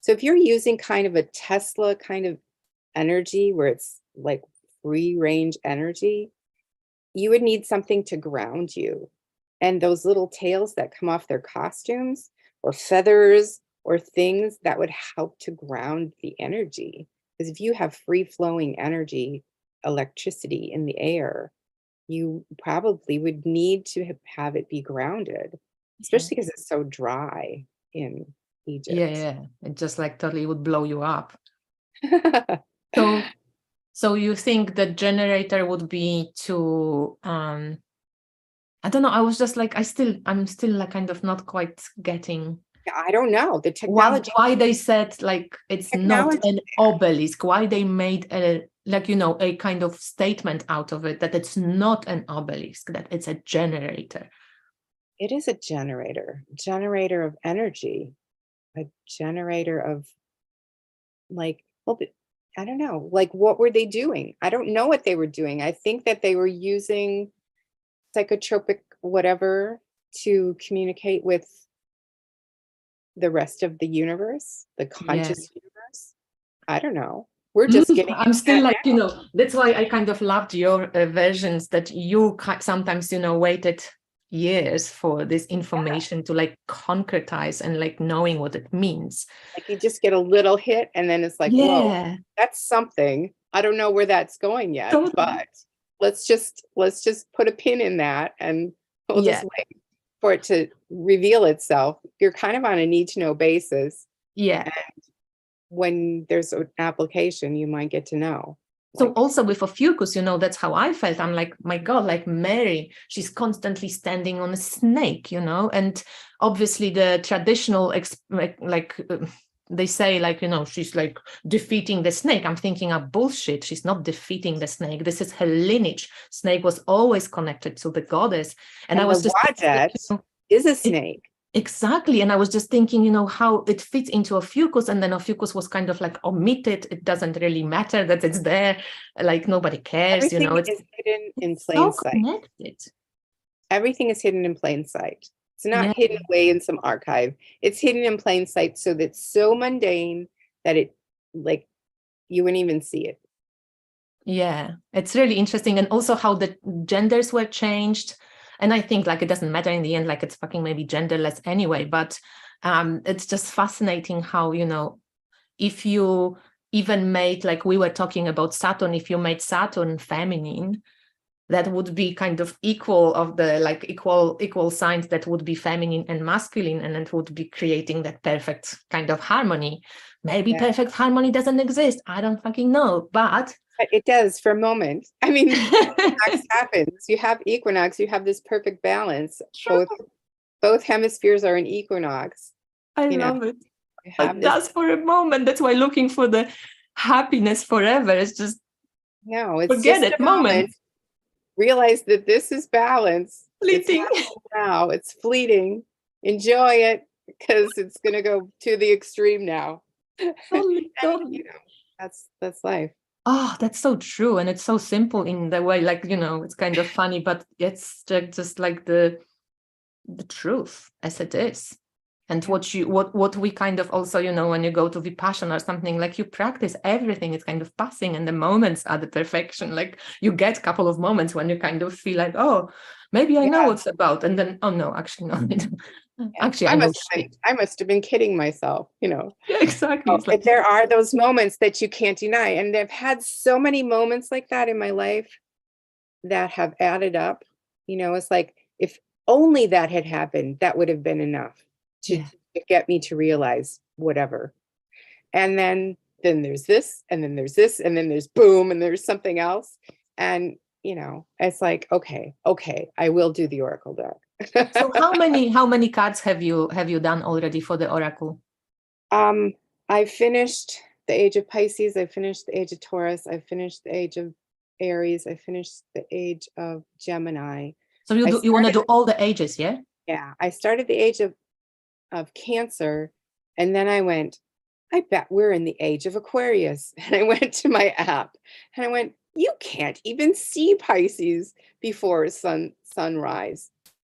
[SPEAKER 2] So if you're using kind of a Tesla kind of energy where it's like free range energy, you would need something to ground you. And those little tails that come off their costumes or feathers or things that would help to ground the energy. Because if you have free flowing energy, electricity in the air, you probably would need to have it be grounded, especially because it's so dry in Egypt.
[SPEAKER 1] Yeah. It just like totally would blow you up. So you think the generator would be to I don't know. I was just like, I'm still like kind of not quite getting.
[SPEAKER 2] I don't know the technology.
[SPEAKER 1] Why they said like it's not an obelisk? Why they made a a kind of statement out of it that it's not an obelisk, that it's a generator.
[SPEAKER 2] It is a generator of energy, a generator of like, well, I don't know, like what were they doing? I don't know what they were doing. I think that they were using psychotropic whatever to communicate with the rest of the universe, the conscious universe. I don't know. We're just getting.
[SPEAKER 1] I'm still like, that's why I kind of loved your versions that you sometimes, waited years for this information to like concretize and like knowing what it means.
[SPEAKER 2] Like you just get a little hit and then it's like, whoa, that's something. I don't know where that's going yet, but let's just put a pin in that and we'll just wait for it to reveal itself. You're kind of on a need to know basis.
[SPEAKER 1] Yeah.
[SPEAKER 2] And when there's an application, you might get to know.
[SPEAKER 1] So also with Ophiuchus, that's how I felt. I'm like, my God, like Mary, she's constantly standing on a snake, and obviously the traditional, they say like, she's like defeating the snake. I'm thinking of bullshit. She's not defeating the snake. This is her lineage. Snake was always connected to the goddess. And I was just
[SPEAKER 2] is a snake.
[SPEAKER 1] Exactly. And I was just thinking, how it fits into Ophiuchus, and then Ophiuchus was kind of like omitted. It doesn't really matter that it's there. Like nobody cares,
[SPEAKER 2] Everything is hidden in plain sight.
[SPEAKER 1] Connected.
[SPEAKER 2] Everything is hidden in plain sight. It's not hidden away in some archive. It's hidden in plain sight so that it's so mundane that it like you wouldn't even see it.
[SPEAKER 1] Yeah, it's really interesting. And also how the genders were changed. And I think like it doesn't matter in the end, like it's fucking maybe genderless anyway, but it's just fascinating how, if you even made, like we were talking about Saturn, if you made Saturn feminine, that would be kind of equal of the like equal signs that would be feminine and masculine, and it would be creating that perfect kind of harmony. Maybe perfect harmony doesn't exist. I don't fucking know, but
[SPEAKER 2] it does for a moment. I mean, equinox happens. You have equinox, you have this perfect balance. Both hemispheres are in equinox.
[SPEAKER 1] I love it. But that's for a moment. That's why looking for the happiness forever is just
[SPEAKER 2] it's
[SPEAKER 1] forget
[SPEAKER 2] just
[SPEAKER 1] it. Moment.
[SPEAKER 2] Realize that this is balance.
[SPEAKER 1] Fleeting.
[SPEAKER 2] Now it's fleeting. Enjoy it because it's gonna go to the extreme now. And, that's life.
[SPEAKER 1] Oh, that's so true. And it's so simple in the way, like, it's kind of funny, but it's just like the truth as it is. And what we kind of also, when you go to Vipassana or something, like you practice everything, it's kind of passing, and the moments are the perfection. Like you get a couple of moments when you kind of feel like, oh, maybe I know what's about. And then, oh no, actually no. Actually, I know.
[SPEAKER 2] I must have been kidding myself,
[SPEAKER 1] Yeah, exactly.
[SPEAKER 2] Like, there are those moments that you can't deny. And I've had so many moments like that in my life that have added up. It's like, if only that had happened, that would have been enough to get me to realize whatever. And then there's this, and then there's this, and then there's boom, and there's something else. And, it's like, okay, I will do the Oracle deck.
[SPEAKER 1] So how many cards have you done already for the Oracle?
[SPEAKER 2] I finished the Age of Pisces. I finished the Age of Taurus. I finished the Age of Aries. I finished the Age of Gemini.
[SPEAKER 1] So you want to do all the ages, yeah?
[SPEAKER 2] Yeah. I started the Age of Cancer, and then I went, I bet we're in the Age of Aquarius. And I went to my app and I went, you can't even see Pisces before sunrise.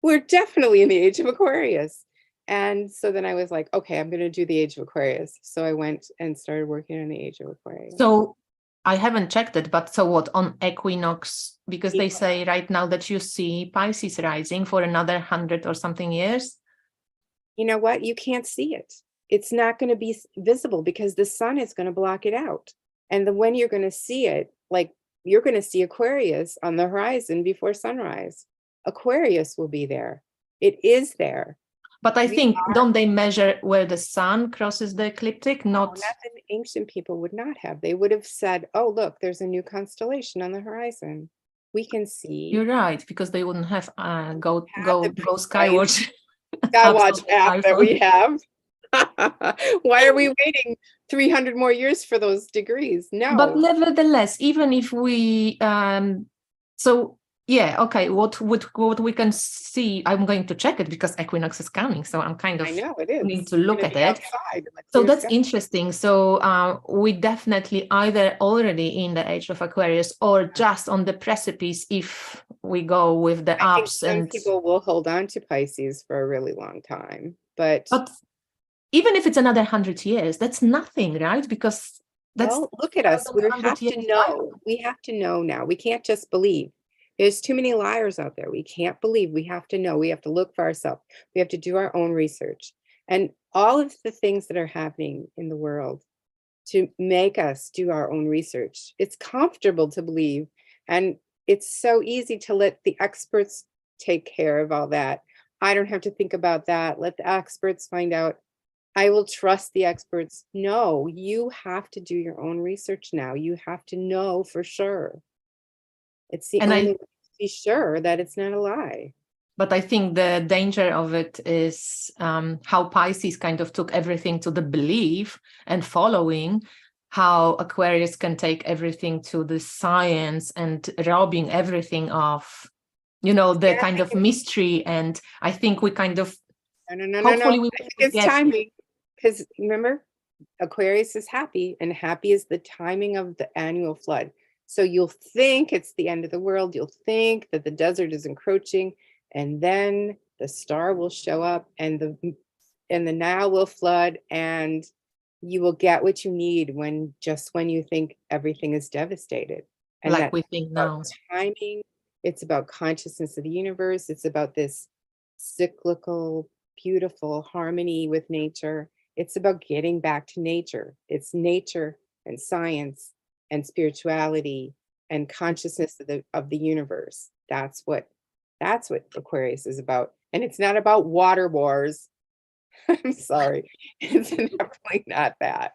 [SPEAKER 2] We're definitely in the Age of Aquarius. And so then I was like, okay, I'm going to do the Age of Aquarius. So I went and started working on the Age of Aquarius.
[SPEAKER 1] So I haven't checked it, but so what, on equinox? Because they say right now that you see Pisces rising for another 100 or something years.
[SPEAKER 2] You know what? You can't see it. It's not going to be visible because the sun is going to block it out. And when you're going to see it, like, you're going to see Aquarius on the horizon before sunrise. Aquarius will be there. It is there.
[SPEAKER 1] But I think, don't they measure where the sun crosses the ecliptic?
[SPEAKER 2] Not that ancient people would not have. They would have said, oh, look, there's a new constellation on the horizon. We can see.
[SPEAKER 1] You're right, because they wouldn't have go Skywatch.
[SPEAKER 2] Skywatch app that we have. Why are we waiting 300 more years for those degrees? No.
[SPEAKER 1] But nevertheless, even if we so yeah, okay, what we can see, I'm going to check it because equinox is coming, so I'm kind of,
[SPEAKER 2] I know it is,
[SPEAKER 1] need to look at it. So that's interesting. So we definitely either already in the Age of Aquarius or just on the precipice if we go with the ups.
[SPEAKER 2] And people will hold on to Pisces for a really long time, but
[SPEAKER 1] even if it's another 100 years, that's nothing, right? Because
[SPEAKER 2] look at us. We have to know. We have to know now. We can't just believe. There's too many liars out there. We can't believe. We have to know. We have to look for ourselves. We have to do our own research. And all of the things that are happening in the world to make us do our own research, it's comfortable to believe. And it's so easy to let the experts take care of all that. I don't have to think about that. Let the experts find out. I will trust the experts. No, you have to do your own research now. You have to know for sure. It's the only way to be sure that it's not a lie.
[SPEAKER 1] But I think the danger of it is how Pisces kind of took everything to the belief and following, how Aquarius can take everything to the science and robbing everything of, the kind of mystery. And I think we kind of,
[SPEAKER 2] no. I think it's timing. Because remember, Aquarius is happy, and happy is the timing of the annual flood. So you'll think it's the end of the world. You'll think that the desert is encroaching, and then the star will show up, and the Nile will flood, and you will get what you need when you think everything is devastated. And
[SPEAKER 1] like we think now.
[SPEAKER 2] Timing. It's about consciousness of the universe. It's about this cyclical, beautiful harmony with nature. It's about getting back to nature. It's nature and science and spirituality and consciousness of the universe. That's what Aquarius is about. And it's not about water wars. I'm sorry. It's definitely not that.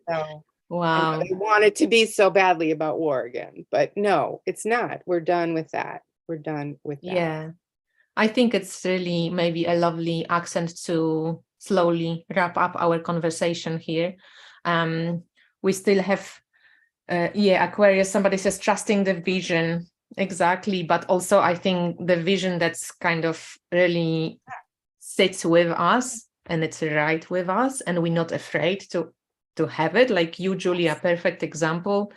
[SPEAKER 2] So,
[SPEAKER 1] wow.
[SPEAKER 2] I want it to be so badly about war again, but no, it's not. We're done with that. We're done with that.
[SPEAKER 1] Yeah. I think it's really maybe a lovely accent to slowly wrap up our conversation here. We still have Aquarius, somebody says trusting the vision. Exactly. But also I think the vision that's kind of really sits with us and it's right with us, and we're not afraid to have it. Like you, Julie, a perfect example.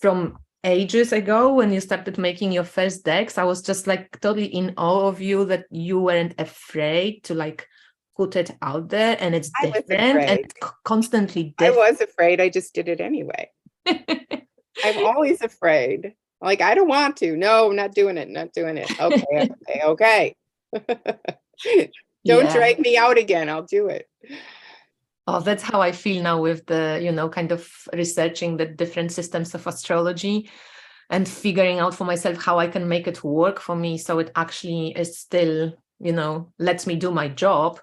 [SPEAKER 1] From ages ago when you started making your first decks, I was just like totally in awe of you that you weren't afraid to like put it out there, and it's different and constantly different.
[SPEAKER 2] I was afraid. I just did it anyway. I'm always afraid. Like, I don't want to. No, I'm not doing it. Okay. Don't drag me out again. I'll do it.
[SPEAKER 1] Oh, that's how I feel now with the, kind of researching the different systems of astrology and figuring out for myself how I can make it work for me. So it actually is still, lets me do my job,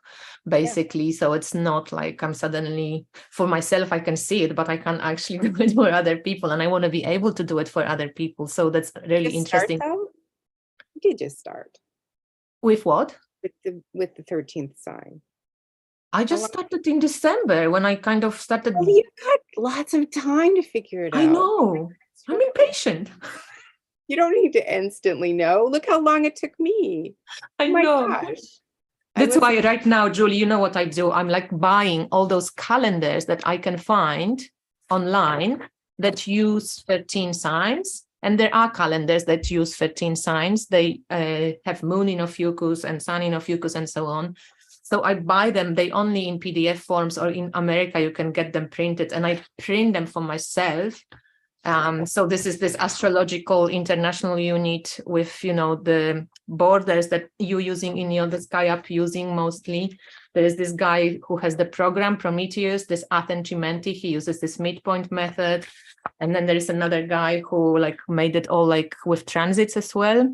[SPEAKER 1] basically. Yeah. So it's not like I'm suddenly, for myself, I can see it, but I can't actually do it for other people. And I want to be able to do it for other people. So that's really interesting.
[SPEAKER 2] You did just start.
[SPEAKER 1] With what?
[SPEAKER 2] With the 13th sign.
[SPEAKER 1] I just started in December when I kind of started.
[SPEAKER 2] Well, you've got lots of time to figure it out.
[SPEAKER 1] I know. I'm impatient.
[SPEAKER 2] You don't need to instantly know. Look how long it took me.
[SPEAKER 1] I know. Gosh. That's why right now, Julie, you know what I do? I'm like buying all those calendars that I can find online that use 13 signs. And there are calendars that use 13 signs. They have moon in Ophiuchus and sun in Ophiuchus and so on. So I buy them. They only in PDF forms, or in America, you can get them printed, and I print them for myself. So this is this astrological international unit with, the borders that you're using in the Sky App using mostly. There is this guy who has the program Prometheus, this Athen Chimenti. He uses this midpoint method. And then there is another guy who made it all with transits as well,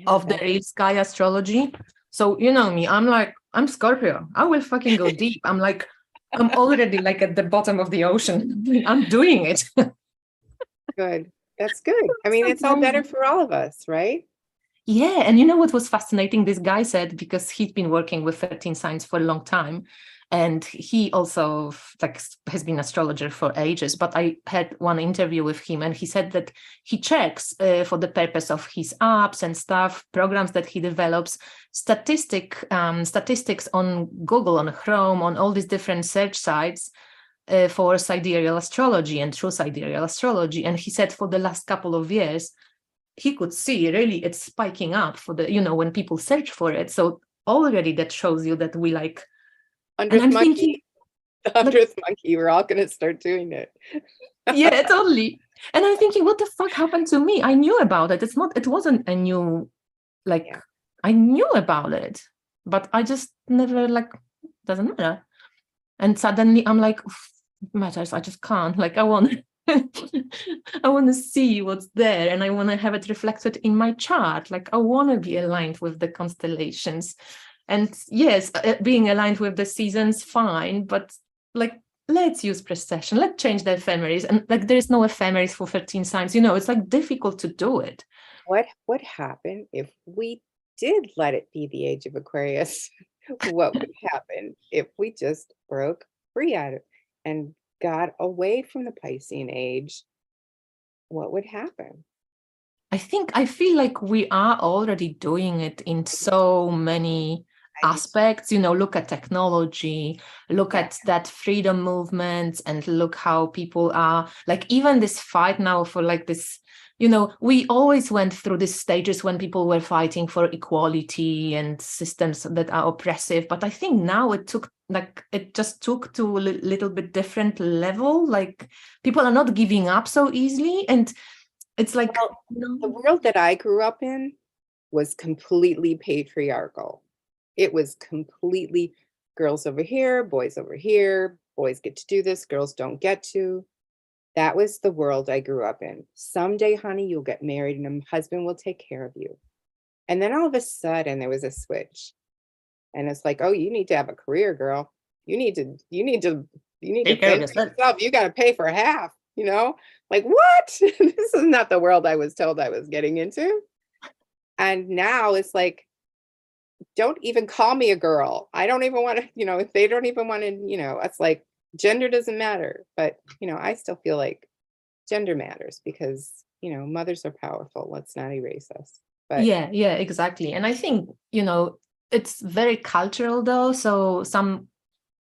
[SPEAKER 1] of the real sky astrology. So, you know me, I'm Scorpio. I will fucking go deep. I'm already at the bottom of the ocean. I'm doing it.
[SPEAKER 2] Good. That's good. I mean, it's all better for all of us, right?
[SPEAKER 1] Yeah. And you know what was fascinating? This guy said, because he's been working with 13 signs for a long time, and he also has been astrologer for ages. But I had one interview with him, and he said that he checks for the purpose of his apps and stuff, programs that he develops, statistics on Google, on Chrome, on all these different search sites for sidereal astrology and true sidereal astrology. And he said for the last couple of years, he could see really it's spiking up for the, when people search for it. So already that shows you that we
[SPEAKER 2] 100th monkey. The 100th monkey, we're all going to start doing it.
[SPEAKER 1] Yeah, totally. And I'm thinking, what the fuck happened to me? I knew about it. It wasn't a new, I knew about it, but I just never, doesn't matter. And suddenly I'm like, matters, I just can't. I want to see what's there, and I want to have it reflected in my chart. I want to be aligned with the constellations. And yes, being aligned with the seasons, fine, but let's use precession. Let's change the ephemeris. And there is no ephemeris for 13 signs. It's difficult to do it.
[SPEAKER 2] What would happen if we did let it be the age of Aquarius? What would happen if we just broke free out of it and got away from the Piscean age? What would happen?
[SPEAKER 1] I feel like we are already doing it in so many aspects. Look at technology, look at that freedom movement, and look how people are even this fight now for this, we always went through these stages when people were fighting for equality and systems that are oppressive. But I think now it just took to a little bit different level. People are not giving up so easily. And it's the
[SPEAKER 2] world that I grew up in was completely patriarchal. It was completely girls over here, boys over here, boys get to do this, girls don't get to. That was the world I grew up in. Someday, honey, you'll get married and a husband will take care of you. And then all of a sudden there was a switch. And it's oh, you need to have a career, girl. You need to pay for yourself. You got to pay for half, what? This is not the world I was told I was getting into. And now it's don't even call me a girl. I don't even want to, if they don't even want to, it's gender doesn't matter. But, I still feel gender matters because, mothers are powerful. Let's not erase us. But
[SPEAKER 1] yeah, exactly. And I think, it's very cultural though. So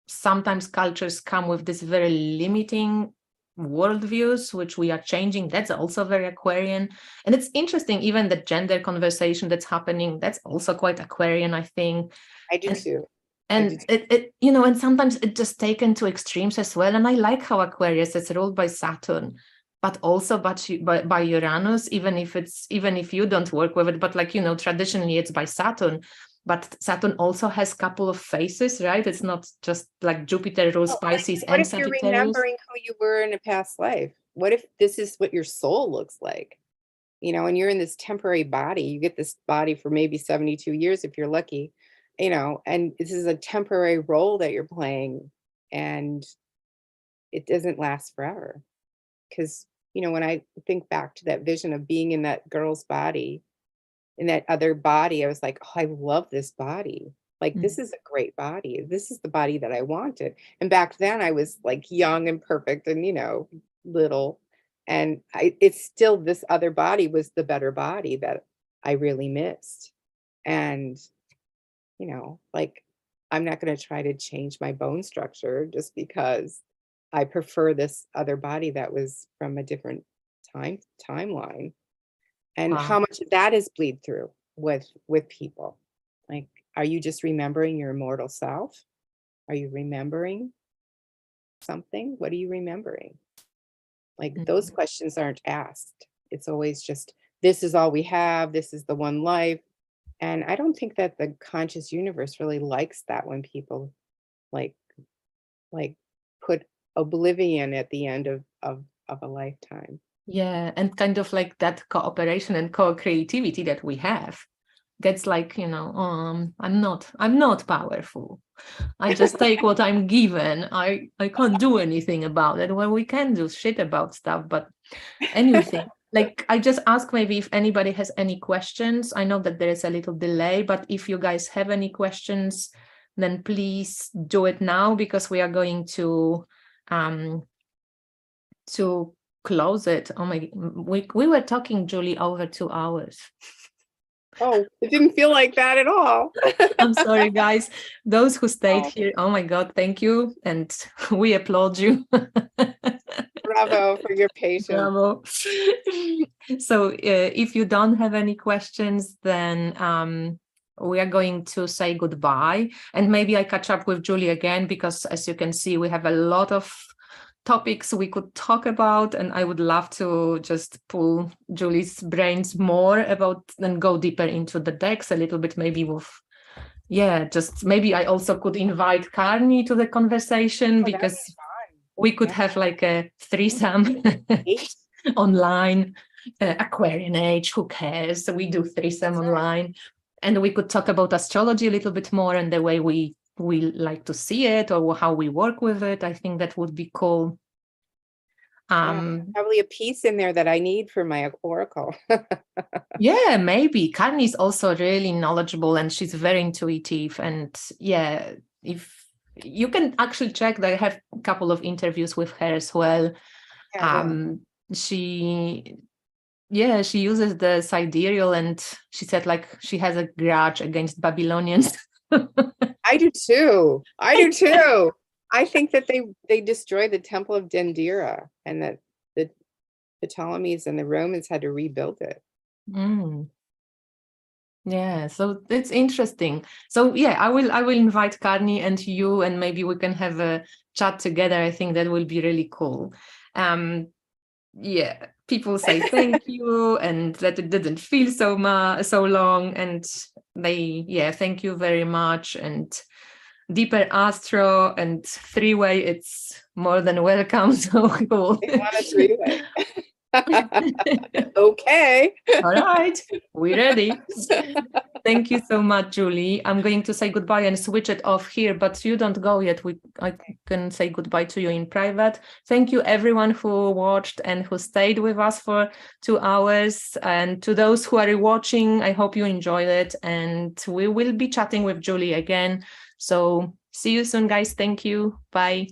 [SPEAKER 1] sometimes cultures come with this very limiting worldviews, which we are changing. That's also very Aquarian. And it's interesting, even the gender conversation that's happening, that's also quite Aquarian, I think.
[SPEAKER 2] I do too.
[SPEAKER 1] And it and sometimes it's just taken to extremes as well. And I like how Aquarius is ruled by Saturn, but also by Uranus, even if you don't work with it, but traditionally it's by Saturn. but Saturn also has a couple of phases, right? It's not just like Jupiter rules Pisces
[SPEAKER 2] What
[SPEAKER 1] and
[SPEAKER 2] if you're
[SPEAKER 1] Sagittarius.
[SPEAKER 2] remembering who you were in a past life? What if this is what your soul looks like? You know, and you're in this temporary body. You get this body for maybe 72 years if you're lucky, you know, and this is a temporary role that you're playing, and it doesn't last forever. Because, you know, when I think back to that vision of being in that girl's body, in that other body, I was like, oh, I love this body. Like, this is a great body. This is the body that I wanted. And back then I was like young and perfect and, you know, little. And it's still, this other body was the better body that I really missed. And, you know, like, I'm not going to try to change my bone structure just because I prefer this other body that was from a different timeline. And how much of that is bleed through with people? Like, are you just remembering your immortal self? Are you remembering something? What are you remembering? Like, those questions aren't asked. It's always just, this is all we have. This is the one life. And I don't think that the conscious universe really likes that when people like put oblivion at the end of a lifetime.
[SPEAKER 1] Yeah, and kind of like that cooperation and co-creativity that we have. That's like, you know, I'm not powerful. I just take what I'm given. I can't do anything about it. Well, we can do shit about stuff, but anything. Like, I just ask maybe if anybody has any questions. I know that there is a little delay, but if you guys have any questions, then please do it now, because we are going to close it. Oh my, we were talking, Julie, over 2 hours.
[SPEAKER 2] Oh, it didn't feel like that at all.
[SPEAKER 1] I'm sorry, guys. Those who stayed here, oh my God, thank you. And we applaud you.
[SPEAKER 2] Bravo for your patience.
[SPEAKER 1] Bravo. So if you don't have any questions, then we are going to say goodbye. And maybe I catch up with Julie again, because as you can see, we have a lot of topics we could talk about, and I would love to just pull Julie's brains more about and go deeper into the decks a little bit, maybe with, just maybe I also could invite Carney to the conversation, because we could have like a threesome online, Aquarian age, who cares? So we do threesome online, and we could talk about astrology a little bit more and the way we like to see it, or how we work with it. I think that would be cool.
[SPEAKER 2] Probably a piece in there that I need for my oracle.
[SPEAKER 1] Yeah, maybe. Carney is also really knowledgeable, and she's very intuitive. And if you can actually check that, I have a couple of interviews with her as well. She uses the sidereal, and she said like she has a grudge against Babylonians.
[SPEAKER 2] I do too. I think that they destroyed the Temple of Dendera, and that the Ptolemies and the Romans had to rebuild it.
[SPEAKER 1] Yeah, so it's interesting. So I will invite Carney and you, and maybe we can have a chat together. I think that will be really cool. People say thank you, and that it didn't feel so long, and they thank you very much. And Deeper Astro and 3-way, it's more than welcome. So cool.
[SPEAKER 2] They want a 3-way. Okay.
[SPEAKER 1] All right, we're ready. Thank you so much, Julie. I'm going to say goodbye and switch it off here, but you don't go yet. I can say goodbye to you in private. Thank you, everyone who watched and who stayed with us for 2 hours. And to those who are rewatching, I hope you enjoyed it. And we will be chatting with Julie again. So see you soon, guys. Thank you. Bye.